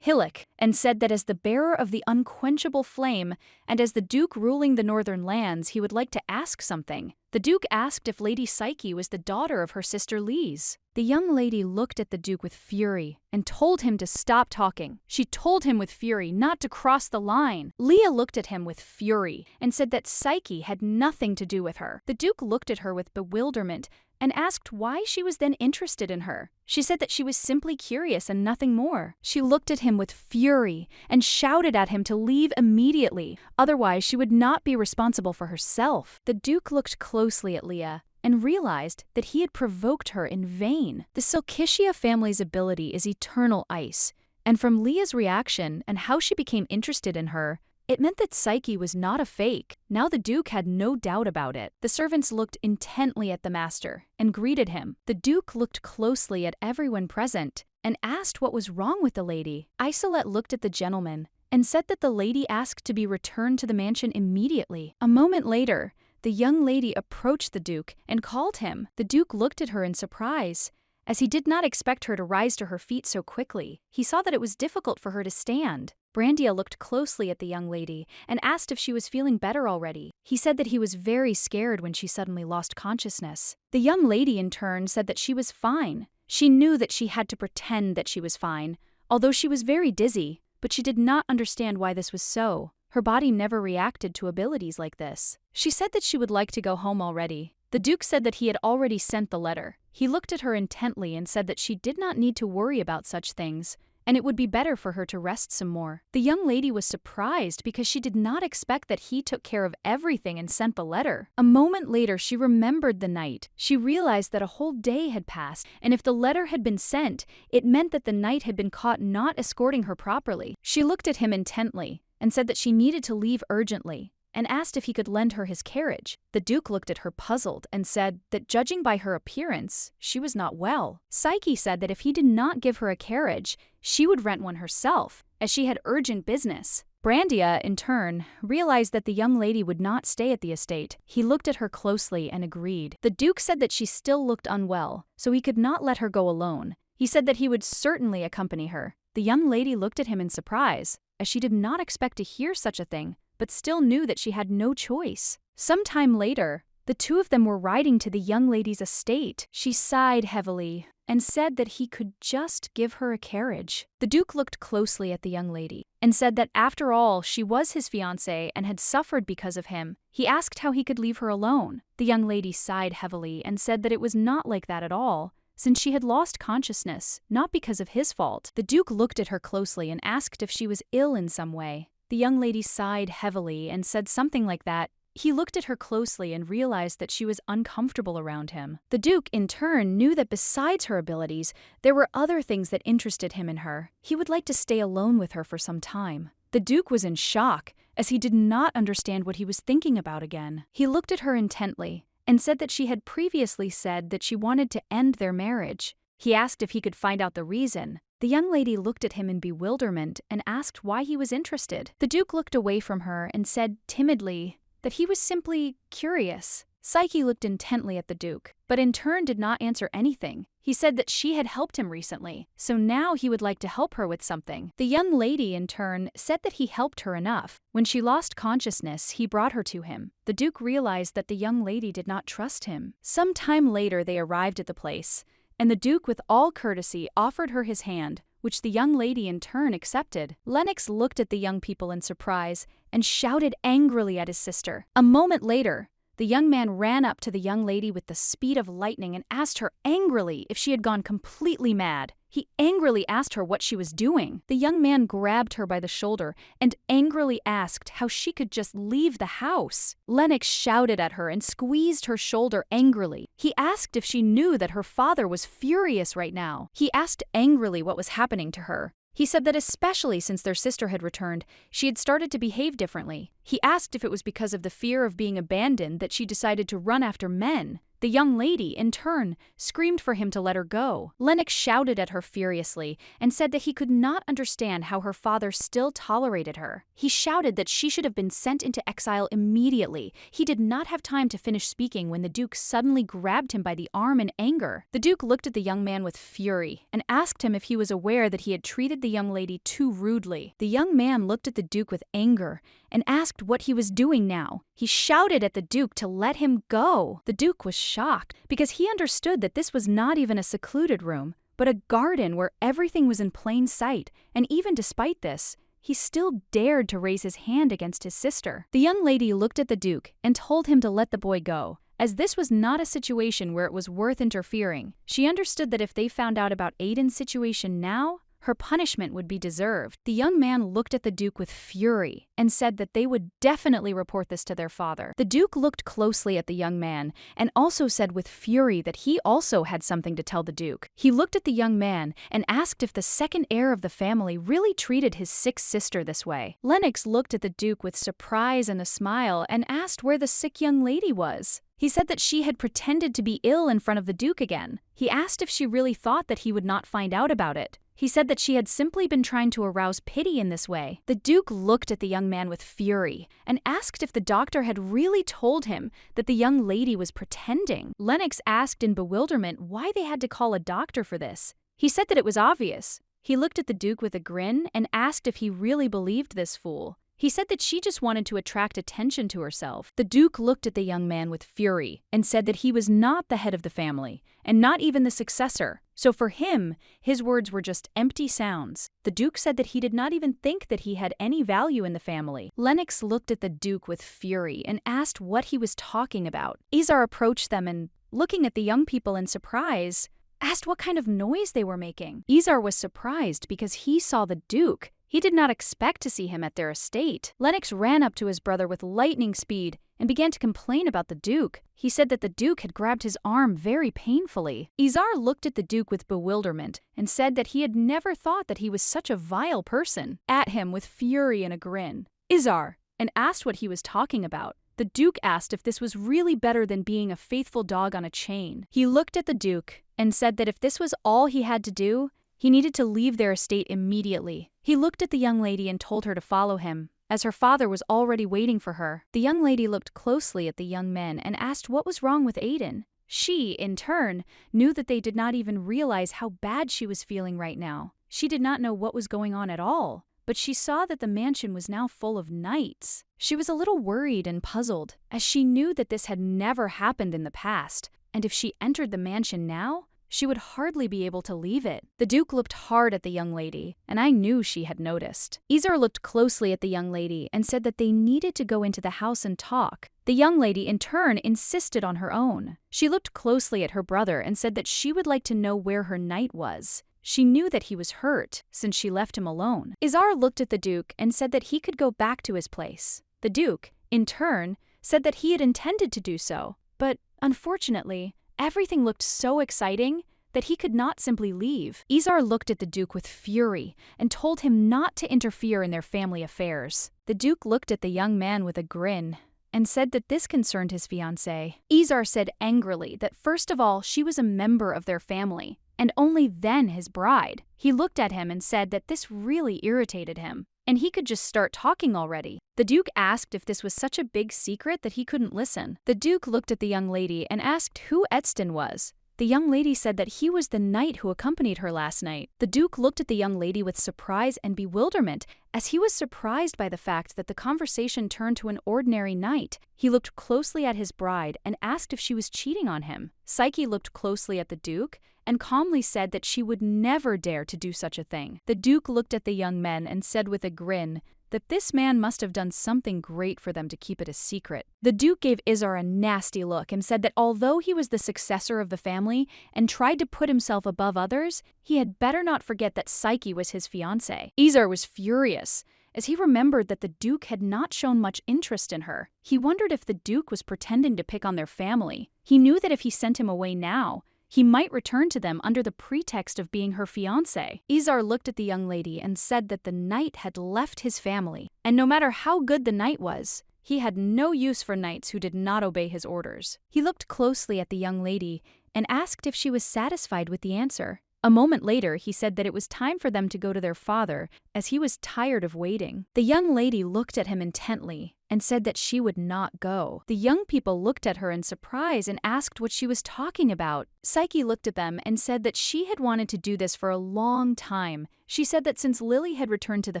Hillock, and said that as the bearer of the unquenchable flame and as the Duke ruling the northern lands, he would like to ask something. The Duke asked if Lady Psyche was the daughter of her sister Lise. The young lady looked at the Duke with fury and told him to stop talking. She told him with fury not to cross the line. Leah looked at him with fury and said that Psyche had nothing to do with her. The Duke looked at her with bewilderment and asked why she was then interested in her. She said that she was simply curious and nothing more. She looked at him with fury and shouted at him to leave immediately, otherwise she would not be responsible for herself. The Duke looked closely at Leah and realized that he had provoked her in vain. The Silkicia family's ability is eternal ice, and from Leah's reaction and how she became interested in her, it meant that Psyche was not a fake. Now the Duke had no doubt about it. The servants looked intently at the master and greeted him. The Duke looked closely at everyone present and asked what was wrong with the lady. Isolette looked at the gentleman and said that the lady asked to be returned to the mansion immediately. A moment later, the young lady approached the Duke and called him. The Duke looked at her in surprise, as he did not expect her to rise to her feet so quickly. He saw that it was difficult for her to stand. Brandia looked closely at the young lady and asked if she was feeling better already. He said that he was very scared when she suddenly lost consciousness. The young lady in turn said that she was fine. She knew that she had to pretend that she was fine, although she was very dizzy, but she did not understand why this was so. Her body never reacted to abilities like this. She said that she would like to go home already. The Duke said that he had already sent the letter. He looked at her intently and said that she did not need to worry about such things, and it would be better for her to rest some more. The young lady was surprised because she did not expect that he took care of everything and sent the letter. A moment later, she remembered the night. She realized that a whole day had passed, and if the letter had been sent, it meant that the knight had been caught not escorting her properly. She looked at him intently and said that she needed to leave urgently, and asked if he could lend her his carriage. The Duke looked at her puzzled and said that judging by her appearance, she was not well. Psyche said that if he did not give her a carriage, she would rent one herself, as she had urgent business. Brandia, in turn, realized that the young lady would not stay at the estate. He looked at her closely and agreed. The Duke said that she still looked unwell, so he could not let her go alone. He said that he would certainly accompany her. The young lady looked at him in surprise, as she did not expect to hear such a thing, but still knew that she had no choice. Some time later, the two of them were riding to the young lady's estate. She sighed heavily and said that he could just give her a carriage. The Duke looked closely at the young lady and said that after all, she was his fiancée and had suffered because of him. He asked how he could leave her alone. The young lady sighed heavily and said that it was not like that at all, since she had lost consciousness, not because of his fault. The Duke looked at her closely and asked if she was ill in some way. The young lady sighed heavily and said something like that. He looked at her closely and realized that she was uncomfortable around him. The Duke, in turn, knew that besides her abilities, there were other things that interested him in her. He would like to stay alone with her for some time. The Duke was in shock, as he did not understand what he was thinking about again. He looked at her intently and said that she had previously said that she wanted to end their marriage. He asked if he could find out the reason. The young lady looked at him in bewilderment and asked why he was interested. The Duke looked away from her and said timidly that he was simply curious. Psyche looked intently at the Duke, but in turn did not answer anything. He said that she had helped him recently, so now he would like to help her with something. The young lady, in turn, said that he helped her enough. When she lost consciousness, he brought her to him. The Duke realized that the young lady did not trust him. Some time later, they arrived at the place, and the Duke, with all courtesy, offered her his hand, which the young lady in turn accepted. Lennox looked at the young people in surprise and shouted angrily at his sister. A moment later, the young man ran up to the young lady with the speed of lightning and asked her angrily if she had gone completely mad. He angrily asked her what she was doing. The young man grabbed her by the shoulder and angrily asked how she could just leave the house. Lennox shouted at her and squeezed her shoulder angrily. He asked if she knew that her father was furious right now. He asked angrily what was happening to her. He said that especially since their sister had returned, she had started to behave differently. He asked if it was because of the fear of being abandoned that she decided to run after men. The young lady, in turn, screamed for him to let her go. Lennox shouted at her furiously and said that he could not understand how her father still tolerated her. He shouted that she should have been sent into exile immediately. He did not have time to finish speaking when the Duke suddenly grabbed him by the arm in anger. The Duke looked at the young man with fury and asked him if he was aware that he had treated the young lady too rudely. The young man looked at the Duke with anger and asked what he was doing now. He shouted at the Duke to let him go. The Duke was shocked because he understood that this was not even a secluded room, but a garden where everything was in plain sight, and even despite this, he still dared to raise his hand against his sister. The young lady looked at the Duke and told him to let the boy go, as this was not a situation where it was worth interfering. She understood that if they found out about Aiden's situation now, her punishment would be deserved. The young man looked at the Duke with fury and said that they would definitely report this to their father. The Duke looked closely at the young man and also said with fury that he also had something to tell the Duke. He looked at the young man and asked if the second heir of the family really treated his sick sister this way. Lennox looked at the Duke with surprise and a smile and asked where the sick young lady was. He said that she had pretended to be ill in front of the Duke again. He asked if she really thought that he would not find out about it. He said that she had simply been trying to arouse pity in this way. The Duke looked at the young man with fury and asked if the doctor had really told him that the young lady was pretending. Lennox asked in bewilderment why they had to call a doctor for this. He said that it was obvious. He looked at the Duke with a grin and asked if he really believed this fool. He said that she just wanted to attract attention to herself. The Duke looked at the young man with fury and said that he was not the head of the family, and not even the successor. So for him, his words were just empty sounds. The Duke said that he did not even think that he had any value in the family. Lennox looked at the Duke with fury and asked what he was talking about. Izar approached them and, looking at the young people in surprise, asked what kind of noise they were making. Izar was surprised because he saw the Duke. He did not expect to see him at their estate. Lennox ran up to his brother with lightning speed and began to complain about the Duke. He said that the Duke had grabbed his arm very painfully. Izar looked at the Duke with bewilderment and said that he had never thought that he was such a vile person. At him with fury and a grin, Izar, and asked what he was talking about. The Duke asked if this was really better than being a faithful dog on a chain. He looked at the Duke and said that if this was all he had to do, he needed to leave their estate immediately. He looked at the young lady and told her to follow him, as her father was already waiting for her. The young lady looked closely at the young men and asked what was wrong with Aiden. She, in turn, knew that they did not even realize how bad she was feeling right now. She did not know what was going on at all, but she saw that the mansion was now full of knights. She was a little worried and puzzled, as she knew that this had never happened in the past, and if she entered the mansion now, she would hardly be able to leave it. The Duke looked hard at the young lady, and I knew she had noticed. Izar looked closely at the young lady and said that they needed to go into the house and talk. The young lady, in turn, insisted on her own. She looked closely at her brother and said that she would like to know where her knight was. She knew that he was hurt, since she left him alone. Izar looked at the Duke and said that he could go back to his place. The Duke, in turn, said that he had intended to do so, but, unfortunately, everything looked so exciting that he could not simply leave. Izar looked at the Duke with fury and told him not to interfere in their family affairs. The Duke looked at the young man with a grin and said that this concerned his fiancée. Izar said angrily that first of all she was a member of their family, and only then his bride. He looked at him and said that this really irritated him. and he could just start talking already. The Duke asked if this was such a big secret that he couldn't listen. The Duke looked at the young lady and asked who Edston was. The young lady said that he was the knight who accompanied her last night. The Duke looked at the young lady with surprise and bewilderment, as he was surprised by the fact that the conversation turned to an ordinary night. He looked closely at his bride and asked if she was cheating on him. Psyche looked closely at the Duke and calmly said that she would never dare to do such a thing. The Duke looked at the young men and said with a grin that this man must have done something great for them to keep it a secret. The Duke gave Izar a nasty look and said that although he was the successor of the family and tried to put himself above others, he had better not forget that Psyche was his fiancée. Izar was furious, as he remembered that the Duke had not shown much interest in her. He wondered if the Duke was pretending to pick on their family. He knew that if he sent him away now, he might return to them under the pretext of being her fiancé. Izar looked at the young lady and said that the knight had left his family, and no matter how good the knight was, he had no use for knights who did not obey his orders. He looked closely at the young lady and asked if she was satisfied with the answer. A moment later, he said that it was time for them to go to their father, as he was tired of waiting. The young lady looked at him intently and said that she would not go. The young people looked at her in surprise and asked what she was talking about. Psyche looked at them and said that she had wanted to do this for a long time. She said that since Lily had returned to the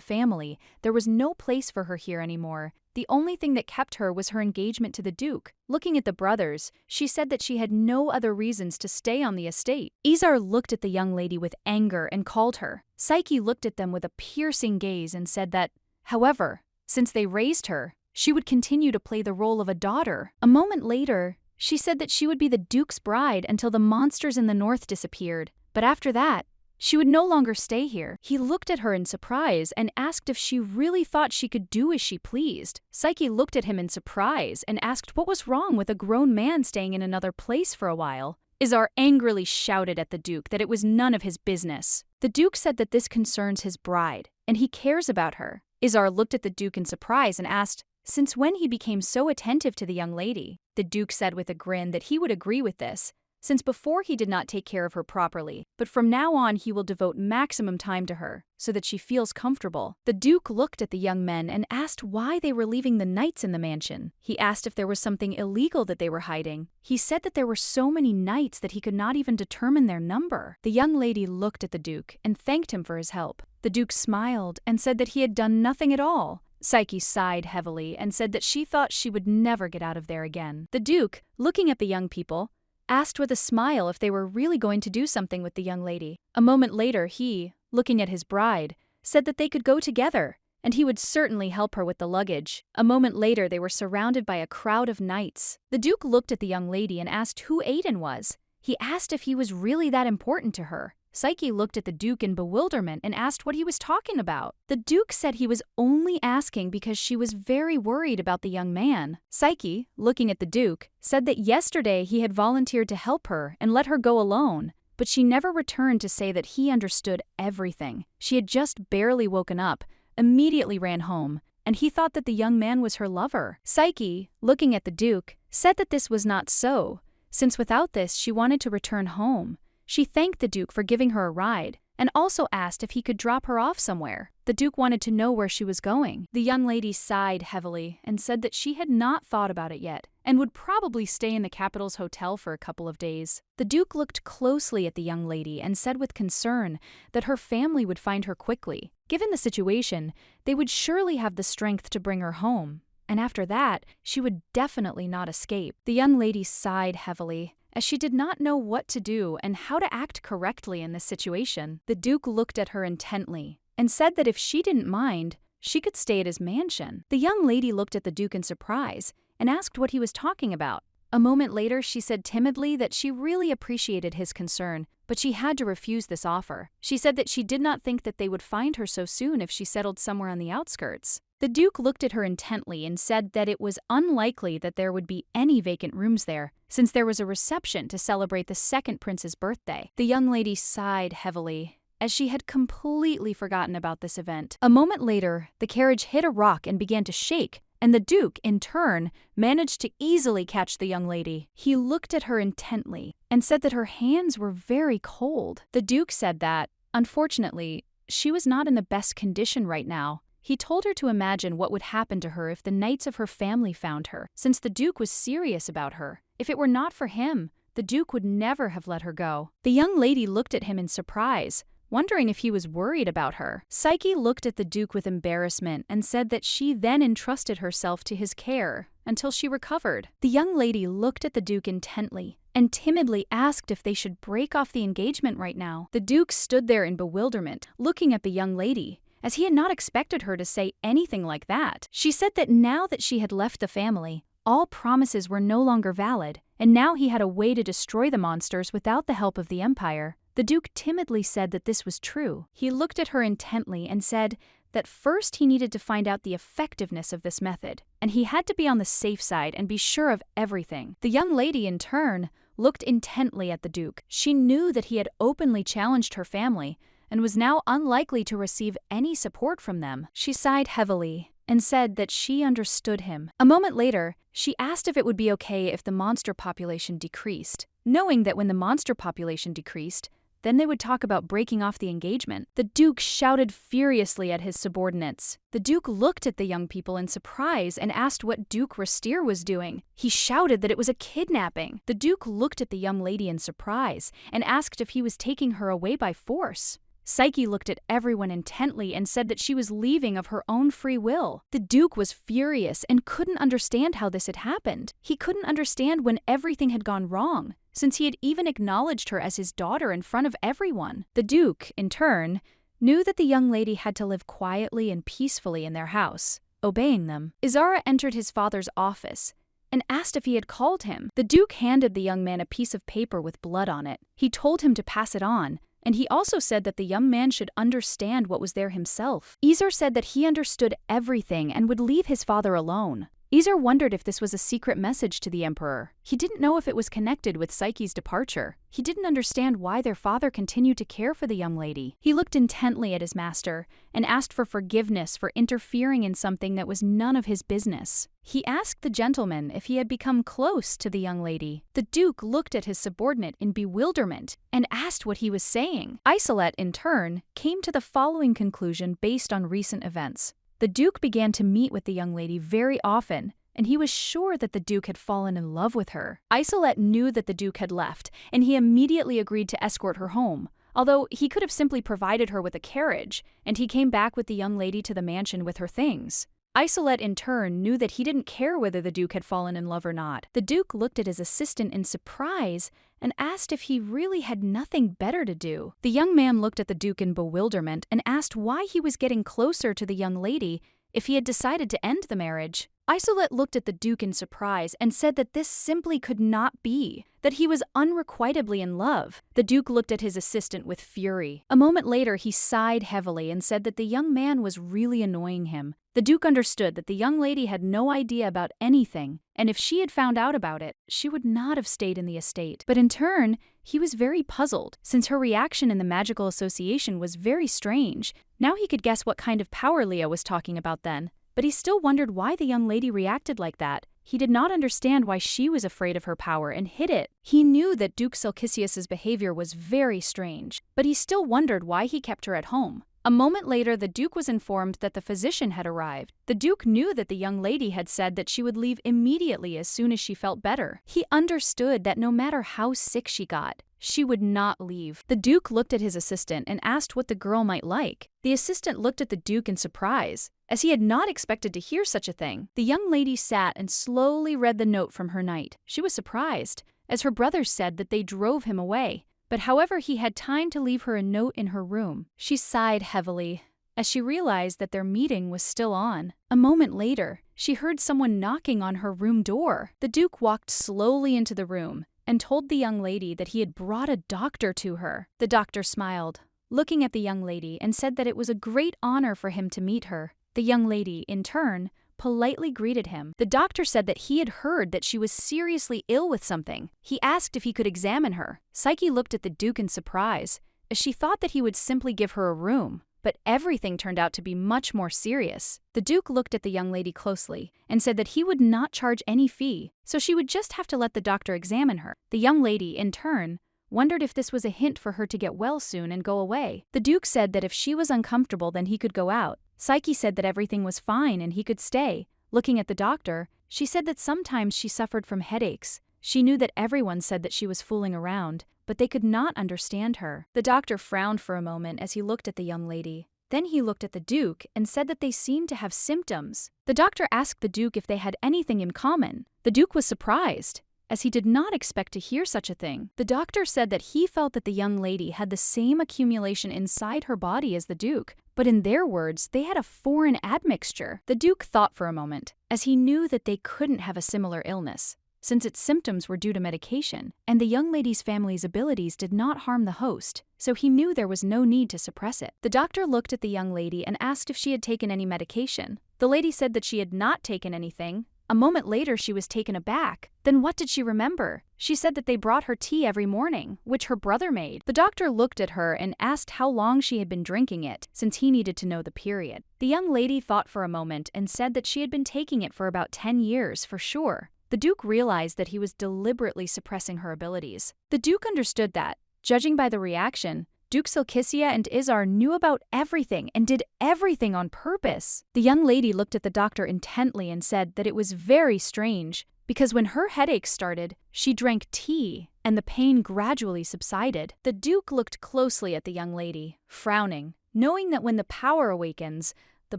family, there was no place for her here anymore. The only thing that kept her was her engagement to the Duke. Looking at the brothers, she said that she had no other reasons to stay on the estate. Izar looked at the young lady with anger and called her. Psyche looked at them with a piercing gaze and said that, however, since they raised her, she would continue to play the role of a daughter. A moment later, she said that she would be the Duke's bride until the monsters in the north disappeared. But after that, she would no longer stay here. He looked at her in surprise and asked if she really thought she could do as she pleased. Psyche looked at him in surprise and asked what was wrong with a grown man staying in another place for a while. Izar angrily shouted at the Duke that it was none of his business. The Duke said that this concerns his bride, and he cares about her. Izar looked at the Duke in surprise and asked, since when he became so attentive to the young lady. The Duke said with a grin that he would agree with this, since before he did not take care of her properly, but from now on he will devote maximum time to her, so that she feels comfortable. The Duke looked at the young men and asked why they were leaving the knights in the mansion. He asked if there was something illegal that they were hiding. He said that there were so many knights that he could not even determine their number. The young lady looked at the Duke and thanked him for his help. The Duke smiled and said that he had done nothing at all. Psyche sighed heavily and said that she thought she would never get out of there again. The Duke, looking at the young people, asked with a smile if they were really going to do something with the young lady. A moment later, he, looking at his bride, said that they could go together, and he would certainly help her with the luggage. A moment later, they were surrounded by a crowd of knights. The Duke looked at the young lady and asked who Aiden was. He asked if he was really that important to her. Psyche looked at the Duke in bewilderment and asked what he was talking about. The Duke said he was only asking because she was very worried about the young man. Psyche, looking at the Duke, said that yesterday he had volunteered to help her and let her go alone, but she never returned to say that he understood everything. She had just barely woken up, immediately ran home, and he thought that the young man was her lover. Psyche, looking at the Duke, said that this was not so, since without this she wanted to return home. She thanked the Duke for giving her a ride, and also asked if he could drop her off somewhere. The Duke wanted to know where she was going. The young lady sighed heavily and said that she had not thought about it yet, and would probably stay in the capital's hotel for a couple of days. The Duke looked closely at the young lady and said with concern that her family would find her quickly. Given the situation, they would surely have the strength to bring her home, and after that, she would definitely not escape. The young lady sighed heavily, as she did not know what to do and how to act correctly in this situation. The Duke looked at her intently and said that if she didn't mind, she could stay at his mansion. The young lady looked at the Duke in surprise and asked what he was talking about. A moment later, she said timidly that she really appreciated his concern, but she had to refuse this offer. She said that she did not think that they would find her so soon if she settled somewhere on the outskirts. The Duke looked at her intently and said that it was unlikely that there would be any vacant rooms there, since there was a reception to celebrate the second prince's birthday. The young lady sighed heavily, as she had completely forgotten about this event. A moment later, the carriage hit a rock and began to shake, and the Duke, in turn, managed to easily catch the young lady. He looked at her intently and said that her hands were very cold. The Duke said that, unfortunately, she was not in the best condition right now, He told her to imagine what would happen to her if the knights of her family found her, since the Duke was serious about her. If it were not for him, the Duke would never have let her go. The young lady looked at him in surprise, wondering if he was worried about her. Psyche looked at the Duke with embarrassment and said that she then entrusted herself to his care until she recovered. The young lady looked at the Duke intently and timidly asked if they should break off the engagement right now. The Duke stood there in bewilderment, looking at the young lady, as he had not expected her to say anything like that. She said that now that she had left the family, all promises were no longer valid, and now he had a way to destroy the monsters without the help of the Empire. The Duke timidly said that this was true. He looked at her intently and said that first he needed to find out the effectiveness of this method, and he had to be on the safe side and be sure of everything. The young lady, in turn, looked intently at the Duke. She knew that he had openly challenged her family and was now unlikely to receive any support from them. She sighed heavily and said that she understood him. A moment later, she asked if it would be okay if the monster population decreased, knowing that when the monster population decreased, then they would talk about breaking off the engagement. The Duke shouted furiously at his subordinates. The Duke looked at the young people in surprise and asked what Duke Rastir was doing. He shouted that it was a kidnapping. The Duke looked at the young lady in surprise and asked if he was taking her away by force. Psyche looked at everyone intently and said that she was leaving of her own free will. The Duke was furious and couldn't understand how this had happened. He couldn't understand when everything had gone wrong, since he had even acknowledged her as his daughter in front of everyone. The Duke, in turn, knew that the young lady had to live quietly and peacefully in their house, obeying them. Izara entered his father's office and asked if he had called him. The Duke handed the young man a piece of paper with blood on it. He told him to pass it on, and he also said that the young man should understand what was there himself. Izar said that he understood everything and would leave his father alone. Izar wondered if this was a secret message to the Emperor. He didn't know if it was connected with Psyche's departure. He didn't understand why their father continued to care for the young lady. He looked intently at his master and asked for forgiveness for interfering in something that was none of his business. He asked the gentleman if he had become close to the young lady. The Duke looked at his subordinate in bewilderment and asked what he was saying. Isolette, in turn, came to the following conclusion based on recent events. The Duke began to meet with the young lady very often, and he was sure that the Duke had fallen in love with her. Isolette knew that the Duke had left, and he immediately agreed to escort her home, although he could have simply provided her with a carriage, and he came back with the young lady to the mansion with her things. Isolette, in turn, knew that he didn't care whether the Duke had fallen in love or not. The Duke looked at his assistant in surprise and asked if he really had nothing better to do. The young man looked at the Duke in bewilderment and asked why he was getting closer to the young lady if he had decided to end the marriage. Isolette looked at the Duke in surprise and said that this simply could not be, that he was unrequitably in love. The Duke looked at his assistant with fury. A moment later, he sighed heavily and said that the young man was really annoying him. The Duke understood that the young lady had no idea about anything, and if she had found out about it, she would not have stayed in the estate. But in turn, he was very puzzled, since her reaction in the magical association was very strange. Now he could guess what kind of power Leah was talking about then. But he still wondered why the young lady reacted like that. He did not understand why she was afraid of her power and hid it. He knew that Duke Selkisius's behavior was very strange, but he still wondered why he kept her at home. A moment later, the Duke was informed that the physician had arrived. The Duke knew that the young lady had said that she would leave immediately as soon as she felt better. He understood that no matter how sick she got, she would not leave. The Duke looked at his assistant and asked what the girl might like. The assistant looked at the Duke in surprise, as he had not expected to hear such a thing. The young lady sat and slowly read the note from her knight. She was surprised, as her brothers said that they drove him away. But however, he had time to leave her a note in her room. She sighed heavily, as she realized that their meeting was still on. A moment later, she heard someone knocking on her room door. The Duke walked slowly into the room and told the young lady that he had brought a doctor to her. The doctor smiled, looking at the young lady, and said that it was a great honor for him to meet her. The young lady, in turn, politely greeted him. The doctor said that he had heard that she was seriously ill with something. He asked if he could examine her. Psyche looked at the Duke in surprise, as she thought that he would simply give her a room. But everything turned out to be much more serious. The Duke looked at the young lady closely and said that he would not charge any fee, so she would just have to let the doctor examine her. The young lady, in turn, wondered if this was a hint for her to get well soon and go away. The Duke said that if she was uncomfortable, then he could go out, Psyche said that everything was fine and he could stay. Looking at the doctor, she said that sometimes she suffered from headaches. She knew that everyone said that she was fooling around, but they could not understand her. The doctor frowned for a moment as he looked at the young lady. Then he looked at the Duke and said that they seemed to have symptoms. The doctor asked the Duke if they had anything in common. The Duke was surprised, as he did not expect to hear such a thing. The doctor said that he felt that the young lady had the same accumulation inside her body as the Duke, but in their words, they had a foreign admixture. The Duke thought for a moment, as he knew that they couldn't have a similar illness, since its symptoms were due to medication, and the young lady's family's abilities did not harm the host, so he knew there was no need to suppress it. The doctor looked at the young lady and asked if she had taken any medication. The lady said that she had not taken anything. A moment later, she was taken aback. Then what did she remember? She said that they brought her tea every morning, which her brother made. The doctor looked at her and asked how long she had been drinking it, since he needed to know the period. The young lady thought for a moment and said that she had been taking it for about 10 years, for sure. The Duke realized that he was deliberately suppressing her abilities. The Duke understood that, judging by the reaction, Duke Silkisia and Izar knew about everything and did everything on purpose. The young lady looked at the doctor intently and said that it was very strange, because when her headaches started, she drank tea, and the pain gradually subsided. The Duke looked closely at the young lady, frowning, knowing that when the power awakens, the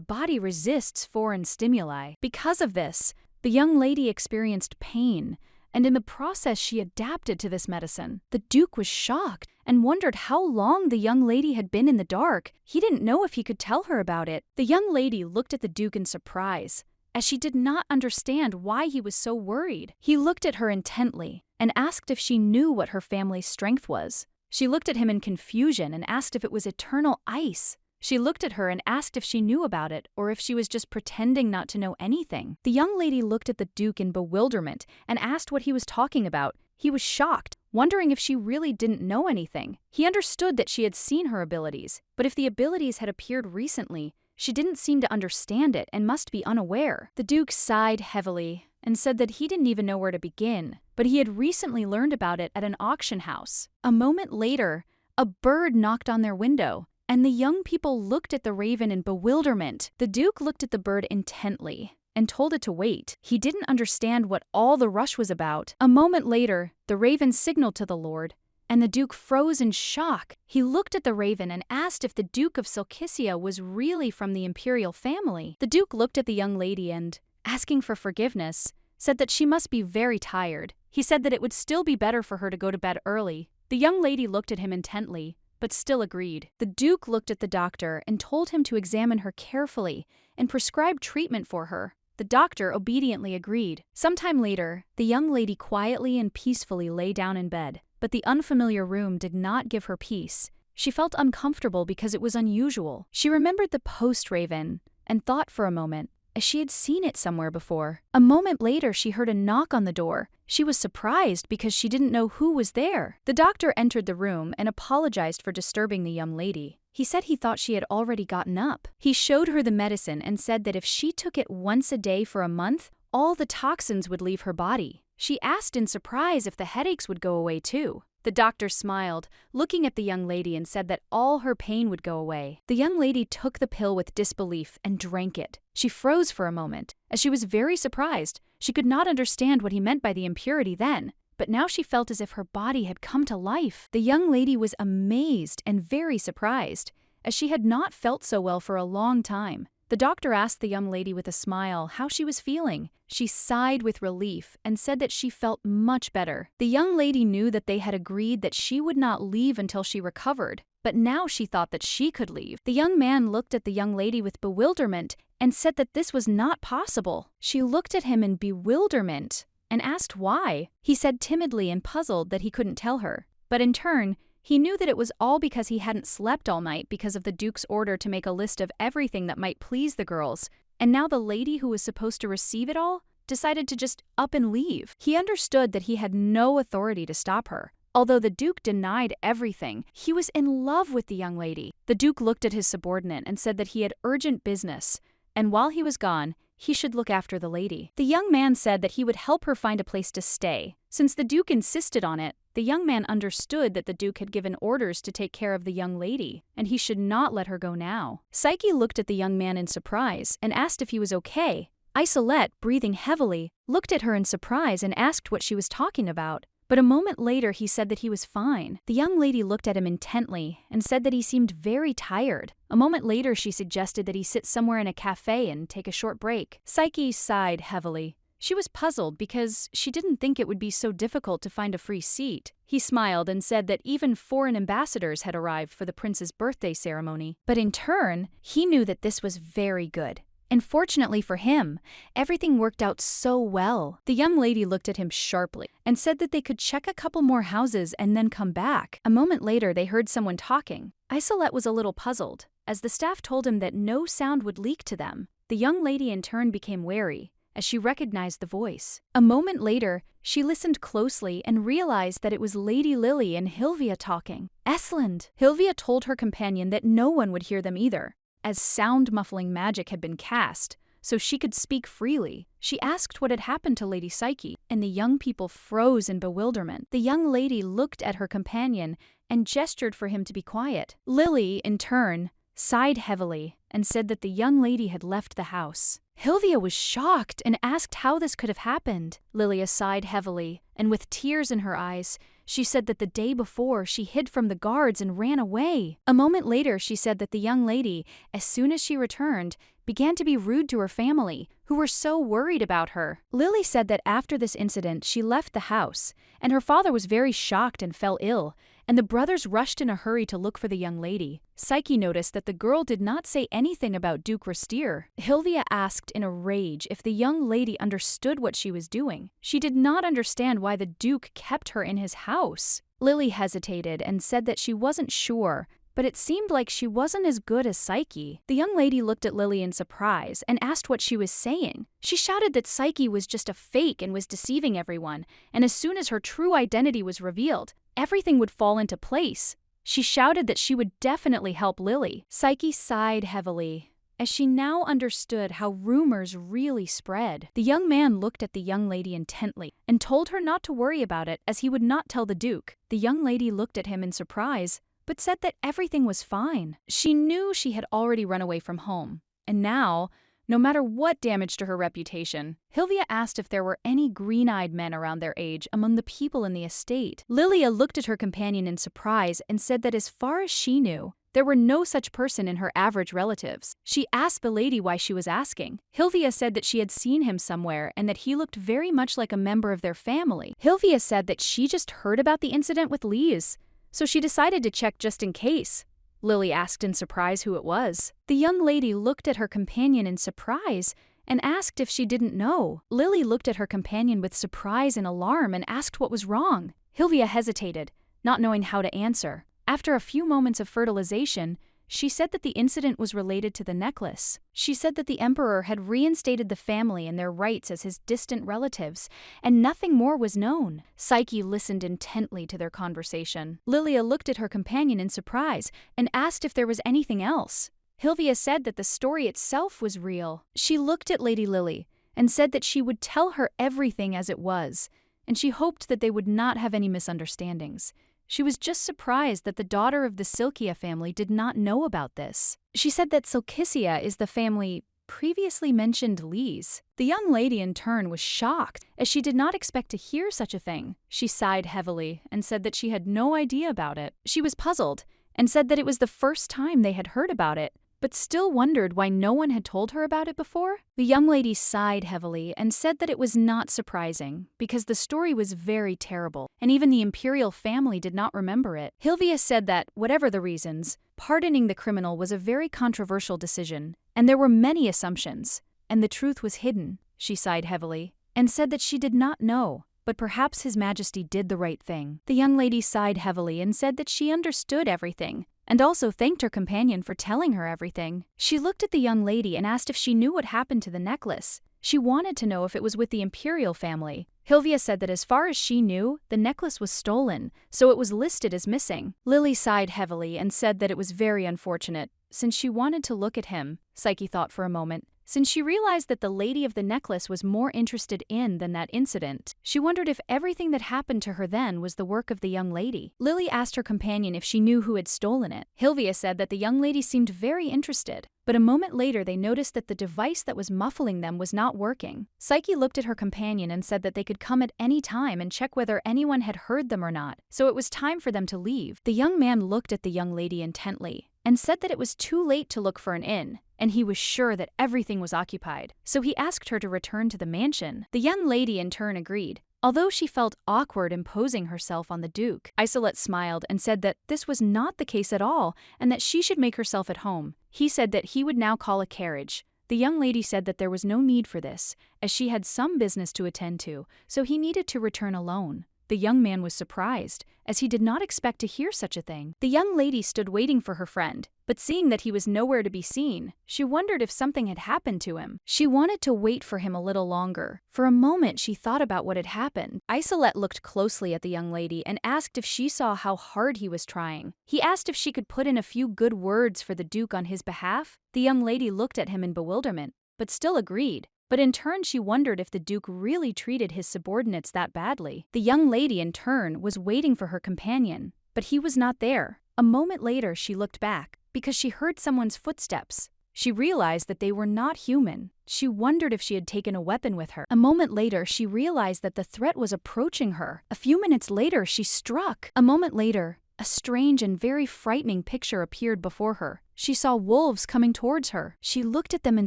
body resists foreign stimuli. Because of this, the young lady experienced pain, and in the process she adapted to this medicine. The Duke was shocked and wondered how long the young lady had been in the dark. He didn't know if he could tell her about it. The young lady looked at the Duke in surprise, as she did not understand why he was so worried. He looked at her intently and asked if she knew what her family's strength was. She looked at him in confusion and asked if it was eternal ice. She looked at her and asked if she knew about it, or if she was just pretending not to know anything. The young lady looked at the Duke in bewilderment and asked what he was talking about. He was shocked, wondering if she really didn't know anything. He understood that she had seen her abilities, but if the abilities had appeared recently, she didn't seem to understand it and must be unaware. The Duke sighed heavily and said that he didn't even know where to begin, but he had recently learned about it at an auction house. A moment later, a bird knocked on their window, and the young people looked at the raven in bewilderment. The Duke looked at the bird intently and told it to wait. He didn't understand what all the rush was about. A moment later, the raven signaled to the Lord, and the Duke froze in shock. He looked at the raven and asked if the Duke of Silkisia was really from the imperial family. The Duke looked at the young lady and, asking for forgiveness, said that she must be very tired. He said that it would still be better for her to go to bed early. The young lady looked at him intently, but still agreed. The Duke looked at the doctor and told him to examine her carefully and prescribe treatment for her. The doctor obediently agreed. Sometime later, the young lady quietly and peacefully lay down in bed, but the unfamiliar room did not give her peace. She felt uncomfortable because it was unusual. She remembered the post-raven and thought for a moment, as she had seen it somewhere before. A moment later, she heard a knock on the door. She was surprised because she didn't know who was there. The doctor entered the room and apologized for disturbing the young lady. He said he thought she had already gotten up. He showed her the medicine and said that if she took it once a day for a month, all the toxins would leave her body. She asked in surprise if the headaches would go away too. The doctor smiled, looking at the young lady, and said that all her pain would go away. The young lady took the pill with disbelief and drank it. She froze for a moment, as she was very surprised. She could not understand what he meant by the impurity then, but now she felt as if her body had come to life. The young lady was amazed and very surprised, as she had not felt so well for a long time. The doctor asked the young lady with a smile how she was feeling. She sighed with relief and said that she felt much better. The young lady knew that they had agreed that she would not leave until she recovered, but now she thought that she could leave. The young man looked at the young lady with bewilderment and said that this was not possible. She looked at him in bewilderment and asked why. He said timidly and puzzled that he couldn't tell her, but in turn, he knew that it was all because he hadn't slept all night because of the Duke's order to make a list of everything that might please the girls, and now the lady who was supposed to receive it all decided to just up and leave. He understood that he had no authority to stop her. Although the Duke denied everything, he was in love with the young lady. The Duke looked at his subordinate and said that he had urgent business, and while he was gone, he should look after the lady. The young man said that he would help her find a place to stay. Since the Duke insisted on it, The young man understood that the Duke had given orders to take care of the young lady, and he should not let her go now. Psyche looked at the young man in surprise and asked if he was okay. Isolette, breathing heavily, looked at her in surprise and asked what she was talking about. But a moment later he said that he was fine. The young lady looked at him intently and said that he seemed very tired. A moment later she suggested that he sit somewhere in a cafe and take a short break. Psyche sighed heavily. She was puzzled because she didn't think it would be so difficult to find a free seat. He smiled and said that even foreign ambassadors had arrived for the prince's birthday ceremony. But in turn, he knew that this was very good. And fortunately for him, everything worked out so well. The young lady looked at him sharply and said that they could check a couple more houses and then come back. A moment later, they heard someone talking. Isolette was a little puzzled, as the staff told him that no sound would leak to them. The young lady in turn became wary, as she recognized the voice. A moment later, she listened closely and realized that it was Lady Lily and Hilvia talking. Esland! Hilvia told her companion that no one would hear them either, as sound-muffling magic had been cast, so she could speak freely. She asked what had happened to Lady Psyche, and the young people froze in bewilderment. The young lady looked at her companion and gestured for him to be quiet. Lily, in turn, sighed heavily and said that the young lady had left the house. Hilvia was shocked and asked how this could have happened. Lilia sighed heavily, and with tears in her eyes, she said that the day before she hid from the guards and ran away. A moment later, she said that the young lady, as soon as she returned, began to be rude to her family, who were so worried about her. Lily said that after this incident, she left the house, and her father was very shocked and fell ill, and the brothers rushed in a hurry to look for the young lady. Psyche noticed that the girl did not say anything about Duke Rastir. Hilvia asked in a rage if the young lady understood what she was doing. She did not understand why the Duke kept her in his house. Lily hesitated and said that she wasn't sure, but it seemed like she wasn't as good as Psyche. The young lady looked at Lily in surprise and asked what she was saying. She shouted that Psyche was just a fake and was deceiving everyone, and as soon as her true identity was revealed, everything would fall into place. She shouted that she would definitely help Lily. Psyche sighed heavily, as she now understood how rumors really spread. The young man looked at the young lady intently and told her not to worry about it, as he would not tell the Duke. The young lady looked at him in surprise, but said that everything was fine. She knew she had already run away from home, and now, no matter what damage to her reputation, Hilvia asked if there were any green-eyed men around their age among the people in the estate. Lilia looked at her companion in surprise and said that as far as she knew, there were no such person in her average relatives. She asked the lady why she was asking. Hilvia said that she had seen him somewhere and that he looked very much like a member of their family. Hilvia said that she just heard about the incident with Lise, so she decided to check just in case. Lily asked in surprise who it was. The young lady looked at her companion in surprise and asked if she didn't know. Lily looked at her companion with surprise and alarm and asked what was wrong. Hilvia hesitated, not knowing how to answer. After a few moments of fertilization, she said that the incident was related to the necklace. She said that the emperor had reinstated the family and their rights as his distant relatives, and nothing more was known. Psyche listened intently to their conversation. Lilia looked at her companion in surprise and asked if there was anything else. Hilvia said that the story itself was real. She looked at Lady Lily and said that she would tell her everything as it was, and she hoped that they would not have any misunderstandings. She was just surprised that the daughter of the Silkia family did not know about this. She said that Silkisia is the family previously mentioned Lise. The young lady in turn was shocked, as she did not expect to hear such a thing. She sighed heavily and said that she had no idea about it. She was puzzled and said that it was the first time they had heard about it, but still wondered why no one had told her about it before. The young lady sighed heavily and said that it was not surprising, because the story was very terrible, and even the imperial family did not remember it. Hilvia said that, whatever the reasons, pardoning the criminal was a very controversial decision, and there were many assumptions, and the truth was hidden. She sighed heavily and said that she did not know, but perhaps His Majesty did the right thing. The young lady sighed heavily and said that she understood everything, and also thanked her companion for telling her everything. She looked at the young lady and asked if she knew what happened to the necklace. She wanted to know if it was with the imperial family. Hilvia said that as far as she knew, the necklace was stolen, so it was listed as missing. Lily sighed heavily and said that it was very unfortunate, since she wanted to look at him. Psyche thought for a moment, Since she realized that the lady of the necklace was more interested in than that incident, she wondered if everything that happened to her then was the work of the young lady. Lily asked her companion if she knew who had stolen it. Hilvia said that the young lady seemed very interested, but a moment later they noticed that the device that was muffling them was not working. Psyche looked at her companion and said that they could come at any time and check whether anyone had heard them or not, so it was time for them to leave. The young man looked at the young lady intently and said that it was too late to look for an inn, and he was sure that everything was occupied, so he asked her to return to the mansion. The young lady in turn agreed, although she felt awkward imposing herself on the Duke. Isolette smiled and said that this was not the case at all, and that she should make herself at home. He said that he would now call a carriage. The young lady said that there was no need for this, as she had some business to attend to, so he needed to return alone. The young man was surprised, as he did not expect to hear such a thing. The young lady stood waiting for her friend, but seeing that he was nowhere to be seen, she wondered if something had happened to him. She wanted to wait for him a little longer. For a moment she thought about what had happened. Isolette looked closely at the young lady and asked if she saw how hard he was trying. He asked if she could put in a few good words for the Duke on his behalf. The young lady looked at him in bewilderment, but still agreed. But in turn she wondered if the Duke really treated his subordinates that badly. The young lady in turn was waiting for her companion, but he was not there. A moment later she looked back, because she heard someone's footsteps. She realized that they were not human. She wondered if she had taken a weapon with her. A moment later she realized that the threat was approaching her. A few minutes later she struck. A moment later, a strange and very frightening picture appeared before her. She saw wolves coming towards her. She looked at them in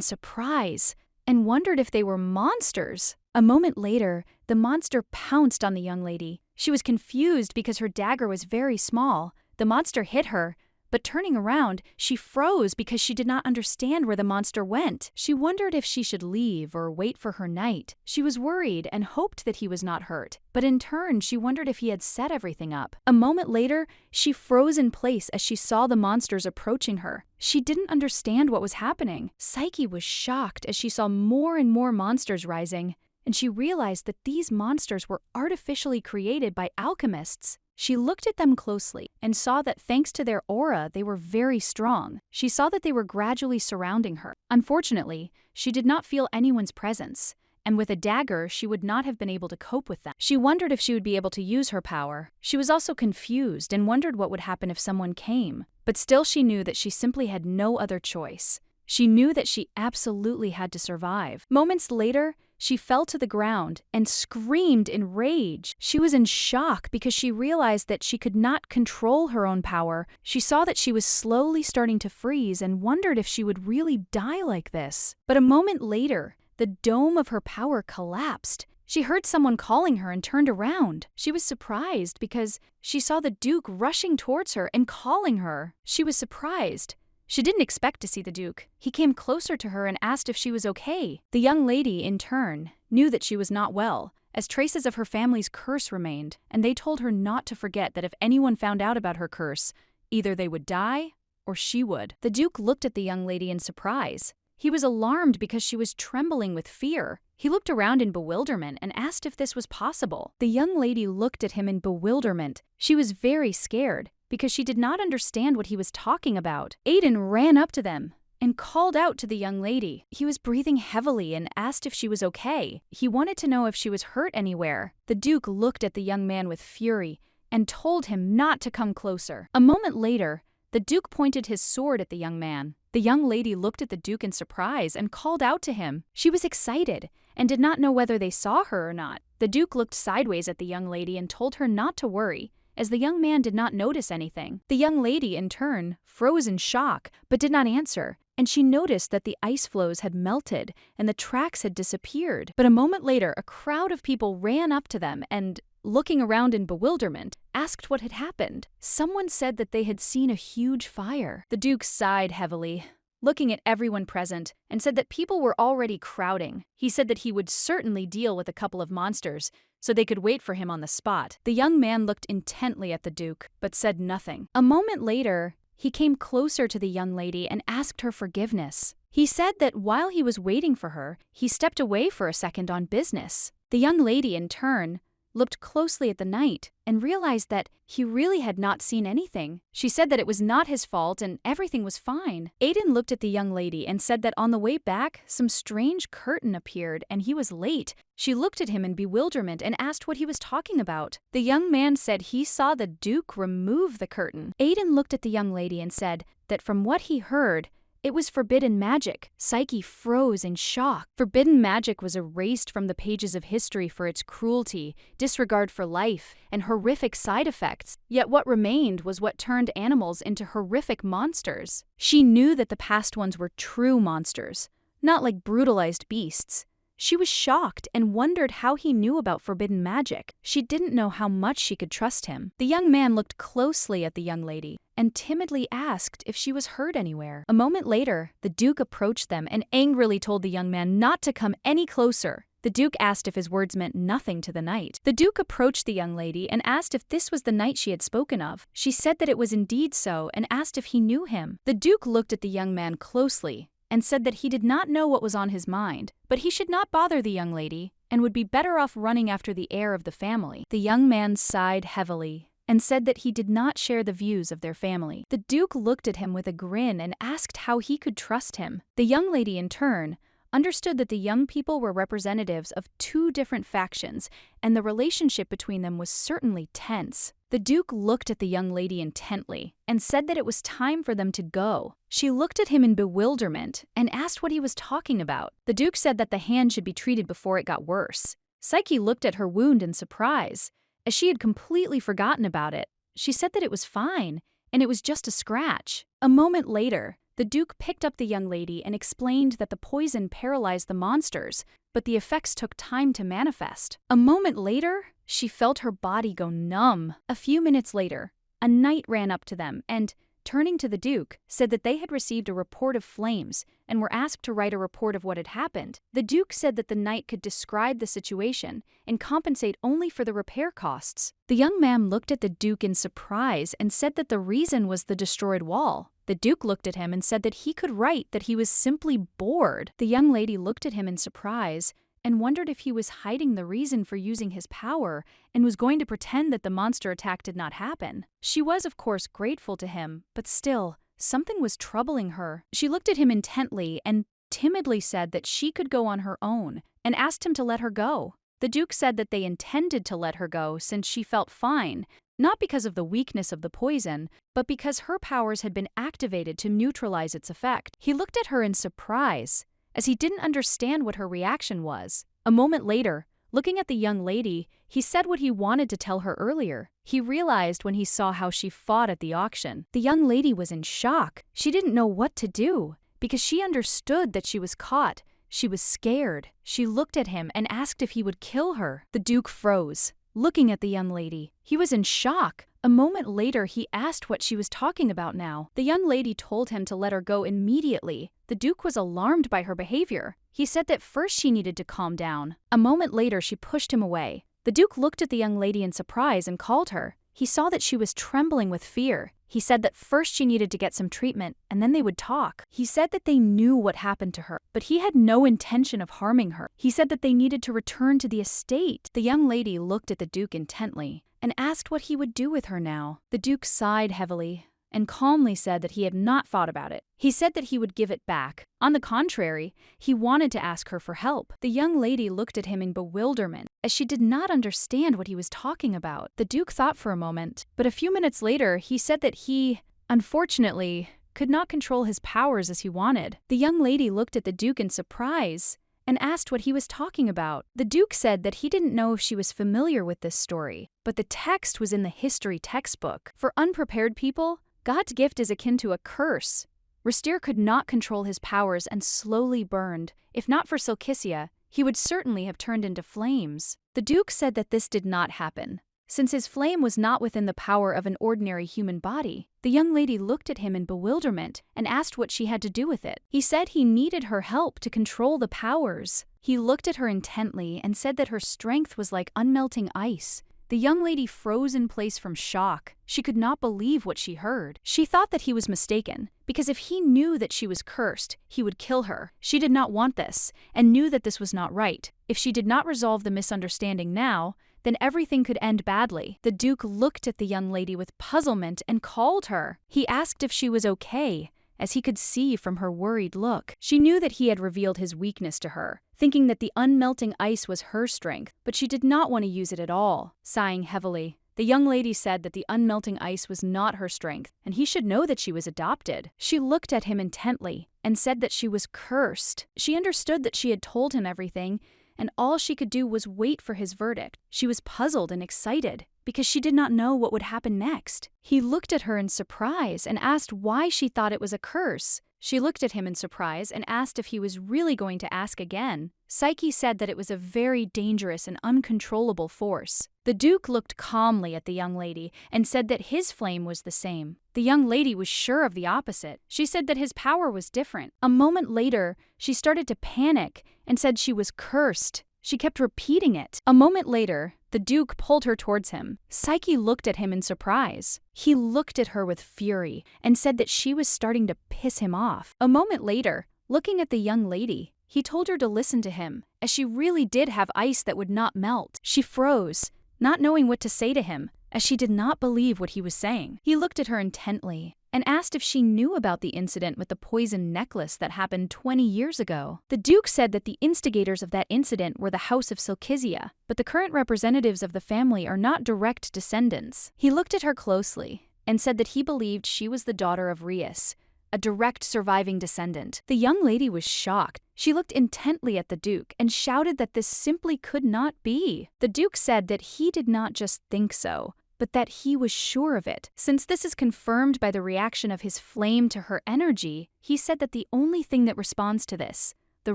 surprise and wondered if they were monsters. A moment later, the monster pounced on the young lady. She was confused because her dagger was very small. The monster hit her, but turning around, she froze because she did not understand where the monster went. She wondered if she should leave or wait for her knight. She was worried and hoped that he was not hurt, but in turn she wondered if he had set everything up. A moment later, she froze in place as she saw the monsters approaching her. She didn't understand what was happening. Psyche was shocked as she saw more and more monsters rising, and she realized that these monsters were artificially created by alchemists. She looked at them closely and saw that thanks to their aura, they were very strong. She saw that they were gradually surrounding her. Unfortunately, she did not feel anyone's presence, and with a dagger, she would not have been able to cope with them. She wondered if she would be able to use her power. She was also confused and wondered what would happen if someone came, but still she knew that she simply had no other choice. She knew that she absolutely had to survive. Moments later, she fell to the ground and screamed in rage. She was in shock because she realized that she could not control her own power. She saw that she was slowly starting to freeze and wondered if she would really die like this. But a moment later, the dome of her power collapsed. She heard someone calling her and turned around. She was surprised because she saw the Duke rushing towards her and calling her. She was surprised. She didn't expect to see the Duke. He came closer to her and asked if she was okay. The young lady, in turn, knew that she was not well, as traces of her family's curse remained, and they told her not to forget that if anyone found out about her curse, either they would die or she would. The Duke looked at the young lady in surprise. He was alarmed because she was trembling with fear. He looked around in bewilderment and asked if this was possible. The young lady looked at him in bewilderment. She was very scared, because she did not understand what he was talking about. Aiden ran up to them and called out to the young lady. He was breathing heavily and asked if she was okay. He wanted to know if she was hurt anywhere. The Duke looked at the young man with fury and told him not to come closer. A moment later, the Duke pointed his sword at the young man. The young lady looked at the Duke in surprise and called out to him. She was excited and did not know whether they saw her or not. The Duke looked sideways at the young lady and told her not to worry, as the young man did not notice anything. The young lady, in turn, froze in shock, but did not answer, and she noticed that the ice floes had melted and the tracks had disappeared. But a moment later, a crowd of people ran up to them and, looking around in bewilderment, asked what had happened. Someone said that they had seen a huge fire. The Duke sighed heavily, looking at everyone present, and said that people were already crowding. He said that he would certainly deal with a couple of monsters, so they could wait for him on the spot. The young man looked intently at the Duke, but said nothing. A moment later, he came closer to the young lady and asked her forgiveness. He said that while he was waiting for her, he stepped away for a second on business. The young lady, in turn, looked closely at the knight and realized that he really had not seen anything. She said that it was not his fault and everything was fine. Aiden looked at the young lady and said that on the way back, some strange curtain appeared and he was late. She looked at him in bewilderment and asked what he was talking about. The young man said he saw the Duke remove the curtain. Aiden looked at the young lady and said that from what he heard, it was forbidden magic. Psyche froze in shock. Forbidden magic was erased from the pages of history for its cruelty, disregard for life, and horrific side effects. Yet what remained was what turned animals into horrific monsters. She knew that the past ones were true monsters, not like brutalized beasts. She was shocked and wondered how he knew about forbidden magic. She didn't know how much she could trust him. The young man looked closely at the young lady and timidly asked if she was hurt anywhere. A moment later, the Duke approached them and angrily told the young man not to come any closer. The Duke asked if his words meant nothing to the knight. The Duke approached the young lady and asked if this was the knight she had spoken of. She said that it was indeed so and asked if he knew him. The Duke looked at the young man closely and said that he did not know what was on his mind, but he should not bother the young lady and would be better off running after the heir of the family. The young man sighed heavily and said that he did not share the views of their family. The Duke looked at him with a grin and asked how he could trust him. The young lady, in turn, understood that the young people were representatives of two different factions, and the relationship between them was certainly tense. The Duke looked at the young lady intently and said that it was time for them to go. She looked at him in bewilderment and asked what he was talking about. The Duke said that the hand should be treated before it got worse. Psyche looked at her wound in surprise, as she had completely forgotten about it. She said that it was fine, and it was just a scratch. A moment later, the Duke picked up the young lady and explained that the poison paralyzed the monsters, but the effects took time to manifest. A moment later, she felt her body go numb. A few minutes later, a knight ran up to them and, turning to the Duke, said that they had received a report of flames and were asked to write a report of what had happened. The Duke said that the knight could describe the situation and compensate only for the repair costs. The young man looked at the Duke in surprise and said that the reason was the destroyed wall. The Duke looked at him and said that he could write that he was simply bored. The young lady looked at him in surprise and wondered if he was hiding the reason for using his power and was going to pretend that the monster attack did not happen. She was, of course, grateful to him, but still, something was troubling her. She looked at him intently and timidly said that she could go on her own and asked him to let her go. The Duke said that they intended to let her go since she felt fine, not because of the weakness of the poison, but because her powers had been activated to neutralize its effect. He looked at her in surprise, as he didn't understand what her reaction was. A moment later, looking at the young lady, he said what he wanted to tell her earlier. He realized when he saw how she fought at the auction. The young lady was in shock. She didn't know what to do, because she understood that she was caught. She was scared. She looked at him and asked if he would kill her. The Duke froze, looking at the young lady. He was in shock. A moment later, he asked what she was talking about now. The young lady told him to let her go immediately. The Duke was alarmed by her behavior. He said that first she needed to calm down. A moment later, she pushed him away. The Duke looked at the young lady in surprise and called her. He saw that she was trembling with fear. He said that first she needed to get some treatment, and then they would talk. He said that they knew what happened to her, but he had no intention of harming her. He said that they needed to return to the estate. The young lady looked at the Duke intently and asked what he would do with her now. The Duke sighed heavily and calmly said that he had not thought about it. He said that he would give it back. On the contrary, he wanted to ask her for help. The young lady looked at him in bewilderment, as she did not understand what he was talking about. The Duke thought for a moment, but a few minutes later, he said that he, unfortunately, could not control his powers as he wanted. The young lady looked at the Duke in surprise and asked what he was talking about. The Duke said that he didn't know if she was familiar with this story, but the text was in the history textbook. For unprepared people, God's gift is akin to a curse. Rastir could not control his powers and slowly burned. If not for Silkicia, he would certainly have turned into flames. The Duke said that this did not happen, since his flame was not within the power of an ordinary human body. The young lady looked at him in bewilderment and asked what she had to do with it. He said he needed her help to control the powers. He looked at her intently and said that her strength was like unmelting ice. The young lady froze in place from shock. She could not believe what she heard. She thought that he was mistaken, because if he knew that she was cursed, he would kill her. She did not want this, and knew that this was not right. If she did not resolve the misunderstanding now, then everything could end badly. The Duke looked at the young lady with puzzlement and called her. He asked if she was okay, as he could see from her worried look. She knew that he had revealed his weakness to her, thinking that the unmelting ice was her strength, but she did not want to use it at all. Sighing heavily, the young lady said that the unmelting ice was not her strength, and he should know that she was adopted. She looked at him intently and said that she was cursed. She understood that she had told him everything, and all she could do was wait for his verdict. She was puzzled and excited because she did not know what would happen next. He looked at her in surprise and asked why she thought it was a curse. She looked at him in surprise and asked if he was really going to ask again. Psyche said that it was a very dangerous and uncontrollable force. The Duke looked calmly at the young lady and said that his flame was the same. The young lady was sure of the opposite. She said that his power was different. A moment later, she started to panic and said she was cursed. She kept repeating it. A moment later, the Duke pulled her towards him. Psyche looked at him in surprise. He looked at her with fury and said that she was starting to piss him off. A moment later, looking at the young lady, he told her to listen to him, as she really did have ice that would not melt. She froze, not knowing what to say to him, as she did not believe what he was saying. He looked at her intently and asked if she knew about the incident with the poison necklace that happened 20 years ago. The Duke said that the instigators of that incident were the House of Silkisia, but the current representatives of the family are not direct descendants. He looked at her closely and said that he believed she was the daughter of Rheus, a direct surviving descendant. The young lady was shocked. She looked intently at the Duke and shouted that this simply could not be. The Duke said that he did not just think so, but that he was sure of it. Since this is confirmed by the reaction of his flame to her energy, he said that the only thing that responds to this, the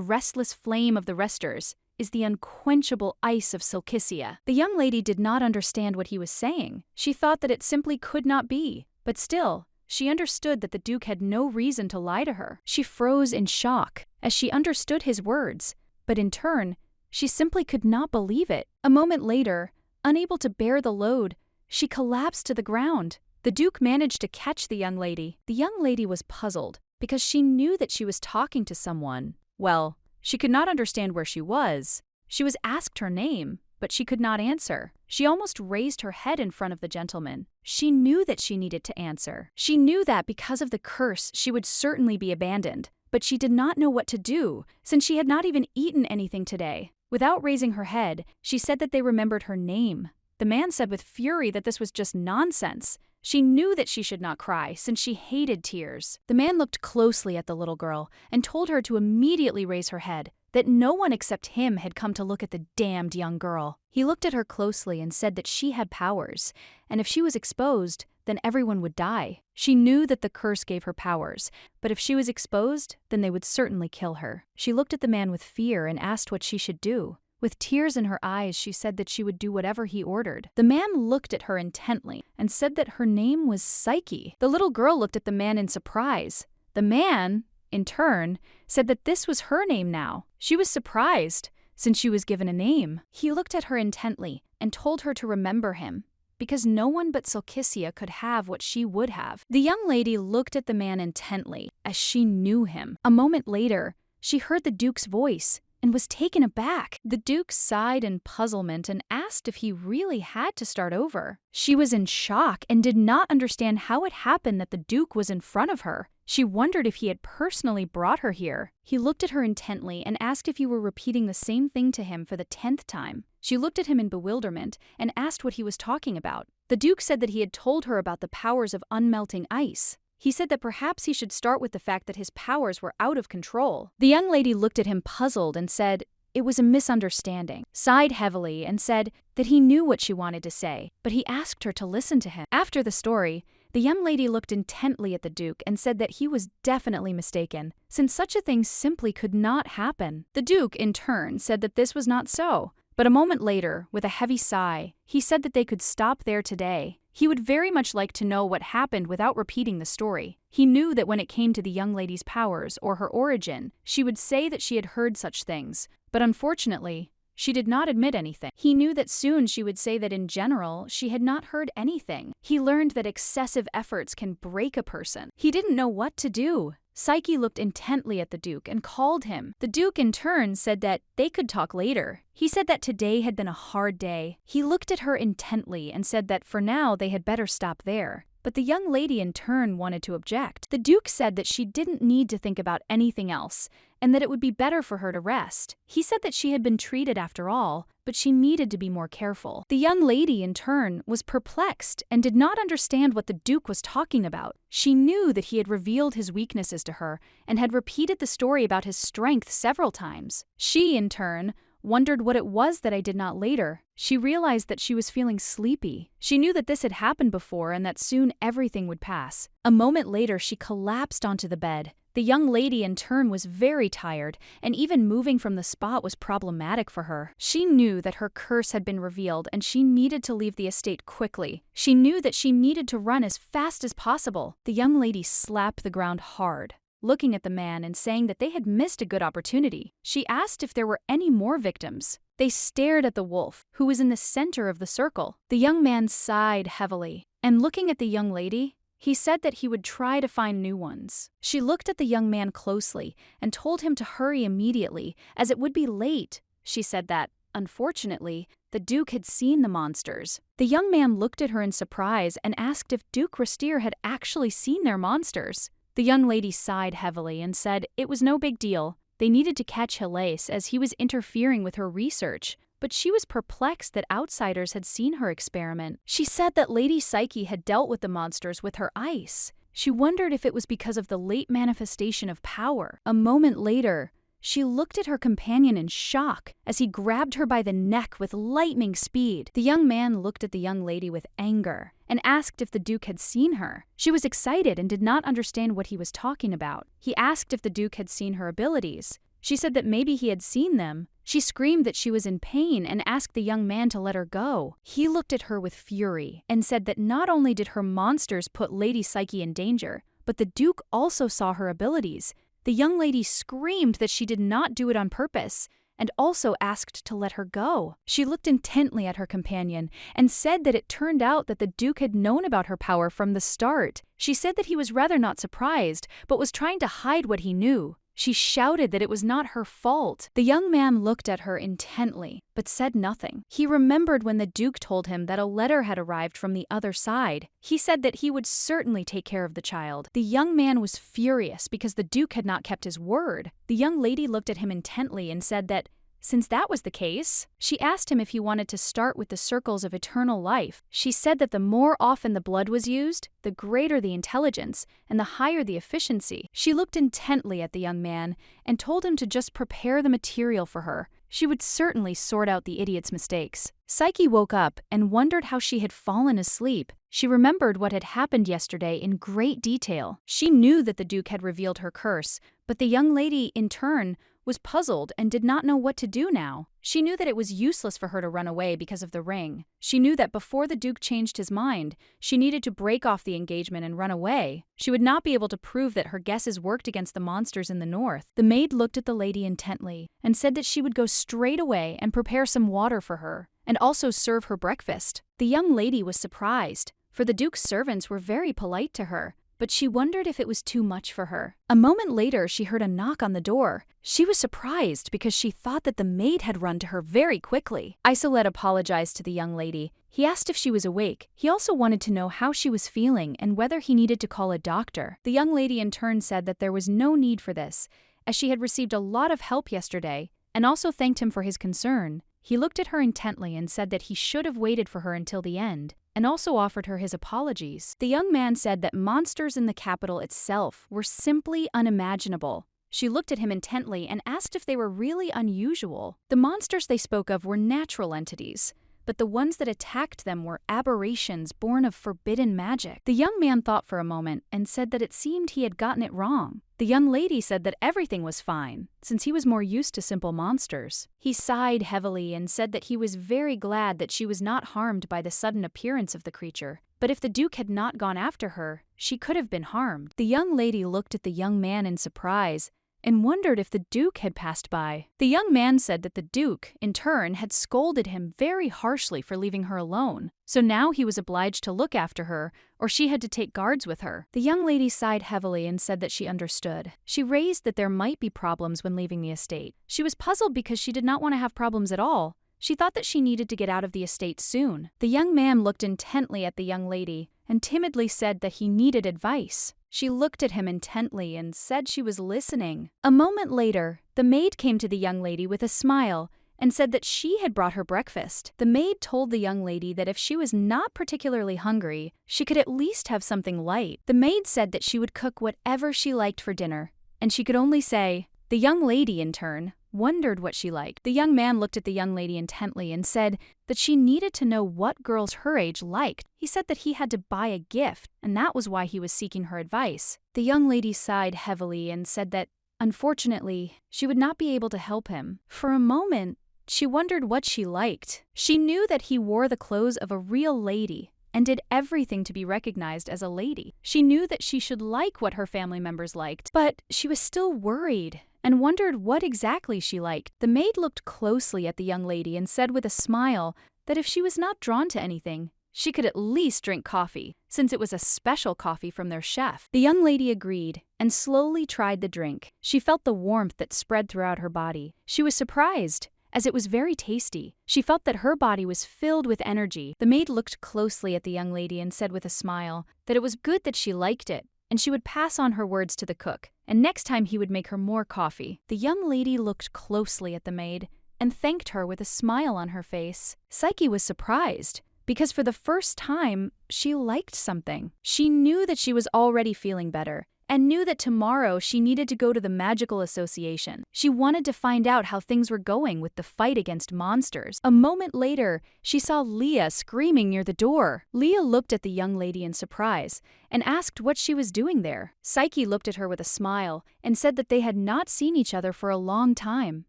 restless flame of the resters, is the unquenchable ice of Silkisia. The young lady did not understand what he was saying. She thought that it simply could not be, but still, she understood that the Duke had no reason to lie to her. She froze in shock as she understood his words, but in turn, she simply could not believe it. A moment later, unable to bear the load, she collapsed to the ground. The Duke managed to catch the young lady. The young lady was puzzled because she knew that she was talking to someone. Well, she could not understand where she was. She was asked her name, but she could not answer. She almost raised her head in front of the gentleman. She knew that she needed to answer. She knew that because of the curse, she would certainly be abandoned, but she did not know what to do since she had not even eaten anything today. Without raising her head, she said that they remembered her name. The man said with fury that this was just nonsense. She knew that she should not cry, since she hated tears. The man looked closely at the little girl and told her to immediately raise her head, that no one except him had come to look at the damned young girl. He looked at her closely and said that she had powers, and if she was exposed, then everyone would die. She knew that the curse gave her powers, but if she was exposed, then they would certainly kill her. She looked at the man with fear and asked what she should do. With tears in her eyes, she said that she would do whatever he ordered. The man looked at her intently and said that her name was Psyche. The little girl looked at the man in surprise. The man, in turn, said that this was her name now. She was surprised, since she was given a name. He looked at her intently and told her to remember him, because no one but Silkisia could have what she would have. The young lady looked at the man intently, as she knew him. A moment later, she heard the Duke's voice and was taken aback. The Duke sighed in puzzlement and asked if he really had to start over. She was in shock and did not understand how it happened that the Duke was in front of her. She wondered if he had personally brought her here. He looked at her intently and asked if you were repeating the same thing to him for the 10th time. She looked at him in bewilderment and asked what he was talking about. The Duke said that he had told her about the powers of unmelting ice. He said that perhaps he should start with the fact that his powers were out of control. The young lady looked at him puzzled and said it was a misunderstanding, sighed heavily and said that he knew what she wanted to say, but he asked her to listen to him. After the story, the young lady looked intently at the Duke and said that he was definitely mistaken, since such a thing simply could not happen. The Duke, in turn, said that this was not so, but a moment later, with a heavy sigh, he said that they could stop there today. He would very much like to know what happened without repeating the story. He knew that when it came to the young lady's powers or her origin, she would say that she had heard such things, but unfortunately, she did not admit anything. He knew that soon she would say that in general, she had not heard anything. He learned that excessive efforts can break a person. He didn't know what to do. Psyche looked intently at the Duke and called him. The Duke in turn said that they could talk later. He said that today had been a hard day. He looked at her intently and said that for now they had better stop there. But the young lady in turn wanted to object. The Duke said that she didn't need to think about anything else, and that it would be better for her to rest. He said that she had been treated after all, but she needed to be more careful. The young lady, in turn, was perplexed and did not understand what the Duke was talking about. She knew that he had revealed his weaknesses to her and had repeated the story about his strength several times. She, in turn, wondered what it was that I did not later. She realized that she was feeling sleepy. She knew that this had happened before and that soon everything would pass. A moment later, she collapsed onto the bed. The young lady in turn was very tired, and even moving from the spot was problematic for her. She knew that her curse had been revealed and she needed to leave the estate quickly. She knew that she needed to run as fast as possible. The young lady slapped the ground hard, looking at the man and saying that they had missed a good opportunity. She asked if there were any more victims. They stared at the wolf, who was in the center of the circle. The young man sighed heavily, and looking at the young lady, he said that he would try to find new ones. She looked at the young man closely and told him to hurry immediately, as it would be late. She said that, unfortunately, the Duke had seen the monsters. The young man looked at her in surprise and asked if Duke Rastir had actually seen their monsters. The young lady sighed heavily and said it was no big deal. They needed to catch Helace as he was interfering with her research. But she was perplexed that outsiders had seen her experiment. She said that Lady Psyche had dealt with the monsters with her ice. She wondered if it was because of the late manifestation of power. A moment later, she looked at her companion in shock as he grabbed her by the neck with lightning speed. The young man looked at the young lady with anger and asked if the Duke had seen her. She was excited and did not understand what he was talking about. He asked if the Duke had seen her abilities. She said that maybe he had seen them. She screamed that she was in pain and asked the young man to let her go. He looked at her with fury and said that not only did her monsters put Lady Psyche in danger, but the Duke also saw her abilities. The young lady screamed that she did not do it on purpose and also asked to let her go. She looked intently at her companion and said that it turned out that the Duke had known about her power from the start. She said that he was rather not surprised, but was trying to hide what he knew. She shouted that it was not her fault. The young man looked at her intently, but said nothing. He remembered when the Duke told him that a letter had arrived from the other side. He said that he would certainly take care of the child. The young man was furious because the Duke had not kept his word. The young lady looked at him intently and said that, since that was the case, she asked him if he wanted to start with the circles of eternal life. She said that the more often the blood was used, the greater the intelligence and the higher the efficiency. She looked intently at the young man and told him to just prepare the material for her. She would certainly sort out the idiot's mistakes. Psyche woke up and wondered how she had fallen asleep. She remembered what had happened yesterday in great detail. She knew that the Duke had revealed her curse, but the young lady, in turn, was puzzled and did not know what to do now. She knew that it was useless for her to run away because of the ring. She knew that before the Duke changed his mind, she needed to break off the engagement and run away. She would not be able to prove that her guesses worked against the monsters in the north. The maid looked at the lady intently and said that she would go straight away and prepare some water for her, and also serve her breakfast. The young lady was surprised, for the Duke's servants were very polite to her, but she wondered if it was too much for her. A moment later, she heard a knock on the door. She was surprised because she thought that the maid had run to her very quickly. Isolette apologized to the young lady. He asked if she was awake. He also wanted to know how she was feeling and whether he needed to call a doctor. The young lady in turn said that there was no need for this, as she had received a lot of help yesterday, and also thanked him for his concern. He looked at her intently and said that he should have waited for her until the end, and also offered her his apologies. The young man said that monsters in the capital itself were simply unimaginable. She looked at him intently and asked if they were really unusual. The monsters they spoke of were natural entities, but the ones that attacked them were aberrations born of forbidden magic. The young man thought for a moment and said that it seemed he had gotten it wrong. The young lady said that everything was fine, since he was more used to simple monsters. He sighed heavily and said that he was very glad that she was not harmed by the sudden appearance of the creature. But if the Duke had not gone after her, she could have been harmed. The young lady looked at the young man in surprise and wondered if the Duke had passed by. The young man said that the Duke, in turn, had scolded him very harshly for leaving her alone, so now he was obliged to look after her, or she had to take guards with her. The young lady sighed heavily and said that she understood. She raised that there might be problems when leaving the estate. She was puzzled because she did not want to have problems at all. She thought that she needed to get out of the estate soon. The young man looked intently at the young lady and timidly said that he needed advice. She looked at him intently and said she was listening. A moment later, the maid came to the young lady with a smile and said that she had brought her breakfast. The maid told the young lady that if she was not particularly hungry, she could at least have something light. The maid said that she would cook whatever she liked for dinner, and she could only say. The young lady, in turn, wondered what she liked. The young man looked at the young lady intently and said that she needed to know what girls her age liked. He said that he had to buy a gift, and that was why he was seeking her advice. The young lady sighed heavily and said that, unfortunately, she would not be able to help him. For a moment, she wondered what she liked. She knew that he wore the clothes of a real lady and did everything to be recognized as a lady. She knew that she should like what her family members liked, but she was still worried and wondered what exactly she liked. The maid looked closely at the young lady and said with a smile that if she was not drawn to anything, she could at least drink coffee, since it was a special coffee from their chef. The young lady agreed and slowly tried the drink. She felt the warmth that spread throughout her body. She was surprised, as it was very tasty. She felt that her body was filled with energy. The maid looked closely at the young lady and said with a smile that it was good that she liked it, and she would pass on her words to the cook, and next time he would make her more coffee. The young lady looked closely at the maid and thanked her with a smile on her face. Psyche was surprised, because for the first time, she liked something. She knew that she was already feeling better, and knew that tomorrow she needed to go to the Magical Association. She wanted to find out how things were going with the fight against monsters. A moment later, she saw Leah screaming near the door. Leah looked at the young lady in surprise and asked what she was doing there. Psyche looked at her with a smile and said that they had not seen each other for a long time.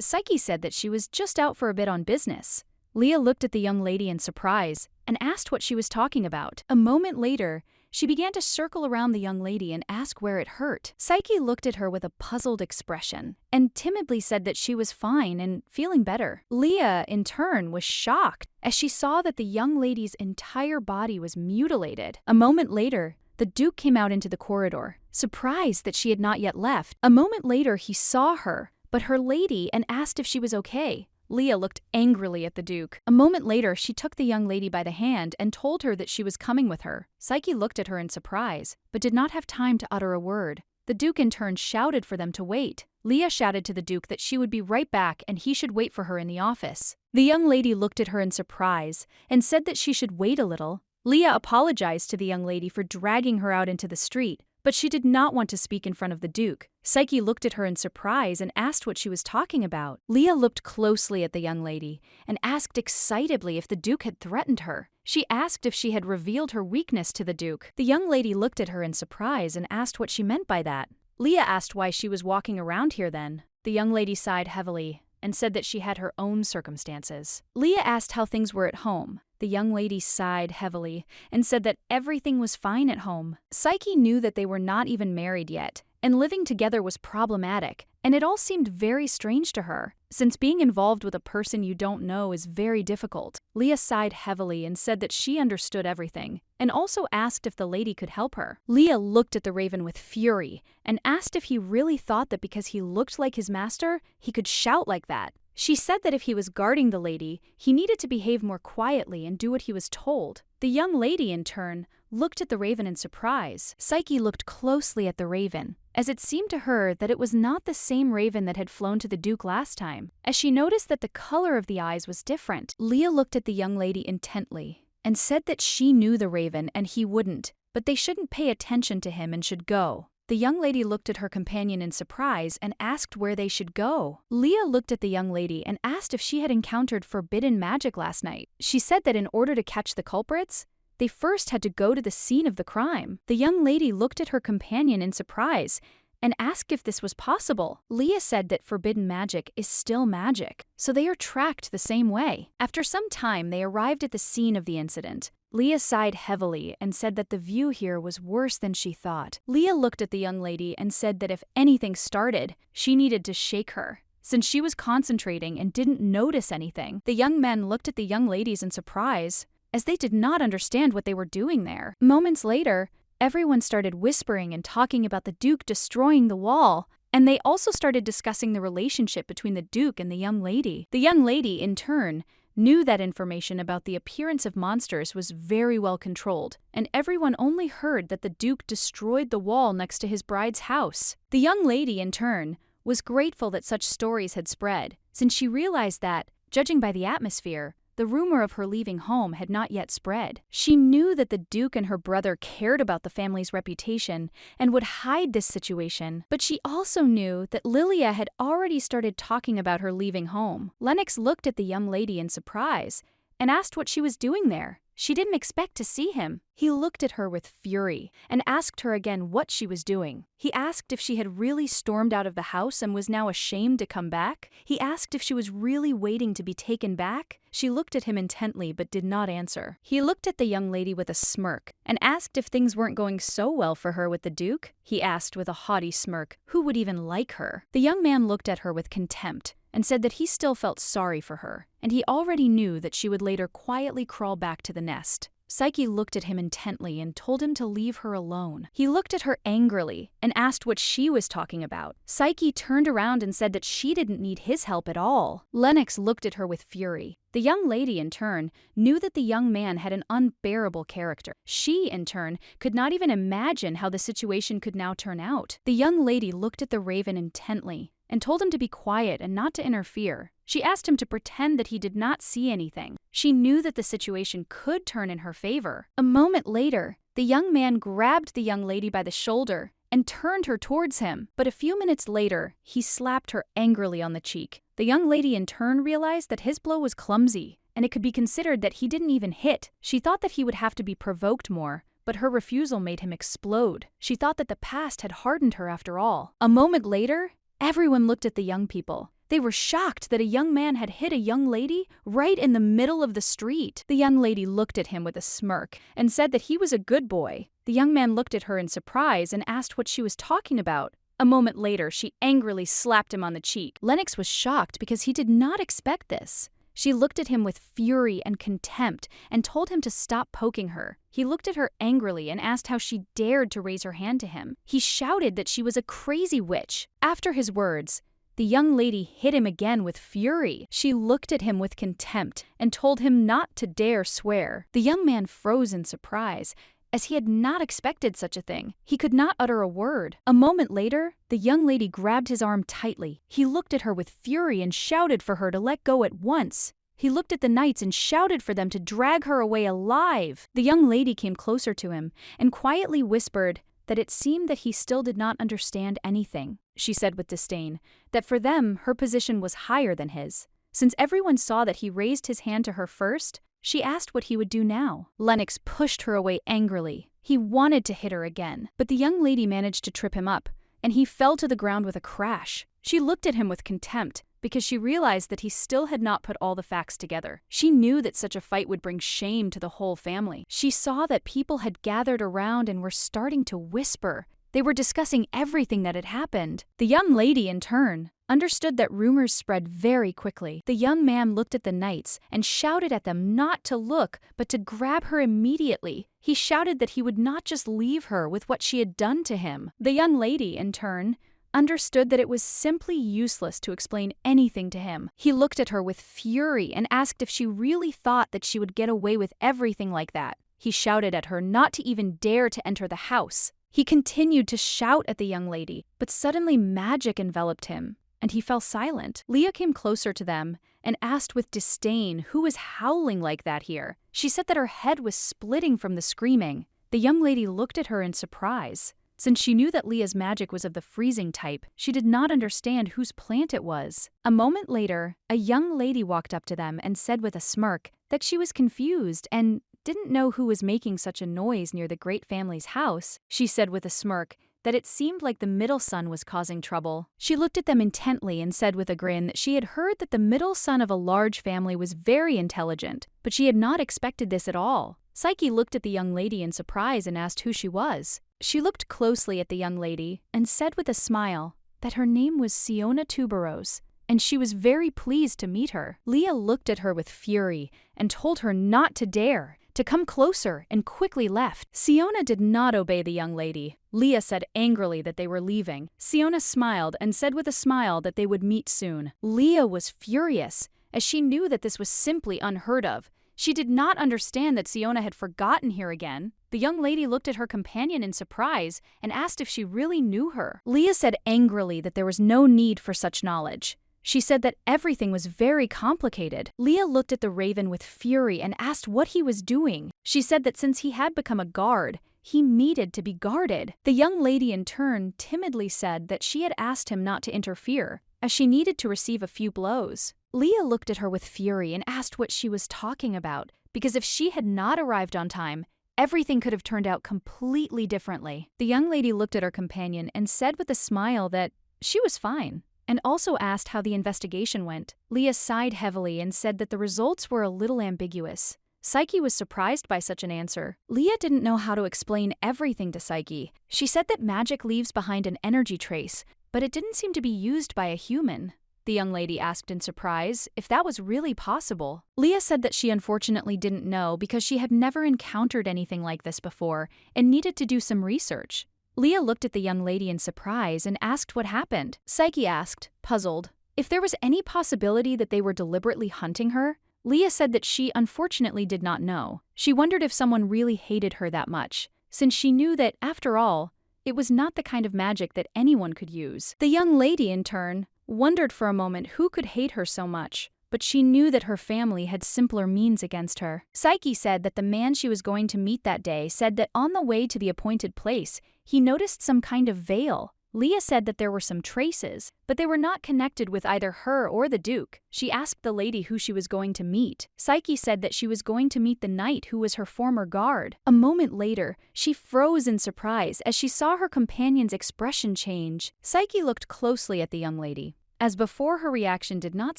Psyche said that she was just out for a bit on business. Leah looked at the young lady in surprise and asked what she was talking about. A moment later, she began to circle around the young lady and ask where it hurt. Psyche looked at her with a puzzled expression and timidly said that she was fine and feeling better. Leah, in turn, was shocked as she saw that the young lady's entire body was mutilated. A moment later, the Duke came out into the corridor, surprised that she had not yet left. A moment later, he saw her, but her lady, and asked if she was okay. Leah looked angrily at the Duke. A moment later, she took the young lady by the hand and told her that she was coming with her. Psyche looked at her in surprise, but did not have time to utter a word. The Duke in turn shouted for them to wait. Leah shouted to the Duke that she would be right back and he should wait for her in the office. The young lady looked at her in surprise and said that she should wait a little. Leah apologized to the young lady for dragging her out into the street, but she did not want to speak in front of the Duke. Psyche looked at her in surprise and asked what she was talking about. Leah looked closely at the young lady and asked excitedly if the Duke had threatened her. She asked if she had revealed her weakness to the Duke. The young lady looked at her in surprise and asked what she meant by that. Leah asked why she was walking around here then. The young lady sighed heavily and said that she had her own circumstances. Leah asked how things were at home. The young lady sighed heavily and said that everything was fine at home. Psyche knew that they were not even married yet, and living together was problematic, and it all seemed very strange to her, since being involved with a person you don't know is very difficult. Leah sighed heavily and said that she understood everything, and also asked if the lady could help her. Leah looked at the raven with fury and asked if he really thought that because he looked like his master, he could shout like that. She said that if he was guarding the lady, he needed to behave more quietly and do what he was told. The young lady, in turn, looked at the raven in surprise. Psyche looked closely at the raven, as it seemed to her that it was not the same raven that had flown to the Duke last time. As she noticed that the color of the eyes was different, Leah looked at the young lady intently and said that she knew the raven and he wouldn't, but they shouldn't pay attention to him and should go. The young lady looked at her companion in surprise and asked where they should go. Leah looked at the young lady and asked if she had encountered forbidden magic last night. She said that in order to catch the culprits, they first had to go to the scene of the crime. The young lady looked at her companion in surprise and asked if this was possible. Leah said that forbidden magic is still magic, so they are tracked the same way. After some time, they arrived at the scene of the incident. Leah sighed heavily and said that the view here was worse than she thought. Leah looked at the young lady and said that if anything started, she needed to shake her. Since she was concentrating and didn't notice anything, the young men looked at the young ladies in surprise, as they did not understand what they were doing there. Moments later, everyone started whispering and talking about the Duke destroying the wall, and they also started discussing the relationship between the Duke and the young lady. The young lady, in turn, knew that information about the appearance of monsters was very well controlled, and everyone only heard that the Duke destroyed the wall next to his bride's house. The young lady, in turn, was grateful that such stories had spread, since she realized that, judging by the atmosphere, the rumor of her leaving home had not yet spread. She knew that the Duke and her brother cared about the family's reputation and would hide this situation, but she also knew that Lilia had already started talking about her leaving home. Lennox looked at the young lady in surprise and asked what she was doing there. She didn't expect to see him. He looked at her with fury and asked her again what she was doing. He asked if she had really stormed out of the house and was now ashamed to come back. He asked if she was really waiting to be taken back. She looked at him intently but did not answer. He looked at the young lady with a smirk and asked if things weren't going so well for her with the Duke. He asked with a haughty smirk who would even like her. The young man looked at her with contempt and said that he still felt sorry for her, and he already knew that she would later quietly crawl back to the nest. Psyche looked at him intently and told him to leave her alone. He looked at her angrily and asked what she was talking about. Psyche turned around and said that she didn't need his help at all. Lennox looked at her with fury. The young lady, in turn, knew that the young man had an unbearable character. She, in turn, could not even imagine how the situation could now turn out. The young lady looked at the raven intently and told him to be quiet and not to interfere. She asked him to pretend that he did not see anything. She knew that the situation could turn in her favor. A moment later, the young man grabbed the young lady by the shoulder and turned her towards him. But a few minutes later, he slapped her angrily on the cheek. The young lady in turn realized that his blow was clumsy, and it could be considered that he didn't even hit. She thought that he would have to be provoked more, but her refusal made him explode. She thought that the past had hardened her after all. A moment later, everyone looked at the young people. They were shocked that a young man had hit a young lady right in the middle of the street. The young lady looked at him with a smirk and said that he was a good boy. The young man looked at her in surprise and asked what she was talking about. A moment later, she angrily slapped him on the cheek. Lennox was shocked because he did not expect this. She looked at him with fury and contempt and told him to stop poking her. He looked at her angrily and asked how she dared to raise her hand to him. He shouted that she was a crazy witch. After his words, the young lady hit him again with fury. She looked at him with contempt and told him not to dare swear. The young man froze in surprise, as he had not expected such a thing. He could not utter a word. A moment later, the young lady grabbed his arm tightly. He looked at her with fury and shouted for her to let go at once. He looked at the knights and shouted for them to drag her away alive. The young lady came closer to him and quietly whispered that it seemed that he still did not understand anything. She said with disdain that for them, her position was higher than his. Since everyone saw that he raised his hand to her first, she asked what he would do now. Lennox pushed her away angrily. He wanted to hit her again, but the young lady managed to trip him up, and he fell to the ground with a crash. She looked at him with contempt because she realized that he still had not put all the facts together. She knew that such a fight would bring shame to the whole family. She saw that people had gathered around and were starting to whisper. They were discussing everything that had happened. The young lady, in turn, understood that rumors spread very quickly. The young man looked at the knights and shouted at them not to look, but to grab her immediately. He shouted that he would not just leave her with what she had done to him. The young lady, in turn, understood that it was simply useless to explain anything to him. He looked at her with fury and asked if she really thought that she would get away with everything like that. He shouted at her not to even dare to enter the house. He continued to shout at the young lady, but suddenly magic enveloped him, and he fell silent. Leah came closer to them and asked with disdain who was howling like that here. She said that her head was splitting from the screaming. The young lady looked at her in surprise. Since she knew that Leah's magic was of the freezing type, she did not understand whose plant it was. A moment later, a young lady walked up to them and said with a smirk that she was confused and didn't know who was making such a noise near the great family's house. She said with a smirk that it seemed like the middle son was causing trouble. She looked at them intently and said with a grin that she had heard that the middle son of a large family was very intelligent, but she had not expected this at all. Psyche looked at the young lady in surprise and asked who she was. She looked closely at the young lady and said with a smile that her name was Siona Tuberos, and she was very pleased to meet her. Leah looked at her with fury and told her not to dare, to come closer, and quickly left. Siona did not obey the young lady. Leah said angrily that they were leaving. Siona smiled and said with a smile that they would meet soon. Leah was furious, as she knew that this was simply unheard of. She did not understand that Siona had forgotten her again. The young lady looked at her companion in surprise and asked if she really knew her. Leah said angrily that there was no need for such knowledge. She said that everything was very complicated. Leah looked at the raven with fury and asked what he was doing. She said that since he had become a guard, he needed to be guarded. The young lady in turn timidly said that she had asked him not to interfere, as she needed to receive a few blows. Leah looked at her with fury and asked what she was talking about, because if she had not arrived on time, everything could have turned out completely differently. The young lady looked at her companion and said with a smile that she was fine, and also asked how the investigation went. Leah sighed heavily and said that the results were a little ambiguous. Psyche was surprised by such an answer. Leah didn't know how to explain everything to Psyche. She said that magic leaves behind an energy trace, but it didn't seem to be used by a human. The young lady asked in surprise if that was really possible. Leah said that she unfortunately didn't know because she had never encountered anything like this before and needed to do some research. Leah looked at the young lady in surprise and asked what happened. Psyche asked, puzzled, if there was any possibility that they were deliberately hunting her. Leah said that she unfortunately did not know. She wondered if someone really hated her that much, since she knew that, after all, it was not the kind of magic that anyone could use. The young lady, in turn, wondered for a moment who could hate her so much, but she knew that her family had simpler means against her. Psyche said that the man she was going to meet that day said that on the way to the appointed place, he noticed some kind of veil. Leah said that there were some traces, but they were not connected with either her or the Duke. She asked the lady who she was going to meet. Psyche said that she was going to meet the knight who was her former guard. A moment later, she froze in surprise as she saw her companion's expression change. Psyche looked closely at the young lady. As before, her reaction did not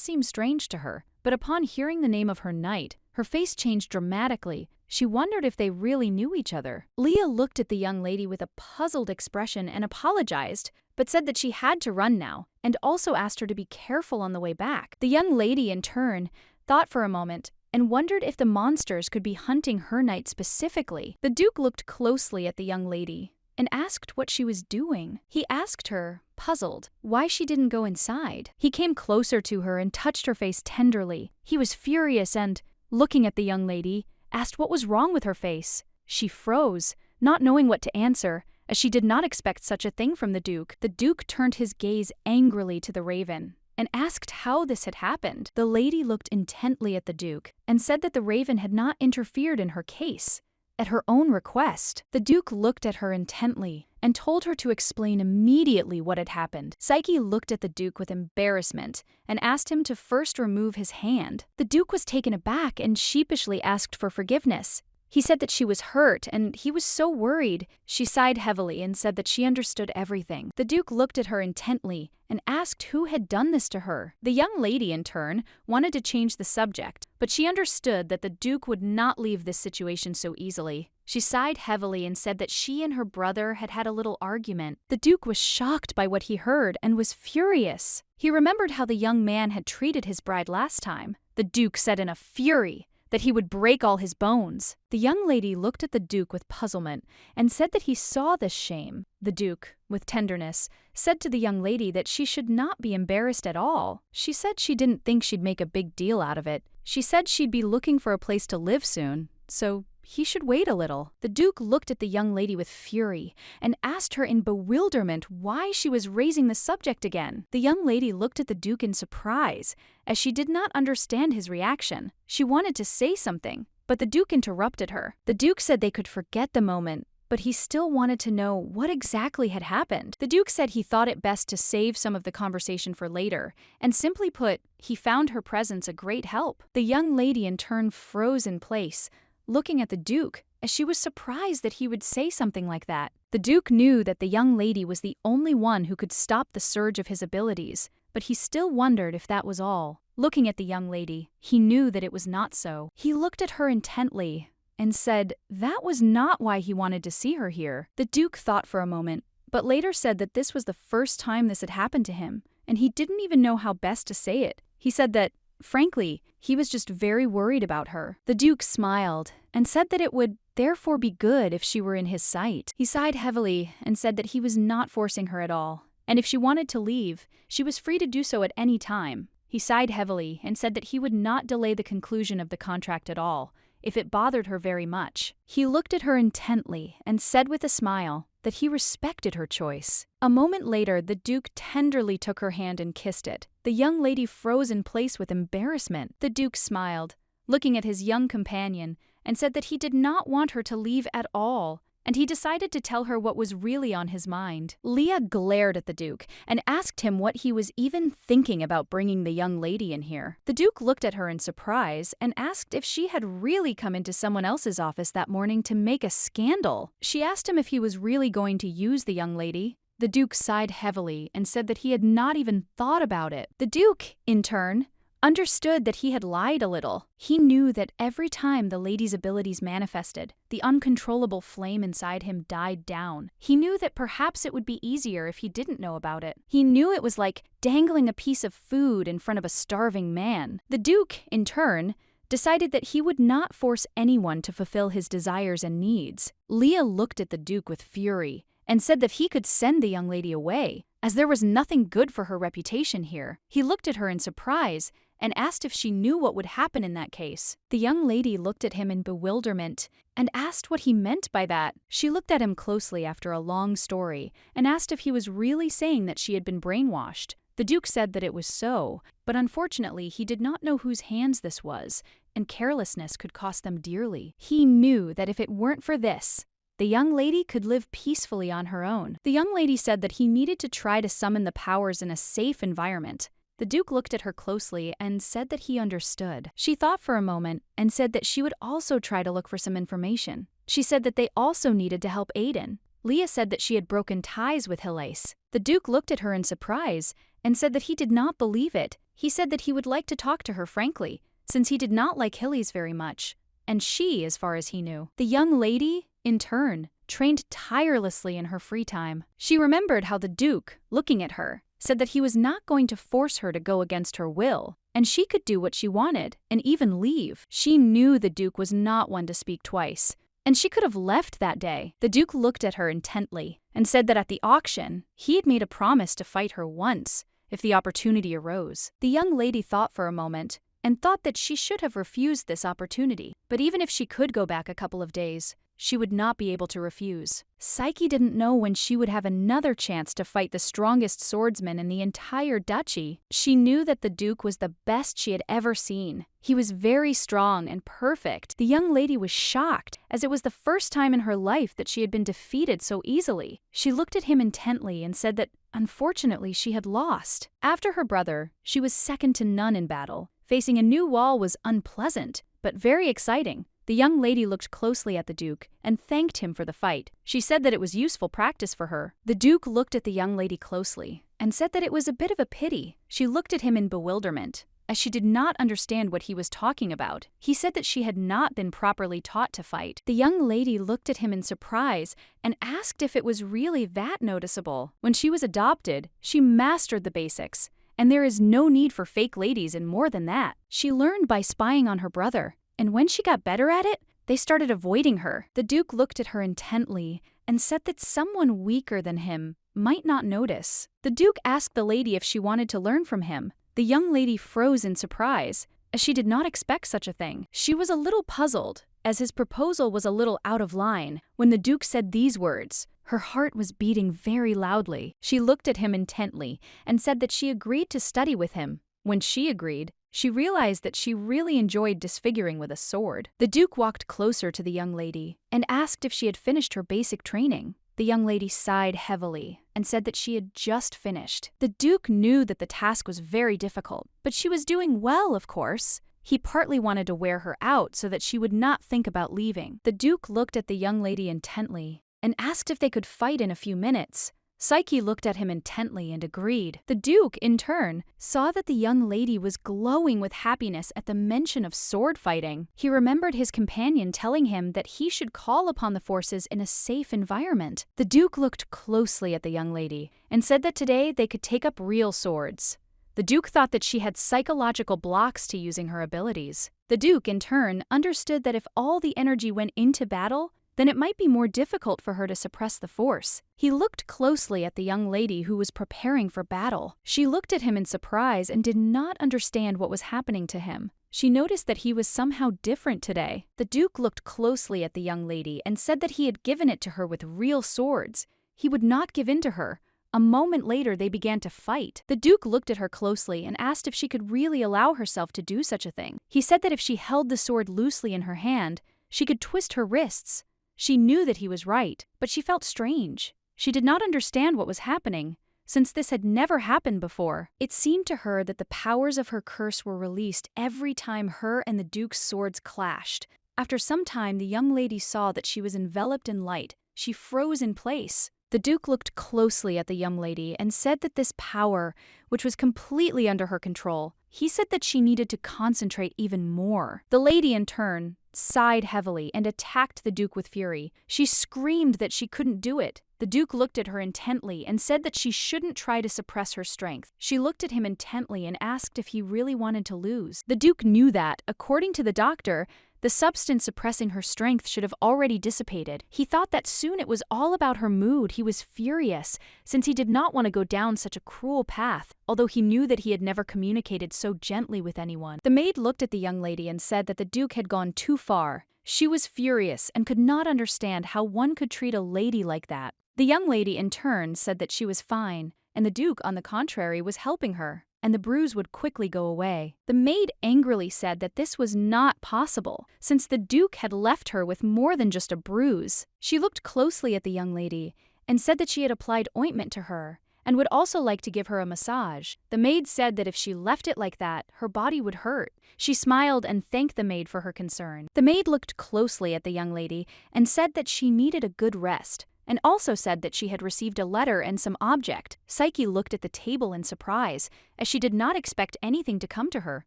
seem strange to her, but upon hearing the name of her knight, her face changed dramatically. She wondered if they really knew each other. Leah looked at the young lady with a puzzled expression and apologized, but said that she had to run now, and also asked her to be careful on the way back. The young lady, in turn, thought for a moment and wondered if the monsters could be hunting her knight specifically. The Duke looked closely at the young lady and asked what she was doing. He asked her, puzzled, why she didn't go inside. He came closer to her and touched her face tenderly. He was furious and, looking at the young lady, asked what was wrong with her face. She froze, not knowing what to answer, as she did not expect such a thing from the Duke. The Duke turned his gaze angrily to the raven and asked how this had happened. The lady looked intently at the Duke and said that the raven had not interfered in her case, at her own request. The Duke looked at her intently and told her to explain immediately what had happened. Psyche looked at the Duke with embarrassment and asked him to first remove his hand. The Duke was taken aback and sheepishly asked for forgiveness. He said that she was hurt and he was so worried. She sighed heavily and said that she understood everything. The Duke looked at her intently and asked who had done this to her. The young lady, in turn, wanted to change the subject, but she understood that the Duke would not leave this situation so easily. She sighed heavily and said that she and her brother had had a little argument. The Duke was shocked by what he heard and was furious. He remembered how the young man had treated his bride last time. The Duke said in a fury that he would break all his bones. The young lady looked at the Duke with puzzlement and said that he saw this shame. The Duke, with tenderness, said to the young lady that she should not be embarrassed at all. She said she didn't think she'd make a big deal out of it. She said she'd be looking for a place to live soon, so he should wait a little. The Duke looked at the young lady with fury and asked her in bewilderment why she was raising the subject again. The young lady looked at the Duke in surprise, as she did not understand his reaction. She wanted to say something, but the Duke interrupted her. The Duke said they could forget the moment, but he still wanted to know what exactly had happened. The Duke said he thought it best to save some of the conversation for later, and simply put, he found her presence a great help. The young lady in turn froze in place, looking at the Duke, as she was surprised that he would say something like that. The Duke knew that the young lady was the only one who could stop the surge of his abilities, but he still wondered if that was all. Looking at the young lady, he knew that it was not so. He looked at her intently and said that was not why he wanted to see her here. The Duke thought for a moment, but later said that this was the first time this had happened to him, and he didn't even know how best to say it. He said that, frankly, he was just very worried about her. The Duke smiled and said that it would therefore be good if she were in his sight. He sighed heavily and said that he was not forcing her at all, and if she wanted to leave, she was free to do so at any time. He sighed heavily and said that he would not delay the conclusion of the contract at all, if it bothered her very much. He looked at her intently and said with a smile that he respected her choice. A moment later, the Duke tenderly took her hand and kissed it. The young lady froze in place with embarrassment. The Duke smiled, looking at his young companion, and said that he did not want her to leave at all, and he decided to tell her what was really on his mind. Leah glared at the Duke and asked him what he was even thinking about bringing the young lady in here. The Duke looked at her in surprise and asked if she had really come into someone else's office that morning to make a scandal. She asked him if he was really going to use the young lady. The Duke sighed heavily and said that he had not even thought about it. The Duke, in turn, understood that he had lied a little. He knew that every time the lady's abilities manifested, the uncontrollable flame inside him died down. He knew that perhaps it would be easier if he didn't know about it. He knew it was like dangling a piece of food in front of a starving man. The Duke, in turn, decided that he would not force anyone to fulfill his desires and needs. Leah looked at the Duke with fury and said that he could send the young lady away, as there was nothing good for her reputation here. He looked at her in surprise and asked if she knew what would happen in that case. The young lady looked at him in bewilderment and asked what he meant by that. She looked at him closely after a long story and asked if he was really saying that she had been brainwashed. The Duke said that it was so, but unfortunately he did not know whose hands this was, and carelessness could cost them dearly. He knew that if it weren't for this, the young lady could live peacefully on her own. The young lady said that he needed to try to summon the powers in a safe environment. The Duke looked at her closely and said that he understood. She thought for a moment and said that she would also try to look for some information. She said that they also needed to help Aiden. Leah said that she had broken ties with Hilais. The Duke looked at her in surprise and said that he did not believe it. He said that he would like to talk to her frankly, since he did not like Hilais very much, and she, as far as he knew. The young lady, in turn, trained tirelessly in her free time. She remembered how the Duke, looking at her, said that he was not going to force her to go against her will, and she could do what she wanted, and even leave. She knew the Duke was not one to speak twice, and she could have left that day. The Duke looked at her intently and said that at the auction, he had made a promise to fight her once, if the opportunity arose. The young lady thought for a moment and thought that she should have refused this opportunity, but even if she could go back a couple of days, she would not be able to refuse. Psyche didn't know when she would have another chance to fight the strongest swordsman in the entire duchy. She knew that the Duke was the best she had ever seen. He was very strong and perfect. The young lady was shocked, as it was the first time in her life that she had been defeated so easily. She looked at him intently and said that, unfortunately, she had lost. After her brother, she was second to none in battle. Facing a new wall was unpleasant, but very exciting. The young lady looked closely at the Duke and thanked him for the fight. She said that it was useful practice for her. The Duke looked at the young lady closely and said that it was a bit of a pity. She looked at him in bewilderment, as she did not understand what he was talking about. He said that she had not been properly taught to fight. The young lady looked at him in surprise and asked if it was really that noticeable. When she was adopted, she mastered the basics, and there is no need for fake ladies in more than that. She learned by spying on her brother, and when she got better at it, they started avoiding her. The Duke looked at her intently and said that someone weaker than him might not notice. The Duke asked the lady if she wanted to learn from him. The young lady froze in surprise, as she did not expect such a thing. She was a little puzzled, as his proposal was a little out of line. When the Duke said these words, her heart was beating very loudly. She looked at him intently and said that she agreed to study with him. When she agreed, she realized that she really enjoyed disfiguring with a sword. The Duke walked closer to the young lady and asked if she had finished her basic training. The young lady sighed heavily and said that she had just finished. The Duke knew that the task was very difficult, but she was doing well, of course. He partly wanted to wear her out so that she would not think about leaving. The Duke looked at the young lady intently and asked if they could fight in a few minutes. Psyche looked at him intently and agreed. The Duke, in turn, saw that the young lady was glowing with happiness at the mention of sword fighting. He remembered his companion telling him that he should call upon the forces in a safe environment. The Duke looked closely at the young lady and said that today they could take up real swords. The Duke thought that she had psychological blocks to using her abilities. The Duke, in turn, understood that if all the energy went into battle, then it might be more difficult for her to suppress the force. He looked closely at the young lady who was preparing for battle. She looked at him in surprise and did not understand what was happening to him. She noticed that he was somehow different today. The Duke looked closely at the young lady and said that he had given it to her with real swords. He would not give in to her. A moment later, they began to fight. The Duke looked at her closely and asked if she could really allow herself to do such a thing. He said that if she held the sword loosely in her hand, she could twist her wrists. She knew that he was right, but she felt strange. She did not understand what was happening, since this had never happened before. It seemed to her that the powers of her curse were released every time her and the Duke's swords clashed. After some time, the young lady saw that she was enveloped in light. She froze in place. The Duke looked closely at the young lady and said that this power, which was completely under her control, he said that she needed to concentrate even more. The lady, in turn, sighed heavily and attacked the Duke with fury. She screamed that she couldn't do it. The Duke looked at her intently and said that she shouldn't try to suppress her strength. She looked at him intently and asked if he really wanted to lose. The Duke knew that, according to the doctor, the substance suppressing her strength should have already dissipated. He thought that soon it was all about her mood. He was furious, since he did not want to go down such a cruel path, although he knew that he had never communicated so gently with anyone. The maid looked at the young lady and said that the Duke had gone too far. She was furious and could not understand how one could treat a lady like that. The young lady, in turn, said that she was fine, and the Duke, on the contrary, was helping her, and the bruise would quickly go away. The maid angrily said that this was not possible, since the Duke had left her with more than just a bruise. She looked closely at the young lady and said that she had applied ointment to her and would also like to give her a massage. The maid said that if she left it like that, her body would hurt. She smiled and thanked the maid for her concern. The maid looked closely at the young lady and said that she needed a good rest, and also said that she had received a letter and some object. Psyche looked at the table in surprise, as she did not expect anything to come to her.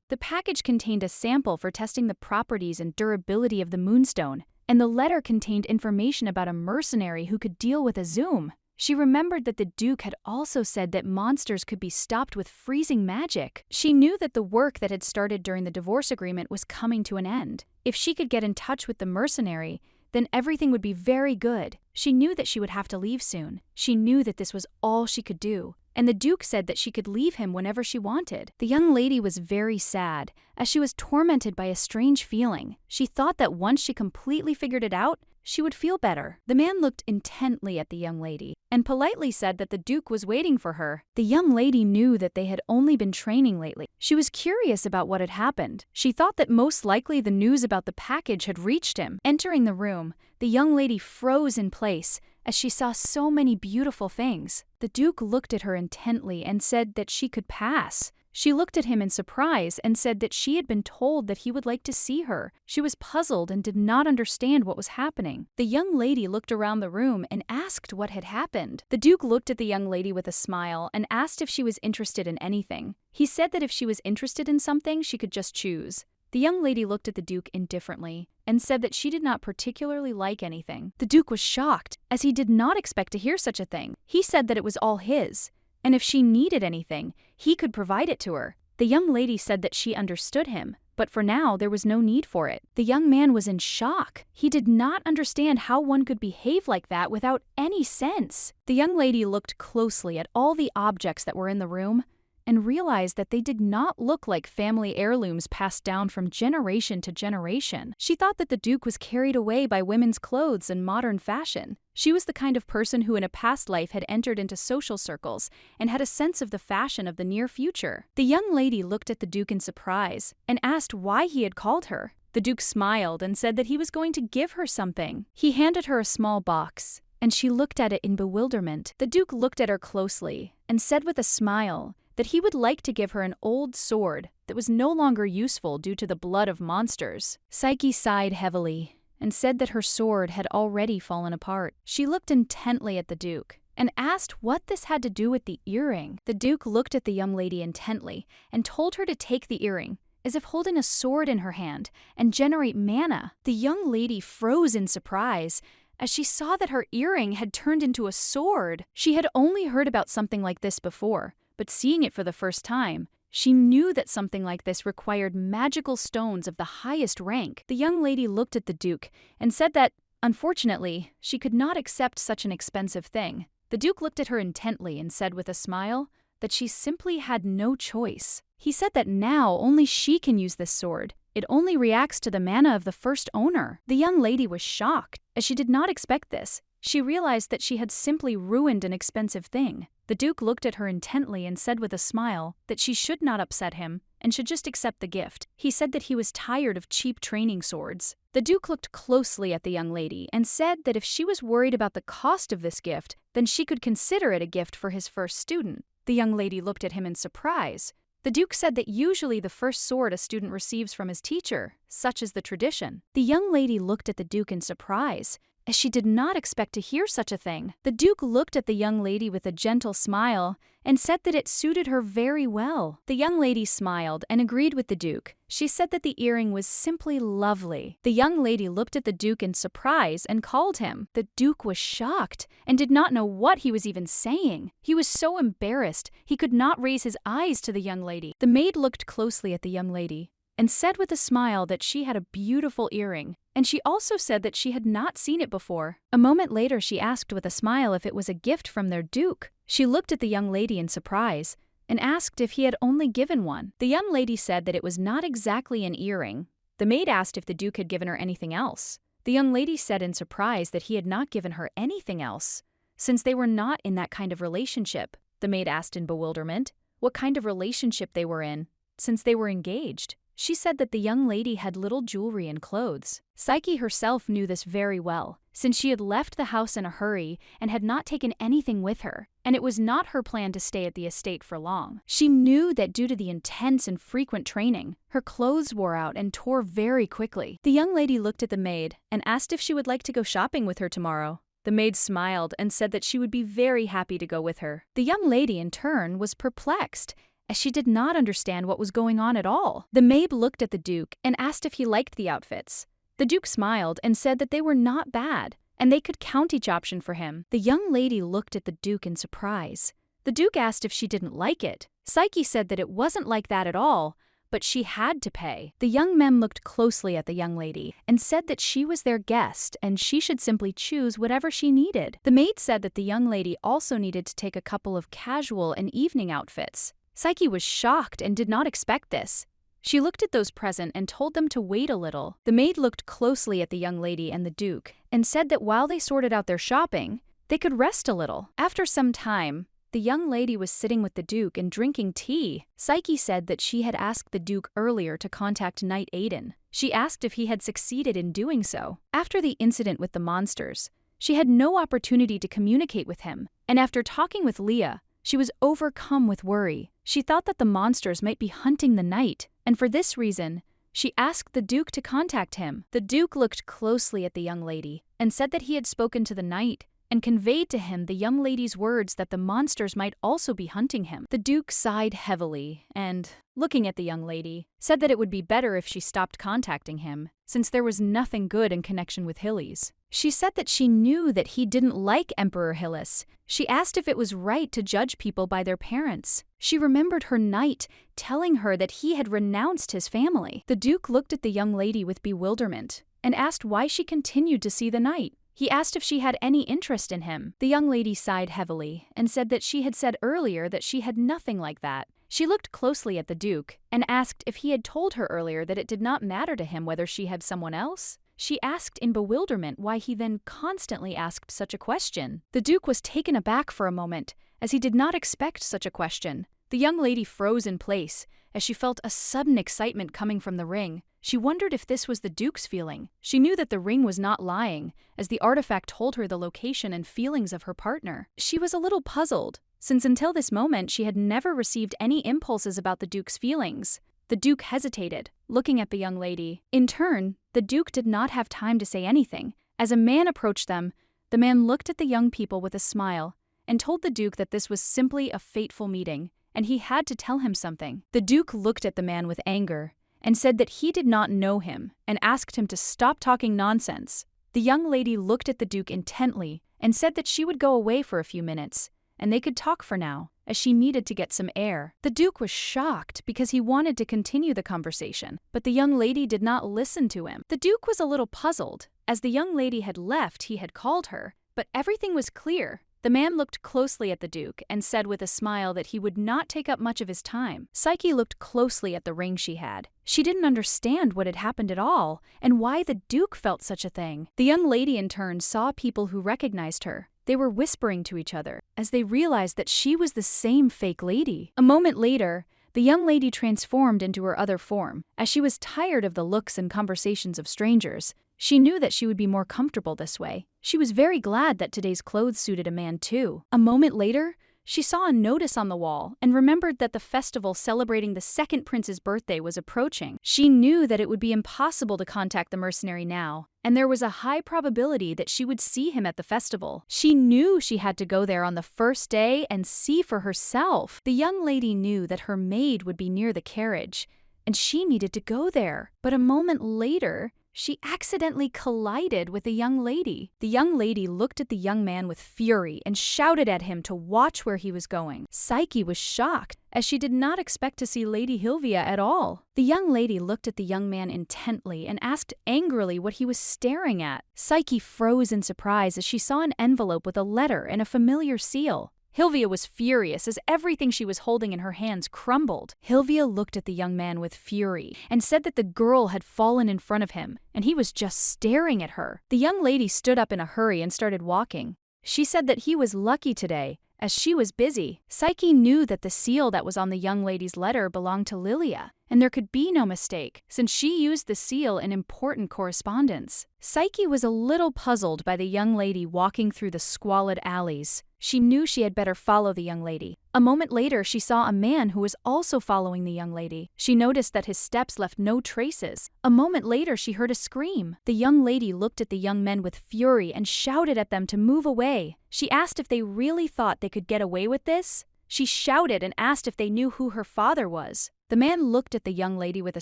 The package contained a sample for testing the properties and durability of the moonstone, and the letter contained information about a mercenary who could deal with a zoom. She remembered that the Duke had also said that monsters could be stopped with freezing magic. She knew that the work that had started during the divorce agreement was coming to an end. If she could get in touch with the mercenary, then everything would be very good. She knew that she would have to leave soon. She knew that this was all she could do. And the Duke said that she could leave him whenever she wanted. The young lady was very sad, as she was tormented by a strange feeling. She thought that once she completely figured it out, she would feel better. The man looked intently at the young lady and politely said that the Duke was waiting for her. The young lady knew that they had only been training lately. She was curious about what had happened. She thought that most likely the news about the package had reached him. Entering the room, the young lady froze in place as she saw so many beautiful things. The Duke looked at her intently and said that she could pass. She looked at him in surprise and said that she had been told that he would like to see her. She was puzzled and did not understand what was happening. The young lady looked around the room and asked what had happened. The Duke looked at the young lady with a smile and asked if she was interested in anything. He said that if she was interested in something, she could just choose. The young lady looked at the Duke indifferently and said that she did not particularly like anything. The Duke was shocked, as he did not expect to hear such a thing. He said that it was all his, and if she needed anything, he could provide it to her. The young lady said that she understood him, but for now there was no need for it. The young man was in shock. He did not understand how one could behave like that without any sense. The young lady looked closely at all the objects that were in the room and realized that they did not look like family heirlooms passed down from generation to generation. She thought that the Duke was carried away by women's clothes and modern fashion. She was the kind of person who in a past life had entered into social circles and had a sense of the fashion of the near future. The young lady looked at the Duke in surprise and asked why he had called her. The Duke smiled and said that he was going to give her something. He handed her a small box, and she looked at it in bewilderment. The Duke looked at her closely and said with a smile that he would like to give her an old sword that was no longer useful due to the blood of monsters. Psyche sighed heavily and said that her sword had already fallen apart. She looked intently at the Duke and asked what this had to do with the earring. The Duke looked at the young lady intently and told her to take the earring, as if holding a sword in her hand, and generate mana. The young lady froze in surprise as she saw that her earring had turned into a sword. She had only heard about something like this before, but seeing it for the first time, she knew that something like this required magical stones of the highest rank. The young lady looked at the Duke and said that, unfortunately, she could not accept such an expensive thing. The Duke looked at her intently and said with a smile that she simply had no choice. He said that now only she can use this sword. It only reacts to the mana of the first owner. The young lady was shocked, as she did not expect this. She realized that she had simply ruined an expensive thing. The Duke looked at her intently and said with a smile that she should not upset him and should just accept the gift. He said that he was tired of cheap training swords. The Duke looked closely at the young lady and said that if she was worried about the cost of this gift, then she could consider it a gift for his first student. The young lady looked at him in surprise. The Duke said that usually the first sword a student receives from his teacher, such is the tradition. The young lady looked at the Duke in surprise, as she did not expect to hear such a thing. The Duke looked at the young lady with a gentle smile and said that it suited her very well. The young lady smiled and agreed with the Duke. She said that the earring was simply lovely. The young lady looked at the Duke in surprise and called him. The Duke was shocked and did not know what he was even saying. He was so embarrassed he could not raise his eyes to the young lady. The maid looked closely at the young lady and said with a smile that she had a beautiful earring, and she also said that she had not seen it before. A moment later, she asked with a smile if it was a gift from their Duke. She looked at the young lady in surprise and asked if he had only given one. The young lady said that it was not exactly an earring. The maid asked if the Duke had given her anything else. The young lady said in surprise that he had not given her anything else, since they were not in that kind of relationship. The maid asked in bewilderment what kind of relationship they were in, since they were engaged. She said that the young lady had little jewelry and clothes. Psyche herself knew this very well, since she had left the house in a hurry and had not taken anything with her, and it was not her plan to stay at the estate for long. She knew that due to the intense and frequent training, her clothes wore out and tore very quickly. The young lady looked at the maid and asked if she would like to go shopping with her tomorrow. The maid smiled and said that she would be very happy to go with her. The young lady, in turn, was perplexed, as she did not understand what was going on at all. The maid looked at the Duke and asked if he liked the outfits. The Duke smiled and said that they were not bad, and they could count each option for him. The young lady looked at the Duke in surprise. The Duke asked if she didn't like it. Psyche said that it wasn't like that at all, but she had to pay. The young men looked closely at the young lady and said that she was their guest and she should simply choose whatever she needed. The maid said that the young lady also needed to take a couple of casual and evening outfits. Psyche was shocked and did not expect this. She looked at those present and told them to wait a little. The maid looked closely at the young lady and the Duke and said that while they sorted out their shopping, they could rest a little. After some time, the young lady was sitting with the Duke and drinking tea. Psyche said that she had asked the Duke earlier to contact Knight Aiden. She asked if he had succeeded in doing so. After the incident with the monsters, she had no opportunity to communicate with him, and after talking with Leah, she was overcome with worry. She thought that the monsters might be hunting the knight, and for this reason, she asked the Duke to contact him. The Duke looked closely at the young lady and said that he had spoken to the knight and conveyed to him the young lady's words that the monsters might also be hunting him. The Duke sighed heavily and, looking at the young lady, said that it would be better if she stopped contacting him, since there was nothing good in connection with Hillis. She said that she knew that he didn't like Emperor Hillis. She asked if it was right to judge people by their parents. She remembered her knight telling her that he had renounced his family. The Duke looked at the young lady with bewilderment and asked why she continued to see the knight. He asked if she had any interest in him. The young lady sighed heavily and said that she had said earlier that she had nothing like that. She looked closely at the Duke and asked if he had told her earlier that it did not matter to him whether she had someone else. She asked in bewilderment why he then constantly asked such a question. The Duke was taken aback for a moment, as he did not expect such a question. The young lady froze in place as she felt a sudden excitement coming from the ring. She wondered if this was the Duke's feeling. She knew that the ring was not lying, as the artifact told her the location and feelings of her partner. She was a little puzzled, since until this moment she had never received any impulses about the Duke's feelings. The Duke hesitated, looking at the young lady. In turn, the Duke did not have time to say anything. As a man approached them, the man looked at the young people with a smile and told the Duke that this was simply a fateful meeting, and he had to tell him something. The Duke looked at the man with anger and said that he did not know him and asked him to stop talking nonsense. The young lady looked at the Duke intently and said that she would go away for a few minutes, and they could talk for now, as she needed to get some air. The Duke was shocked because he wanted to continue the conversation, but the young lady did not listen to him. The Duke was a little puzzled. As the young lady had left, he had called her, but everything was clear. The man looked closely at the Duke and said with a smile that he would not take up much of his time. Psyche looked closely at the ring she had. She didn't understand what had happened at all and why the Duke felt such a thing. The young lady in turn saw people who recognized her. They were whispering to each other as they realized that she was the same fake lady. A moment later, the young lady transformed into her other form. As she was tired of the looks and conversations of strangers, she knew that she would be more comfortable this way. She was very glad that today's clothes suited a man too. A moment later, she saw a notice on the wall and remembered that the festival celebrating the second prince's birthday was approaching. She knew that it would be impossible to contact the mercenary now, and there was a high probability that she would see him at the festival. She knew she had to go there on the first day and see for herself. The young lady knew that her maid would be near the carriage, and she needed to go there. But a moment later, she accidentally collided with a young lady. The young lady looked at the young man with fury and shouted at him to watch where he was going. Psyche was shocked, as she did not expect to see Lady Hilvia at all. The young lady looked at the young man intently and asked angrily what he was staring at. Psyche froze in surprise as she saw an envelope with a letter and a familiar seal. Hilvia was furious as everything she was holding in her hands crumbled. Hilvia looked at the young man with fury and said that the girl had fallen in front of him, and he was just staring at her. The young lady stood up in a hurry and started walking. She said that he was lucky today, as she was busy. Psyche knew that the seal that was on the young lady's letter belonged to Lilia, and there could be no mistake, since she used the seal in important correspondence. Psyche was a little puzzled by the young lady walking through the squalid alleys. She knew she had better follow the young lady. A moment later, she saw a man who was also following the young lady. She noticed that his steps left no traces. A moment later, she heard a scream. The young lady looked at the young men with fury and shouted at them to move away. She asked if they really thought they could get away with this. She shouted and asked if they knew who her father was. The man looked at the young lady with a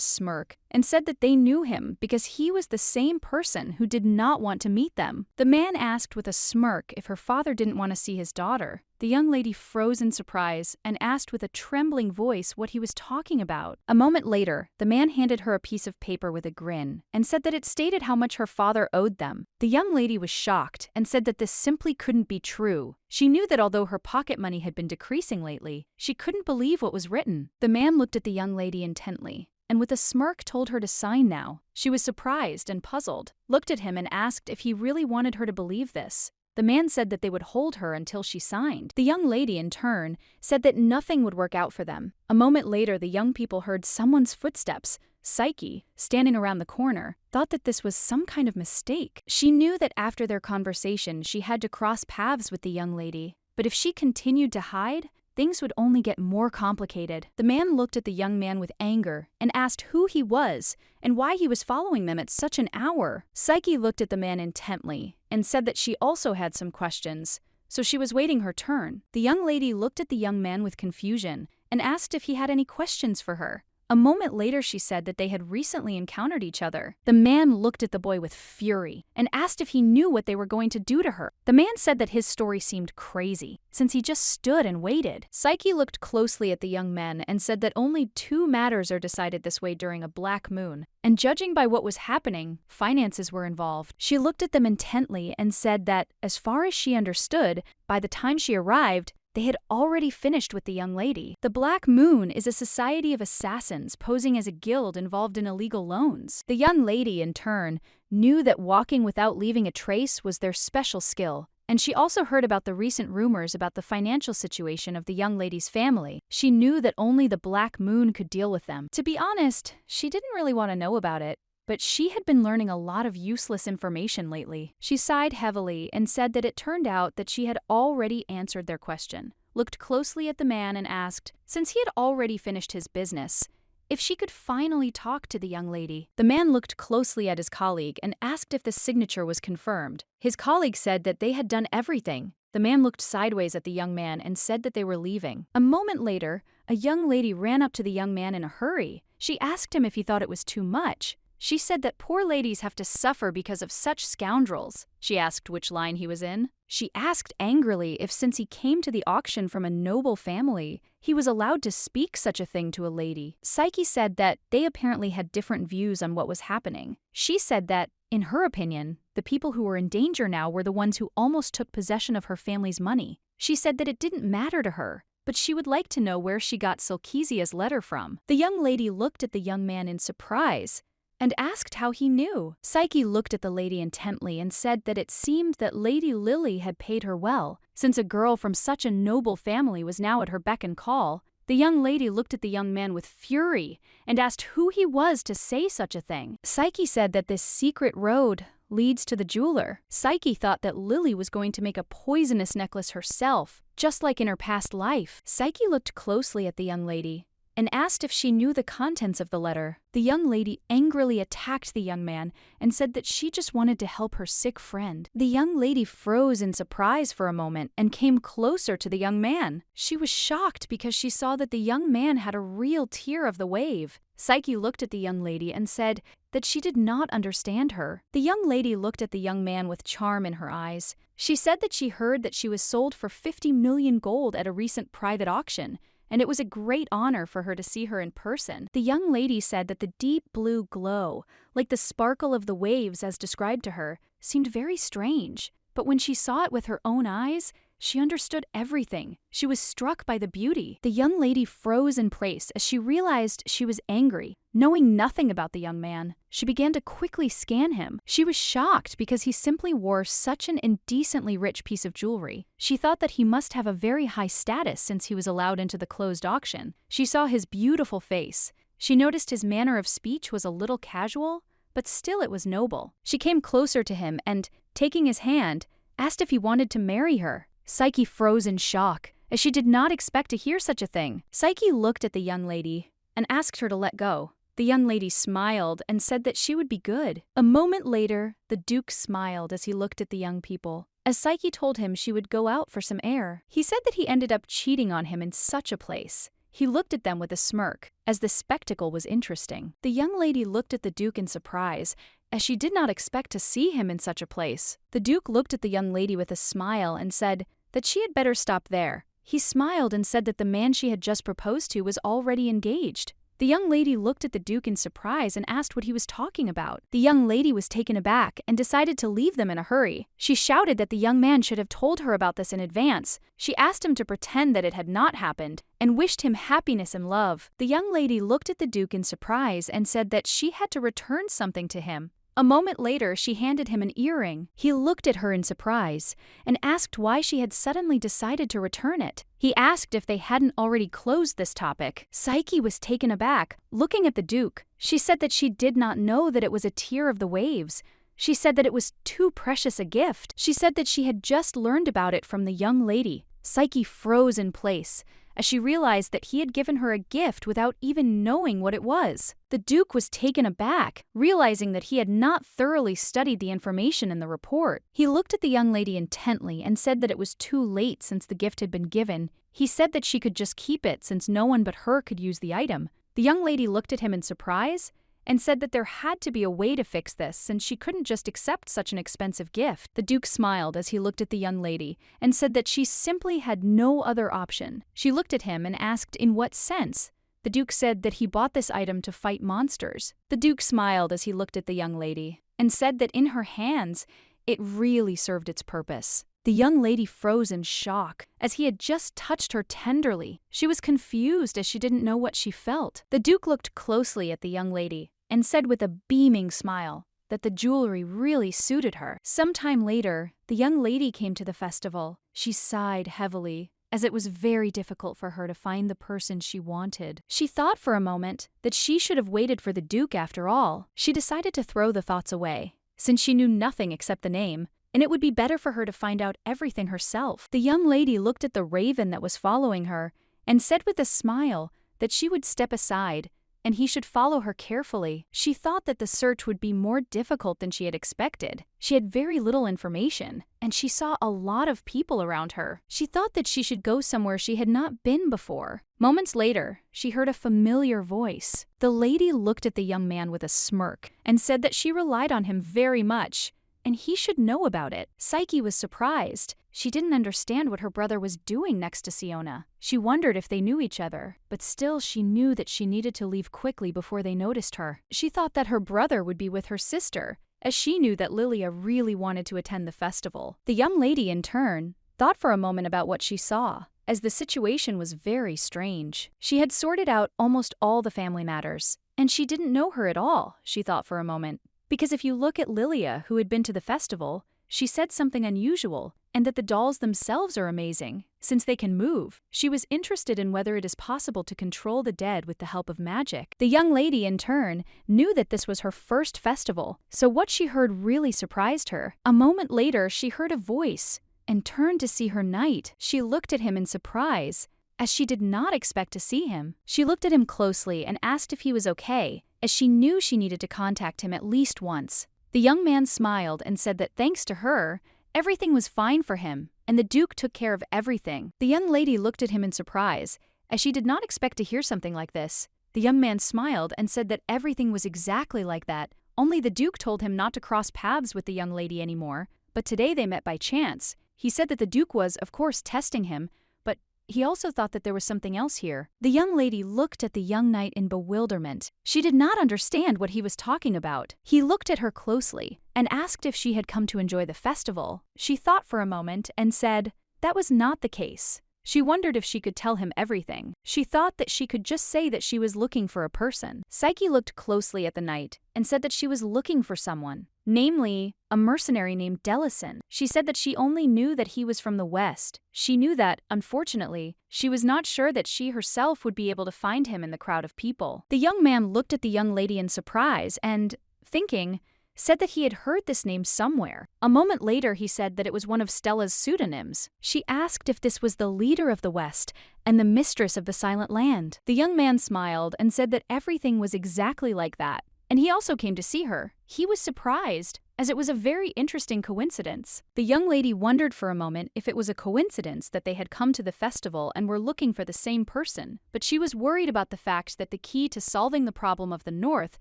smirk and said that they knew him because he was the same person who did not want to meet them. The man asked with a smirk if her father didn't want to see his daughter. The young lady froze in surprise and asked with a trembling voice what he was talking about. A moment later, the man handed her a piece of paper with a grin and said that it stated how much her father owed them. The young lady was shocked and said that this simply couldn't be true. She knew that although her pocket money had been decreasing lately, she couldn't believe what was written. The man looked at the young lady intently and with a smirk told her to sign now. She was surprised and puzzled, looked at him and asked if he really wanted her to believe this. The man said that they would hold her until she signed. The young lady, in turn, said that nothing would work out for them. A moment later, the young people heard someone's footsteps. Psyche, standing around the corner, thought that this was some kind of mistake. She knew that after their conversation, she had to cross paths with the young lady. But if she continued to hide, things would only get more complicated. The man looked at the young man with anger and asked who he was and why he was following them at such an hour. Psyche looked at the man intently and said that she also had some questions, so she was waiting her turn. The young lady looked at the young man with confusion and asked if he had any questions for her. A moment later, she said that they had recently encountered each other. The man looked at the boy with fury and asked if he knew what they were going to do to her. The man said that his story seemed crazy, since he just stood and waited. Psyche looked closely at the young men and said that only 2 matters are decided this way during a black moon. And judging by what was happening, finances were involved. She looked at them intently and said that, as far as she understood, by the time she arrived, they had already finished with the young lady. The Black Moon is a society of assassins posing as a guild involved in illegal loans. The young lady, in turn, knew that walking without leaving a trace was their special skill, and she also heard about the recent rumors about the financial situation of the young lady's family. She knew that only the Black Moon could deal with them. To be honest, she didn't really want to know about it, but she had been learning a lot of useless information lately. She sighed heavily and said that it turned out that she had already answered their question, looked closely at the man and asked, since he had already finished his business, if she could finally talk to the young lady. The man looked closely at his colleague and asked if the signature was confirmed. His colleague said that they had done everything. The man looked sideways at the young man and said that they were leaving. A moment later, a young lady ran up to the young man in a hurry. She asked him if he thought it was too much. She said that poor ladies have to suffer because of such scoundrels. She asked which line he was in. She asked angrily if, since he came to the auction from a noble family, he was allowed to speak such a thing to a lady. Psyche said that they apparently had different views on what was happening. She said that, in her opinion, the people who were in danger now were the ones who almost took possession of her family's money. She said that it didn't matter to her, but she would like to know where she got Sulkezia's letter from. The young lady looked at the young man in surprise and asked how he knew. Psyche looked at the lady intently and said that it seemed that Lady Lily had paid her well, since a girl from such a noble family was now at her beck and call. The young lady looked at the young man with fury and asked who he was to say such a thing. Psyche said that this secret road leads to the jeweler. Psyche thought that Lily was going to make a poisonous necklace herself, just like in her past life. Psyche looked closely at the young lady and asked if she knew the contents of the letter. The young lady angrily attacked the young man and said that she just wanted to help her sick friend. The young lady froze in surprise for a moment and came closer to the young man. She was shocked because she saw that the young man had a real tear of the wave. Psyche looked at the young lady and said that she did not understand her. The young lady looked at the young man with charm in her eyes. She said that she heard that she was sold for 50 million gold at a recent private auction, and it was a great honor for her to see her in person. The young lady said that the deep blue glow, like the sparkle of the waves as described to her, seemed very strange. But when she saw it with her own eyes, she understood everything. She was struck by the beauty. The young lady froze in place as she realized she was angry. Knowing nothing about the young man, she began to quickly scan him. She was shocked because he simply wore such an indecently rich piece of jewelry. She thought that he must have a very high status since he was allowed into the closed auction. She saw his beautiful face. She noticed his manner of speech was a little casual, but still it was noble. She came closer to him and, taking his hand, asked if he wanted to marry her. Psyche froze in shock, as she did not expect to hear such a thing. Psyche looked at the young lady and asked her to let go. The young lady smiled and said that she would be good. A moment later, the Duke smiled as he looked at the young people. As Psyche told him she would go out for some air, he said that he ended up cheating on him in such a place. He looked at them with a smirk, as the spectacle was interesting. The young lady looked at the Duke in surprise, as she did not expect to see him in such a place. The Duke looked at the young lady with a smile and said that she had better stop there. He smiled and said that the man she had just proposed to was already engaged. The young lady looked at the Duke in surprise and asked what he was talking about. The young lady was taken aback and decided to leave them in a hurry. She shouted that the young man should have told her about this in advance. She asked him to pretend that it had not happened and wished him happiness and love. The young lady looked at the Duke in surprise and said that she had to return something to him. A moment later, she handed him an earring. He looked at her in surprise and asked why she had suddenly decided to return it. He asked if they hadn't already closed this topic. Psyche was taken aback, looking at the Duke. She said that she did not know that it was a tear of the waves. She said that it was too precious a gift. She said that she had just learned about it from the young lady. Psyche froze in place as she realized that he had given her a gift without even knowing what it was. The Duke was taken aback, realizing that he had not thoroughly studied the information in the report. He looked at the young lady intently and said that it was too late since the gift had been given. He said that she could just keep it since no one but her could use the item. The young lady looked at him in surprise and said that there had to be a way to fix this since she couldn't just accept such an expensive gift. The Duke smiled as he looked at the young lady and said that she simply had no other option. She looked at him and asked in what sense. The Duke said that he bought this item to fight monsters. The Duke smiled as he looked at the young lady and said that in her hands, it really served its purpose. The young lady froze in shock, as he had just touched her tenderly. She was confused as she didn't know what she felt. The Duke looked closely at the young lady and said with a beaming smile that the jewelry really suited her. Sometime later, the young lady came to the festival. She sighed heavily, as it was very difficult for her to find the person she wanted. She thought for a moment that she should have waited for the Duke after all. She decided to throw the thoughts away, since she knew nothing except the name, and it would be better for her to find out everything herself. The young lady looked at the raven that was following her and said with a smile that she would step aside and he should follow her carefully. She thought that the search would be more difficult than she had expected. She had very little information, and she saw a lot of people around her. She thought that she should go somewhere she had not been before. Moments later, she heard a familiar voice. The lady looked at the young man with a smirk and said that she relied on him very much, and he should know about it. Psyche was surprised. She didn't understand what her brother was doing next to Siona. She wondered if they knew each other, but still she knew that she needed to leave quickly before they noticed her. She thought that her brother would be with her sister, as she knew that Lilia really wanted to attend the festival. The young lady, in turn, thought for a moment about what she saw, as the situation was very strange. She had sorted out almost all the family matters, and she didn't know her at all, she thought for a moment. Because if you look at Lilia, who had been to the festival, she said something unusual, and that the dolls themselves are amazing, since they can move. She was interested in whether it is possible to control the dead with the help of magic. The young lady, in turn, knew that this was her first festival, so what she heard really surprised her. A moment later, she heard a voice, and turned to see her knight. She looked at him in surprise, as she did not expect to see him. She looked at him closely and asked if he was okay, as she knew she needed to contact him at least once. The young man smiled and said that thanks to her, everything was fine for him, and the Duke took care of everything. The young lady looked at him in surprise, as she did not expect to hear something like this. The young man smiled and said that everything was exactly like that, only the Duke told him not to cross paths with the young lady anymore, but today they met by chance. He said that the Duke was, of course, testing him, but he also thought that there was something else here. The young lady looked at the young knight in bewilderment. She did not understand what he was talking about. He looked at her closely and asked if she had come to enjoy the festival. She thought for a moment and said that was not the case. She wondered if she could tell him everything. She thought that she could just say that she was looking for a person. Psyche looked closely at the knight and said that she was looking for someone, namely, a mercenary named Delison. She said that she only knew that he was from the West. She knew that, unfortunately, she was not sure that she herself would be able to find him in the crowd of people. The young man looked at the young lady in surprise and, thinking, said that he had heard this name somewhere. A moment later, he said that it was one of Stella's pseudonyms. She asked if this was the leader of the West and the mistress of the Silent Land. The young man smiled and said that everything was exactly like that, and he also came to see her. He was surprised, as it was a very interesting coincidence. The young lady wondered for a moment if it was a coincidence that they had come to the festival and were looking for the same person, but she was worried about the fact that the key to solving the problem of the North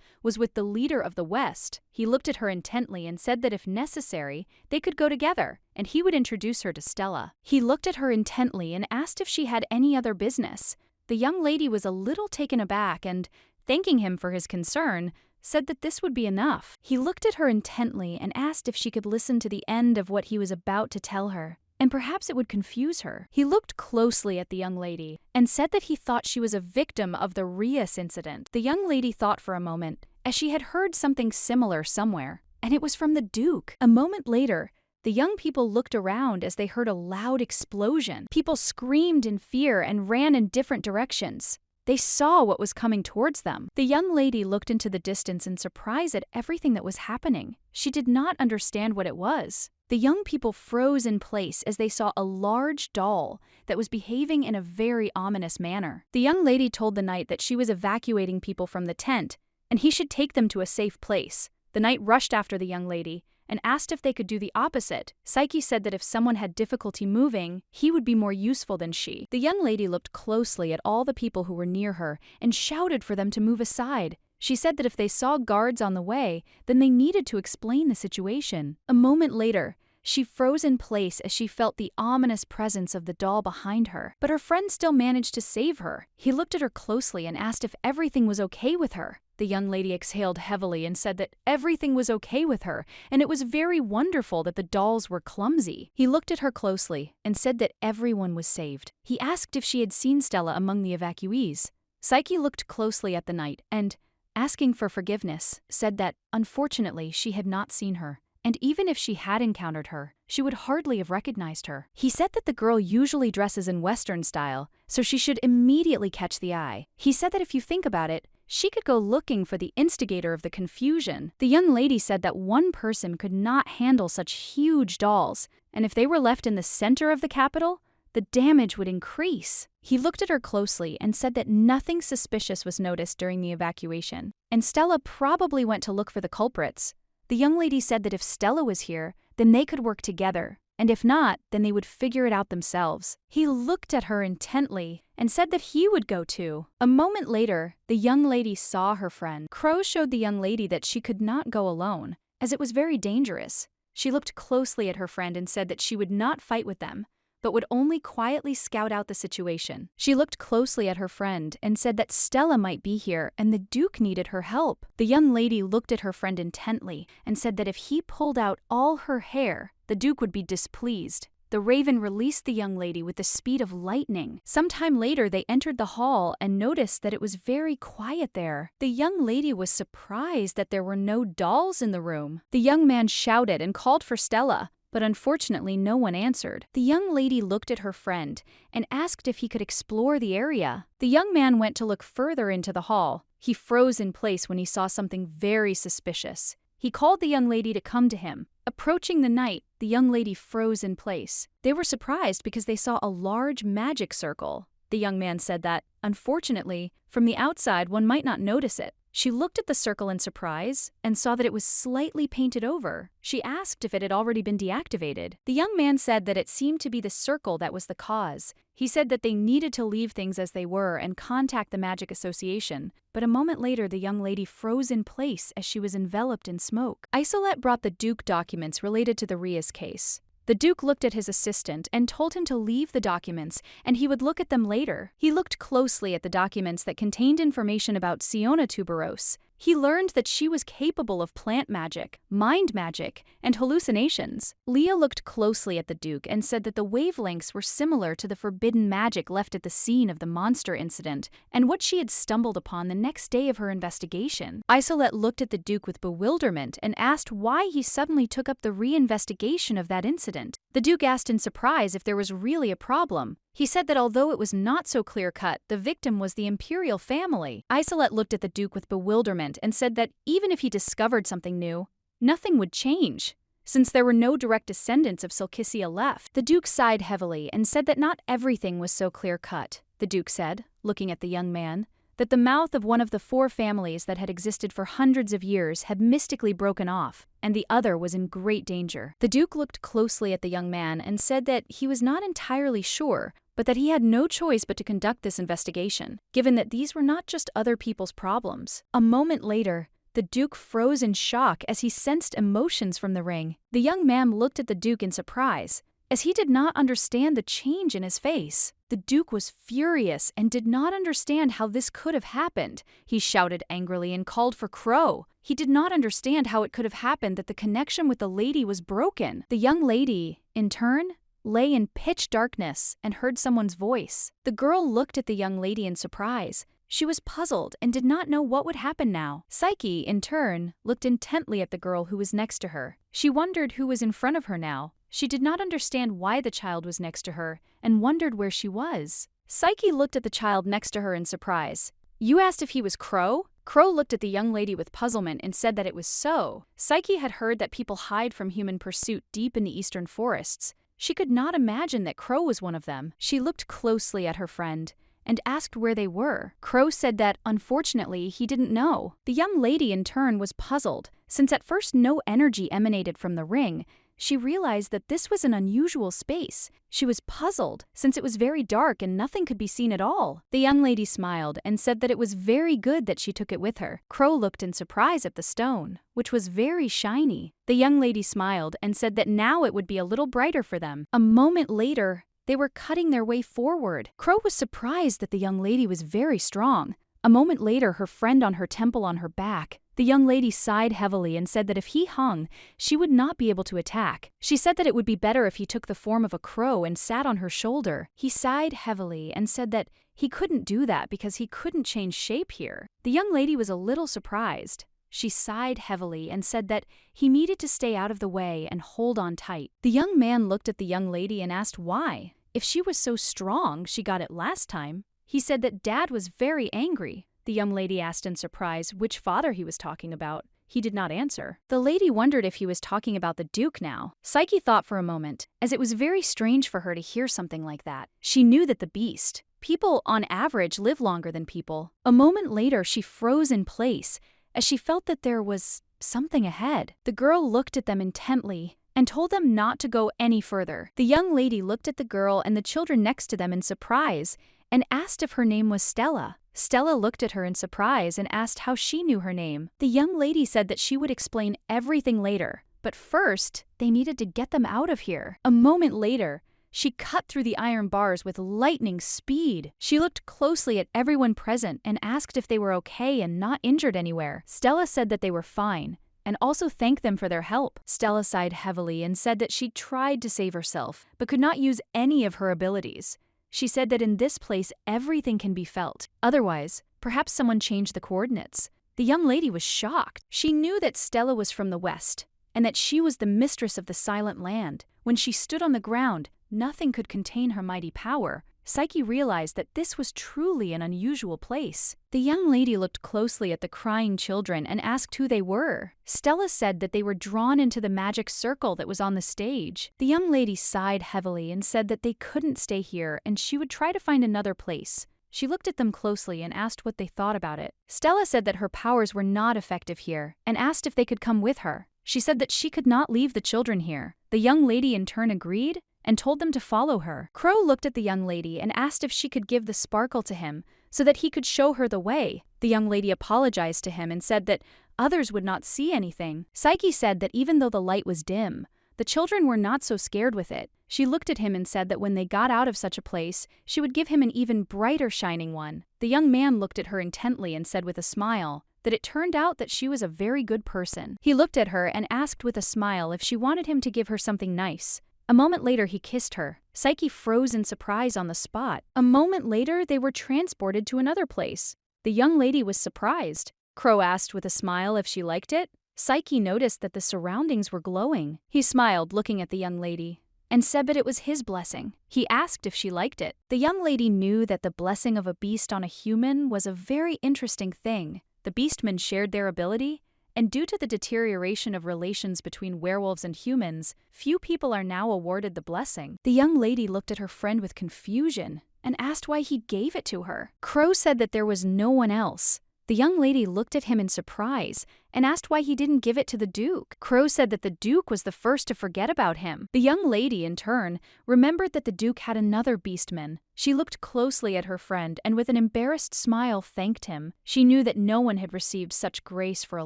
was with the leader of the West. He looked at her intently and said that if necessary, they could go together, and he would introduce her to Stella. He looked at her intently and asked if she had any other business. The young lady was a little taken aback and, thanking him for his concern, said that this would be enough. He looked at her intently and asked if she could listen to the end of what he was about to tell her, and perhaps it would confuse her. He looked closely at the young lady and said that he thought she was a victim of the Rias incident. The young lady thought for a moment, as she had heard something similar somewhere, and it was from the Duke. A moment later, the young people looked around as they heard a loud explosion. People screamed in fear and ran in different directions. They saw what was coming towards them. The young lady looked into the distance in surprise at everything that was happening. She did not understand what it was. The young people froze in place as they saw a large doll that was behaving in a very ominous manner. The young lady told the knight that she was evacuating people from the tent, and he should take them to a safe place. The knight rushed after the young lady and asked if they could do the opposite. Psyche said that if someone had difficulty moving, he would be more useful than she. The young lady looked closely at all the people who were near her and shouted for them to move aside. She said that if they saw guards on the way, then they needed to explain the situation. A moment later, she froze in place as she felt the ominous presence of the doll behind her. But her friend still managed to save her. He looked at her closely and asked if everything was okay with her. The young lady exhaled heavily and said that everything was okay with her, and it was very wonderful that the dolls were clumsy. He looked at her closely and said that everyone was saved. He asked if she had seen Stella among the evacuees. Psyche looked closely at the knight and, asking for forgiveness, said that, unfortunately, she had not seen her, and even if she had encountered her, she would hardly have recognized her. He said that the girl usually dresses in Western style, so she should immediately catch the eye. He said that if you think about it, she could go looking for the instigator of the confusion. The young lady said that one person could not handle such huge dolls, and if they were left in the center of the capital, the damage would increase. He looked at her closely and said that nothing suspicious was noticed during the evacuation, and Stella probably went to look for the culprits. The young lady said that if Stella was here, then they could work together, and if not, then they would figure it out themselves. He looked at her intently and said that he would go too. A moment later, the young lady saw her friend. Crow showed the young lady that she could not go alone, as it was very dangerous. She looked closely at her friend and said that she would not fight with them, but would only quietly scout out the situation. She looked closely at her friend and said that Stella might be here and the Duke needed her help. The young lady looked at her friend intently and said that if he pulled out all her hair, the Duke would be displeased. The raven released the young lady with the speed of lightning. Sometime later, they entered the hall and noticed that it was very quiet there. The young lady was surprised that there were no dolls in the room. The young man shouted and called for Stella, but unfortunately no one answered. The young lady looked at her friend and asked if he could explore the area. The young man went to look further into the hall. He froze in place when he saw something very suspicious. He called the young lady to come to him. Approaching the night, the young lady froze in place. They were surprised because they saw a large magic circle. The young man said that, unfortunately, from the outside one might not notice it. She looked at the circle in surprise and saw that it was slightly painted over. She asked if it had already been deactivated. The young man said that it seemed to be the circle that was the cause. He said that they needed to leave things as they were and contact the Magic Association, but a moment later the young lady froze in place as she was enveloped in smoke. Isolette brought the Duke documents related to the Rias case. The Duke looked at his assistant and told him to leave the documents and he would look at them later. He looked closely at the documents that contained information about Siona Tuberos. He learned that she was capable of plant magic, mind magic, and hallucinations. Leah looked closely at the Duke and said that the wavelengths were similar to the forbidden magic left at the scene of the monster incident and what she had stumbled upon the next day of her investigation. Isolette looked at the Duke with bewilderment and asked why he suddenly took up the reinvestigation of that incident. The Duke asked in surprise if there was really a problem. He said that although it was not so clear-cut, the victim was the imperial family. Isolette looked at the Duke with bewilderment and said that even if he discovered something new, nothing would change, since there were no direct descendants of Silkissia left. The Duke sighed heavily and said that not everything was so clear-cut. The Duke said, looking at the young man, that the mouth of one of the 4 families that had existed for hundreds of years had mystically broken off, and the other was in great danger. The Duke looked closely at the young man and said that he was not entirely sure, but that he had no choice but to conduct this investigation, given that these were not just other people's problems. A moment later, the Duke froze in shock as he sensed emotions from the ring. The young man looked at the Duke in surprise, as he did not understand the change in his face. The Duke was furious and did not understand how this could have happened. He shouted angrily and called for Crow. He did not understand how it could have happened that the connection with the lady was broken. The young lady, in turn, lay in pitch darkness and heard someone's voice. The girl looked at the young lady in surprise. She was puzzled and did not know what would happen now. Psyche, in turn, looked intently at the girl who was next to her. She wondered who was in front of her now. She did not understand why the child was next to her and wondered where she was. Psyche looked at the child next to her in surprise. "You asked if he was Crow?" Crow looked at the young lady with puzzlement and said that it was so. Psyche had heard that people hide from human pursuit deep in the eastern forests. She could not imagine that Crow was one of them. She looked closely at her friend and asked where they were. Crow said that, unfortunately, he didn't know. The young lady, in turn, was puzzled. Since at first no energy emanated from the ring, she realized that this was an unusual space. She was puzzled, since it was very dark and nothing could be seen at all. The young lady smiled and said that it was very good that she took it with her. Crow looked in surprise at the stone, which was very shiny. The young lady smiled and said that now it would be a little brighter for them. A moment later, they were cutting their way forward. Crow was surprised that the young lady was very strong. A moment later, her friend on her temple on her back. The young lady sighed heavily and said that if he hung, she would not be able to attack. She said that it would be better if he took the form of a crow and sat on her shoulder. He sighed heavily and said that he couldn't do that because he couldn't change shape here. The young lady was a little surprised. She sighed heavily and said that he needed to stay out of the way and hold on tight. The young man looked at the young lady and asked why. If she was so strong, she got it last time. He said that Dad was very angry. The young lady asked in surprise which father he was talking about. He did not answer. The lady wondered if he was talking about the Duke now. Psyche thought for a moment, as it was very strange for her to hear something like that. She knew that the beast, people on average live longer than people. A moment later, she froze in place as she felt that there was something ahead. The girl looked at them intently and told them not to go any further. The young lady looked at the girl and the children next to them in surprise and asked if her name was Stella. Stella looked at her in surprise and asked how she knew her name. The young lady said that she would explain everything later, but first, they needed to get them out of here. A moment later, she cut through the iron bars with lightning speed. She looked closely at everyone present and asked if they were okay and not injured anywhere. Stella said that they were fine, and also thanked them for their help. Stella sighed heavily and said that she tried to save herself, but could not use any of her abilities. She said that in this place everything can be felt. Otherwise, perhaps someone changed the coordinates. The young lady was shocked. She knew that Stella was from the west, and that she was the mistress of the silent land. When she stood on the ground, nothing could contain her mighty power. Psyche realized that this was truly an unusual place. The young lady looked closely at the crying children and asked who they were. Stella said that they were drawn into the magic circle that was on the stage. The young lady sighed heavily and said that they couldn't stay here and she would try to find another place. She looked at them closely and asked what they thought about it. Stella said that her powers were not effective here and asked if they could come with her. She said that she could not leave the children here. The young lady in turn agreed and told them to follow her. Crow looked at the young lady and asked if she could give the sparkle to him so that he could show her the way. The young lady apologized to him and said that others would not see anything. Psyche said that even though the light was dim, the children were not so scared with it. She looked at him and said that when they got out of such a place, she would give him an even brighter shining one. The young man looked at her intently and said with a smile that it turned out that she was a very good person. He looked at her and asked with a smile if she wanted him to give her something nice. A moment later, he kissed her. Psyche froze in surprise on the spot. A moment later, they were transported to another place. The young lady was surprised. Crow asked with a smile if she liked it. Psyche noticed that the surroundings were glowing. He smiled, looking at the young lady, and said that it was his blessing. He asked if she liked it. The young lady knew that the blessing of a beast on a human was a very interesting thing. The beastmen shared their ability, and due to the deterioration of relations between werewolves and humans, few people are now awarded the blessing. The young lady looked at her friend with confusion and asked why he gave it to her. Crow said that there was no one else. The young lady looked at him in surprise and asked why he didn't give it to the Duke. Crow said that the Duke was the first to forget about him. The young lady, in turn, remembered that the Duke had another beastman. She looked closely at her friend and with an embarrassed smile thanked him. She knew that no one had received such grace for a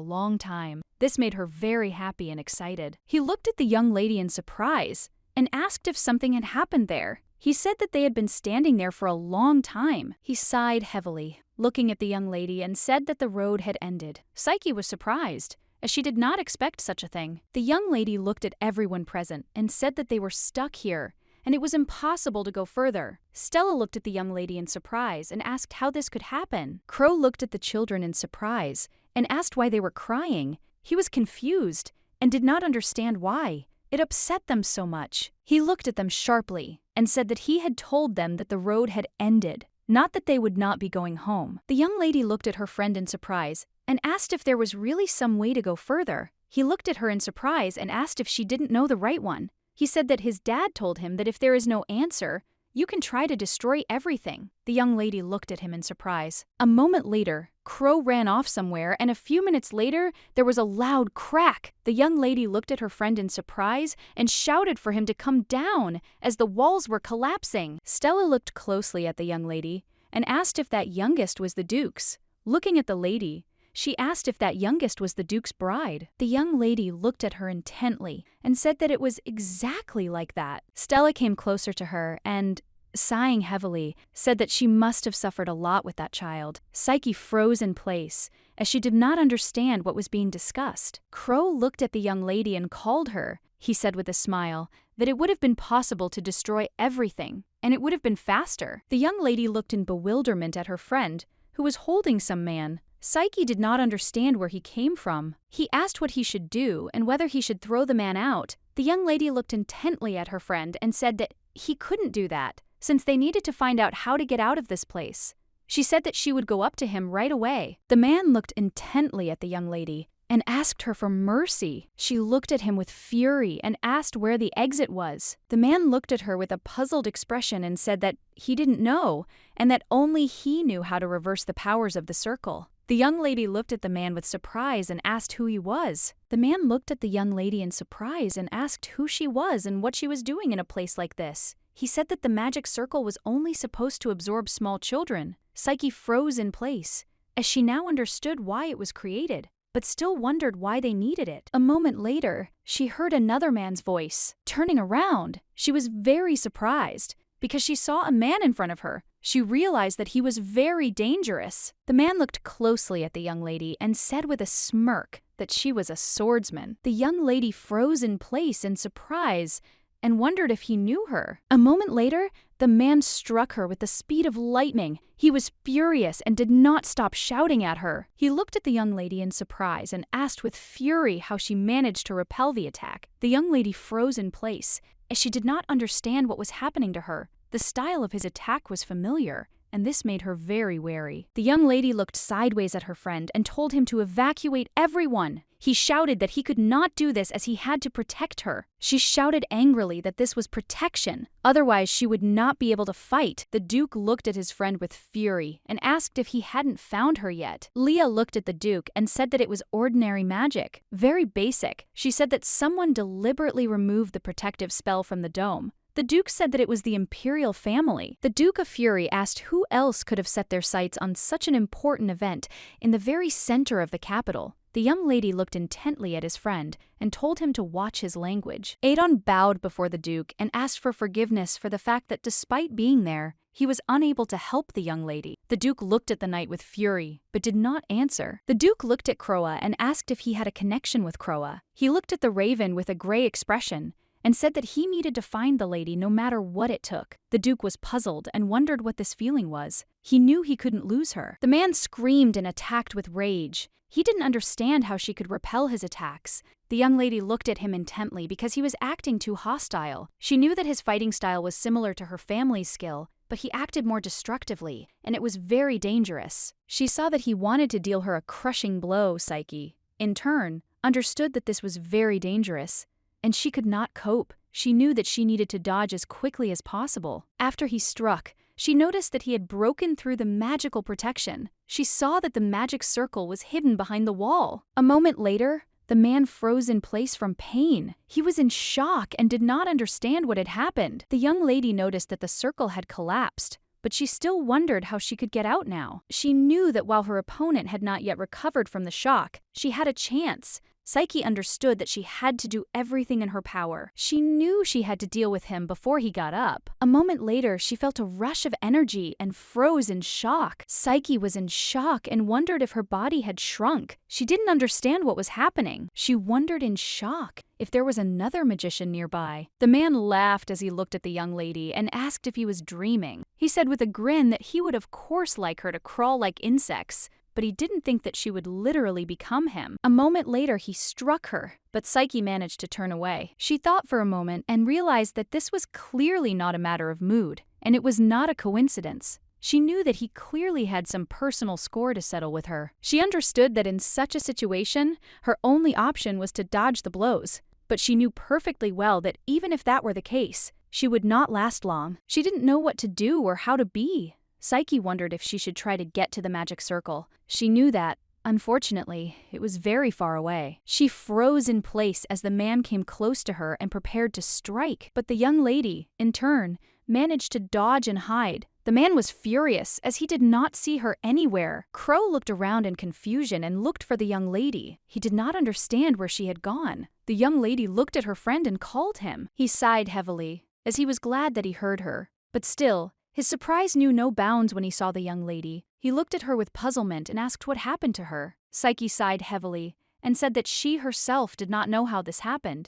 long time. This made her very happy and excited. He looked at the young lady in surprise and asked if something had happened there. He said that they had been standing there for a long time. He sighed heavily, looking at the young lady, and said that the road had ended. Psyche was surprised, as she did not expect such a thing. The young lady looked at everyone present and said that they were stuck here, and it was impossible to go further. Stella looked at the young lady in surprise and asked how this could happen. Crow looked at the children in surprise and asked why they were crying. He was confused and did not understand why. It upset them so much. He looked at them sharply and said that he had told them that the road had ended, not that they would not be going home. The young lady looked at her friend in surprise and asked if there was really some way to go further. He looked at her in surprise and asked if she didn't know the right one. He said that his dad told him that if there is no answer, you can try to destroy everything. The young lady looked at him in surprise. A moment later, Crow ran off somewhere, and a few minutes later, there was a loud crack. The young lady looked at her friend in surprise and shouted for him to come down as the walls were collapsing. Stella looked closely at the young lady and asked if that youngest was the Duke's. Looking at the lady, she asked if that youngest was the Duke's bride. The young lady looked at her intently and said that it was exactly like that. Stella came closer to her and, sighing heavily, said that she must have suffered a lot with that child. Psyche froze in place, as she did not understand what was being discussed. Crow looked at the young lady and called her. He said with a smile that it would have been possible to destroy everything, and it would have been faster. The young lady looked in bewilderment at her friend, who was holding some man. Psyche did not understand where he came from. He asked what he should do and whether he should throw the man out. The young lady looked intently at her friend and said that he couldn't do that, since they needed to find out how to get out of this place. She said that she would go up to him right away. The man looked intently at the young lady and asked her for mercy. She looked at him with fury and asked where the exit was. The man looked at her with a puzzled expression and said that he didn't know, and that only he knew how to reverse the powers of the circle. The young lady looked at the man with surprise and asked who he was. The man looked at the young lady in surprise and asked who she was and what she was doing in a place like this. He said that the magic circle was only supposed to absorb small children. Psyche froze in place, as she now understood why it was created, but still wondered why they needed it. A moment later, she heard another man's voice. Turning around, she was very surprised because she saw a man in front of her. She realized that he was very dangerous. The man looked closely at the young lady and said with a smirk that she was a swordsman. The young lady froze in place in surprise and wondered if he knew her. A moment later, the man struck her with the speed of lightning. He was furious and did not stop shouting at her. He looked at the young lady in surprise and asked with fury how she managed to repel the attack. The young lady froze in place, as she did not understand what was happening to her. The style of his attack was familiar, and this made her very wary. The young lady looked sideways at her friend and told him to evacuate everyone. He shouted that he could not do this as he had to protect her. She shouted angrily that this was protection, otherwise she would not be able to fight. The Duke looked at his friend with fury and asked if he hadn't found her yet. Leah looked at the Duke and said that it was ordinary magic, very basic. She said that someone deliberately removed the protective spell from the dome. The Duke said that it was the imperial family. The Duke of Fury asked who else could have set their sights on such an important event in the very center of the capital. The young lady looked intently at his friend and told him to watch his language. Adon bowed before the Duke and asked for forgiveness for the fact that despite being there, he was unable to help the young lady. The Duke looked at the knight with fury, but did not answer. The Duke looked at Croa and asked if he had a connection with Croa. He looked at the raven with a gray expression and said that he needed to find the lady no matter what it took. The Duke was puzzled and wondered what this feeling was. He knew he couldn't lose her. The man screamed and attacked with rage. He didn't understand how she could repel his attacks. The young lady looked at him intently because he was acting too hostile. She knew that his fighting style was similar to her family's skill, but he acted more destructively, and it was very dangerous. She saw that he wanted to deal her a crushing blow, Psyche. In turn, understood that this was very dangerous, and she could not cope. She knew that she needed to dodge as quickly as possible. After he struck, she noticed that he had broken through the magical protection. She saw that the magic circle was hidden behind the wall. A moment later, the man froze in place from pain. He was in shock and did not understand what had happened. The young lady noticed that the circle had collapsed, but she still wondered how she could get out now. She knew that while her opponent had not yet recovered from the shock, she had a chance. Psyche understood that she had to do everything in her power. She knew she had to deal with him before he got up. A moment later, she felt a rush of energy and froze in shock. Psyche was in shock and wondered if her body had shrunk. She didn't understand what was happening. She wondered in shock if there was another magician nearby. The man laughed as he looked at the young lady and asked if he was dreaming. He said with a grin that he would of course like her to crawl like insects, but he didn't think that she would literally become him. A moment later, he struck her, but Psyche managed to turn away. She thought for a moment and realized that this was clearly not a matter of mood, and it was not a coincidence. She knew that he clearly had some personal score to settle with her. She understood that in such a situation, her only option was to dodge the blows, but she knew perfectly well that even if that were the case, she would not last long. She didn't know what to do or how to be. Psyche wondered if she should try to get to the magic circle. She knew that, unfortunately, it was very far away. She froze in place as the man came close to her and prepared to strike, but the young lady, in turn, managed to dodge and hide. The man was furious as he did not see her anywhere. Crow looked around in confusion and looked for the young lady. He did not understand where she had gone. The young lady looked at her friend and called him. He sighed heavily, as he was glad that he heard her. But still, his surprise knew no bounds when he saw the young lady. He looked at her with puzzlement and asked what happened to her. Psyche sighed heavily and said that she herself did not know how this happened.